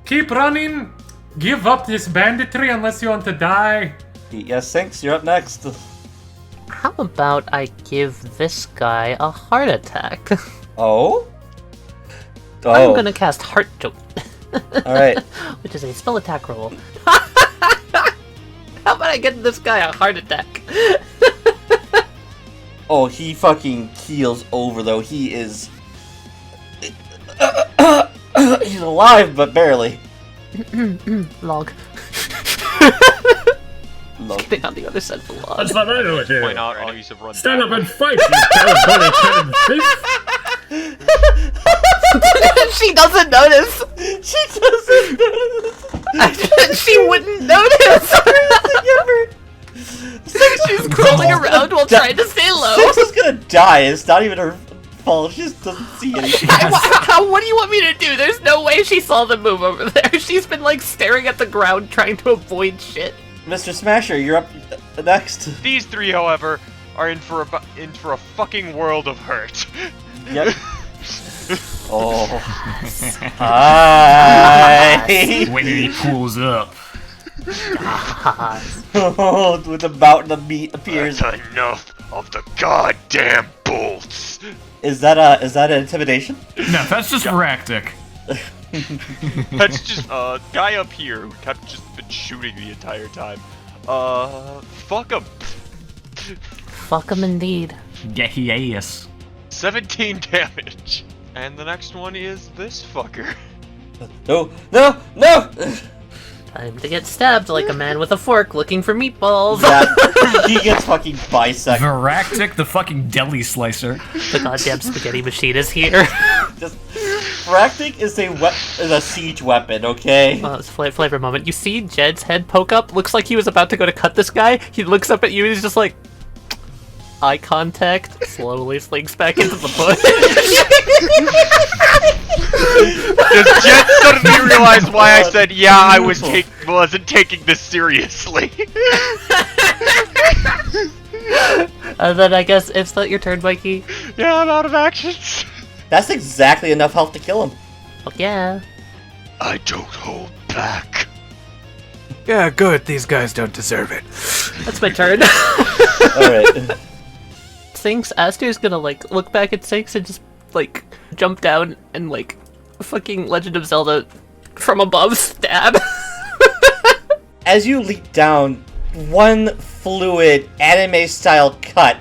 [SPEAKER 7] keep running. Give up this banditry unless you want to die.
[SPEAKER 4] Yes, thanks. You're up next.
[SPEAKER 3] How about I give this guy a heart attack?
[SPEAKER 4] Oh.
[SPEAKER 3] I'm gonna cast Heart Jolt.
[SPEAKER 4] All right.
[SPEAKER 3] Which is a spell attack roll. How about I get this guy a heart attack?
[SPEAKER 4] Oh, he fucking keels over though. He is. He's alive, but barely.
[SPEAKER 3] Log. Getting on the other side of the log.
[SPEAKER 2] What's the matter with you?
[SPEAKER 6] Why not? I'll use a run.
[SPEAKER 2] Stand up and fight, you Carbonia cannon thief!
[SPEAKER 3] She doesn't notice.
[SPEAKER 4] She doesn't notice.
[SPEAKER 3] She wouldn't notice.
[SPEAKER 4] die. It's not even her fault. She just doesn't see anything.
[SPEAKER 3] What do you want me to do? There's no way she saw the move over there. She's been like staring at the ground trying to avoid shit.
[SPEAKER 4] Mr. Smasher, you're up next.
[SPEAKER 6] These three, however, are in for a fucking world of hurt.
[SPEAKER 4] Yep. Oh. Hi.
[SPEAKER 1] When he pulls up.
[SPEAKER 4] Oh, with the mountain of meat appears.
[SPEAKER 6] That's enough of the goddamn bolts.
[SPEAKER 4] Is that an intimidation?
[SPEAKER 1] No, that's just Varactic.
[SPEAKER 6] That's just a guy up here who kept just been shooting the entire time. Fuck him.
[SPEAKER 3] Fuck him indeed.
[SPEAKER 1] Yeah, he is.
[SPEAKER 6] 17 damage. And the next one is this fucker.
[SPEAKER 4] No, no, no!
[SPEAKER 3] Time to get stabbed like a man with a fork looking for meatballs.
[SPEAKER 4] Yeah, he gets fucking bisected.
[SPEAKER 1] Varactic, the fucking deli slicer.
[SPEAKER 3] The goddamn spaghetti machine is here.
[SPEAKER 4] Just Varactic is a siege weapon, okay?
[SPEAKER 3] Well, it's a flavor moment. You see Jed's head poke up. Looks like he was about to go to cut this guy. He looks up at you and he's just like, eye contact. Slowly slinks back into the bush.
[SPEAKER 6] Does Jet suddenly realize why I said, yeah, I wasn't taking this seriously?
[SPEAKER 3] And then I guess it's not your turn, Mikey.
[SPEAKER 6] Yeah, I'm out of actions.
[SPEAKER 4] That's exactly enough health to kill him.
[SPEAKER 3] Fuck yeah.
[SPEAKER 6] I don't hold back.
[SPEAKER 5] Yeah, good. These guys don't deserve it.
[SPEAKER 3] That's my turn.
[SPEAKER 4] Alright.
[SPEAKER 3] Sinks, Aster's gonna like look back at Sinks and just like jump down and like fucking Legend of Zelda from above stab.
[SPEAKER 4] As you leap down, one fluid anime style cut.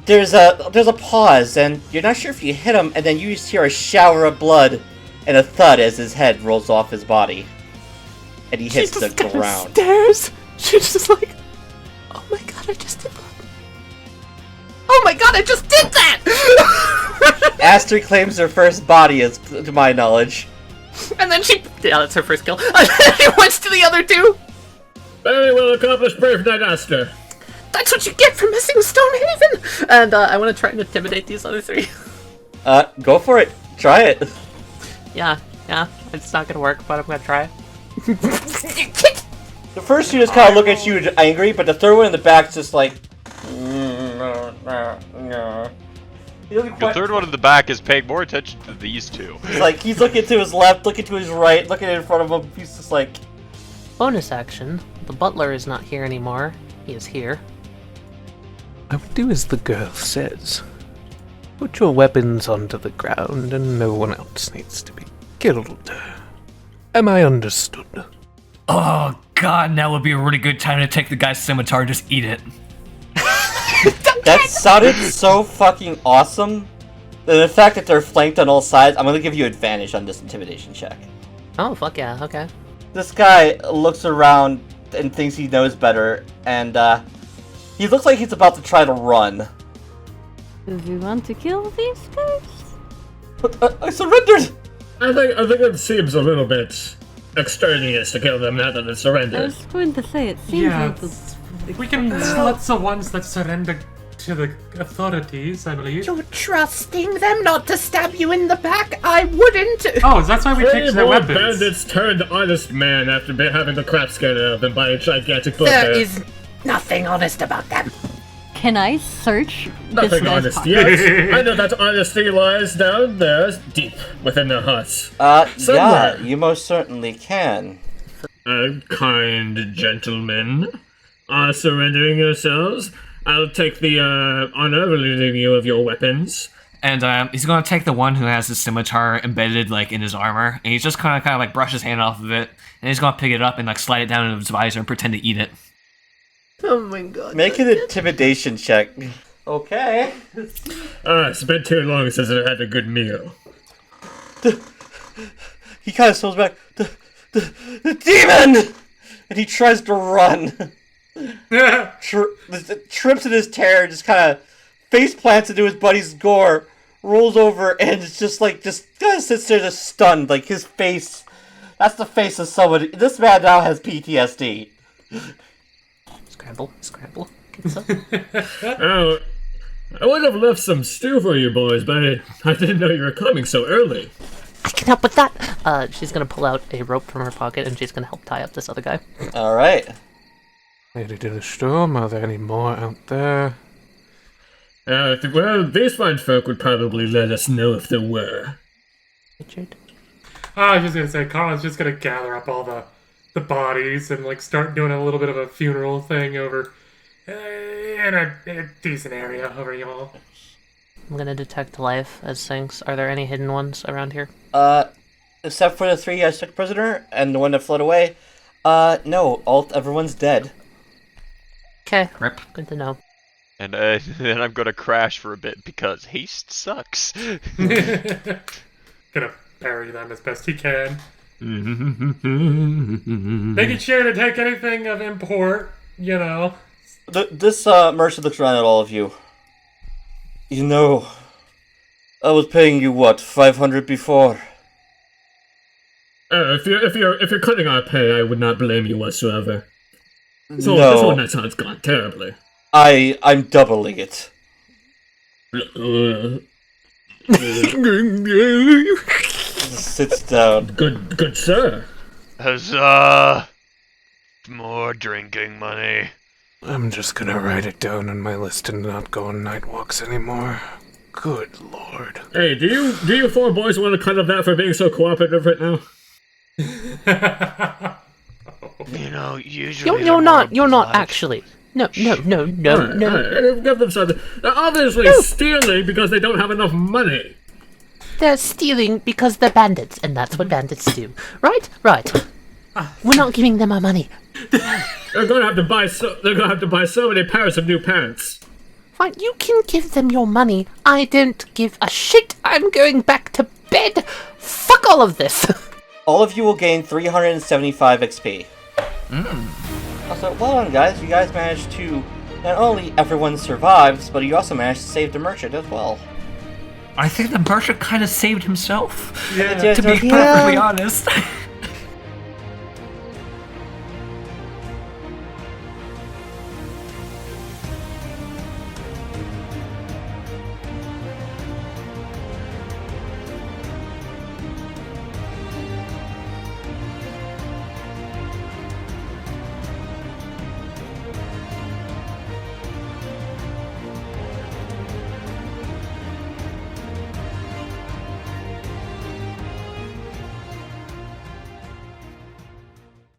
[SPEAKER 4] There's a pause, and you're not sure if you hit him, and then you just hear a shower of blood and a thud as his head rolls off his body, and he hits the ground.
[SPEAKER 3] Stares. She's just like, oh my god, I just did that. Oh my god, I just did that!
[SPEAKER 4] Aster claims her first body, is to my knowledge.
[SPEAKER 3] And then yeah, that's her first kill. And then she went to the other two.
[SPEAKER 2] Very well accomplished, brave Knight Aster.
[SPEAKER 3] That's what you get for missing Stonehaven! And I want to try and intimidate these other three.
[SPEAKER 4] Go for it. Try it.
[SPEAKER 3] Yeah, it's not gonna work, but I'm gonna try.
[SPEAKER 4] The first two just kind of look at you angry, but the third one in the back's just like...
[SPEAKER 6] The third one in the back is paying more attention to these two.
[SPEAKER 4] It's like, he's looking to his left, looking to his right, looking in front of him, he's just like...
[SPEAKER 3] Bonus action. The butler is not here anymore. He is here.
[SPEAKER 5] I would do as the girl says. Put your weapons onto the ground and no one else needs to be killed. Am I understood?
[SPEAKER 1] Oh god, now would be a really good time to take the guy's scimitar and just eat it.
[SPEAKER 4] That sounded so fucking awesome. The fact that they're flanked on all sides, I'm gonna give you advantage on this intimidation check.
[SPEAKER 3] Oh, fuck yeah, okay.
[SPEAKER 4] This guy looks around and thinks he knows better, and he looks like he's about to try to run.
[SPEAKER 8] Do you want to kill these guys?
[SPEAKER 4] But I surrendered!
[SPEAKER 2] I think it seems a little bit extraneous to kill them now that they
[SPEAKER 8] I
[SPEAKER 2] surrendered.
[SPEAKER 8] was going to say, it seems
[SPEAKER 7] Yeah,
[SPEAKER 8] like it's...
[SPEAKER 7] We can let the ones that surrender to the authorities, I believe.
[SPEAKER 9] You're trusting them not to stab you in the back? I wouldn't!
[SPEAKER 7] Oh, that's why we
[SPEAKER 2] Three
[SPEAKER 7] kicked their
[SPEAKER 2] more
[SPEAKER 7] weapons.
[SPEAKER 2] bandits turned honest man after having the crap scared out of them by a gigantic
[SPEAKER 9] There
[SPEAKER 2] bugbear.
[SPEAKER 9] is nothing honest about them.
[SPEAKER 8] Can I search this
[SPEAKER 2] Nothing
[SPEAKER 8] guy's
[SPEAKER 2] honest
[SPEAKER 8] pocket?
[SPEAKER 2] yet. I know that honesty lies down there, deep within their hearts.
[SPEAKER 4] Yeah,
[SPEAKER 2] Somewhere.
[SPEAKER 4] you most certainly can.
[SPEAKER 2] Kind gentlemen are surrendering yourselves. I'll take the honor of relieving you of your weapons.
[SPEAKER 1] And he's gonna take the one who has his scimitar embedded like in his armor, and he's just kind of like brush his hand off of it, and he's gonna pick it up and like slide it down into his visor and pretend to eat it.
[SPEAKER 9] Oh my god.
[SPEAKER 4] Make an intimidation check. Okay.
[SPEAKER 2] It's been too long since I've had a good meal.
[SPEAKER 4] He kind of stumbles back. The demon! And he tries to run. Trips in his terror, just kind of face plants into his buddy's gore, rolls over, and it's just kind of sits there just stunned. Like his face, that's the face of somebody. This man now has PTSD.
[SPEAKER 3] Scramble. pizza.
[SPEAKER 2] Oh, I would have left some stew for you boys, but I didn't know you were coming so early.
[SPEAKER 3] I can help with that. She's gonna pull out a rope from her pocket and she's gonna help tie up this other guy.
[SPEAKER 4] All right.
[SPEAKER 5] Lady to the storm, are there any more out there?
[SPEAKER 2] Well, these fine folk would probably let us know if there were.
[SPEAKER 3] Richard?
[SPEAKER 7] I was just gonna say, Colin's just gonna gather up all the bodies and like start doing a little bit of a funeral thing over in a decent area over y'all.
[SPEAKER 3] I'm gonna detect life as things. Are there any hidden ones around here?
[SPEAKER 4] Except for the 3 I took prisoner and the one that fled away. No, everyone's dead.
[SPEAKER 3] Okay.
[SPEAKER 1] Rip.
[SPEAKER 3] Good to know.
[SPEAKER 6] And then I'm gonna crash for a bit because haste sucks.
[SPEAKER 7] Gonna bury them as best he can. Making sure to take anything of import, you know.
[SPEAKER 4] This merchant looks around at all of you. You know, I was paying you what, 500 before?
[SPEAKER 2] If you're cutting our pay, I would not blame you whatsoever. So
[SPEAKER 4] No.
[SPEAKER 2] this one that sounds gone terribly.
[SPEAKER 4] I'm doubling it. Sits down.
[SPEAKER 2] Good sir.
[SPEAKER 6] Huzzah! More drinking money.
[SPEAKER 5] I'm just gonna write it down on my list and not go on night walks anymore. Good lord.
[SPEAKER 2] Hey, do you 4 boys want to cut up that for being so cooperative right now?
[SPEAKER 6] You know, usually
[SPEAKER 3] You're not
[SPEAKER 6] obliged.
[SPEAKER 3] actually. No.
[SPEAKER 2] Alright, give them something. They're obviously stealing because they don't have enough money.
[SPEAKER 3] They're stealing because they're bandits, and that's what bandits do. Right? We're not giving them our money.
[SPEAKER 2] They're gonna have to buy so many pairs of new pants.
[SPEAKER 3] Fine, you can give them your money. I don't give a shit. I'm going back to bed. Fuck all of this.
[SPEAKER 4] All of you will gain 375 XP. Also, well done, guys. You guys managed to not only everyone survives, but you also managed to save the merchant as well.
[SPEAKER 1] I think the merchant kind of saved himself.
[SPEAKER 2] Yeah.
[SPEAKER 1] To be perfectly honest.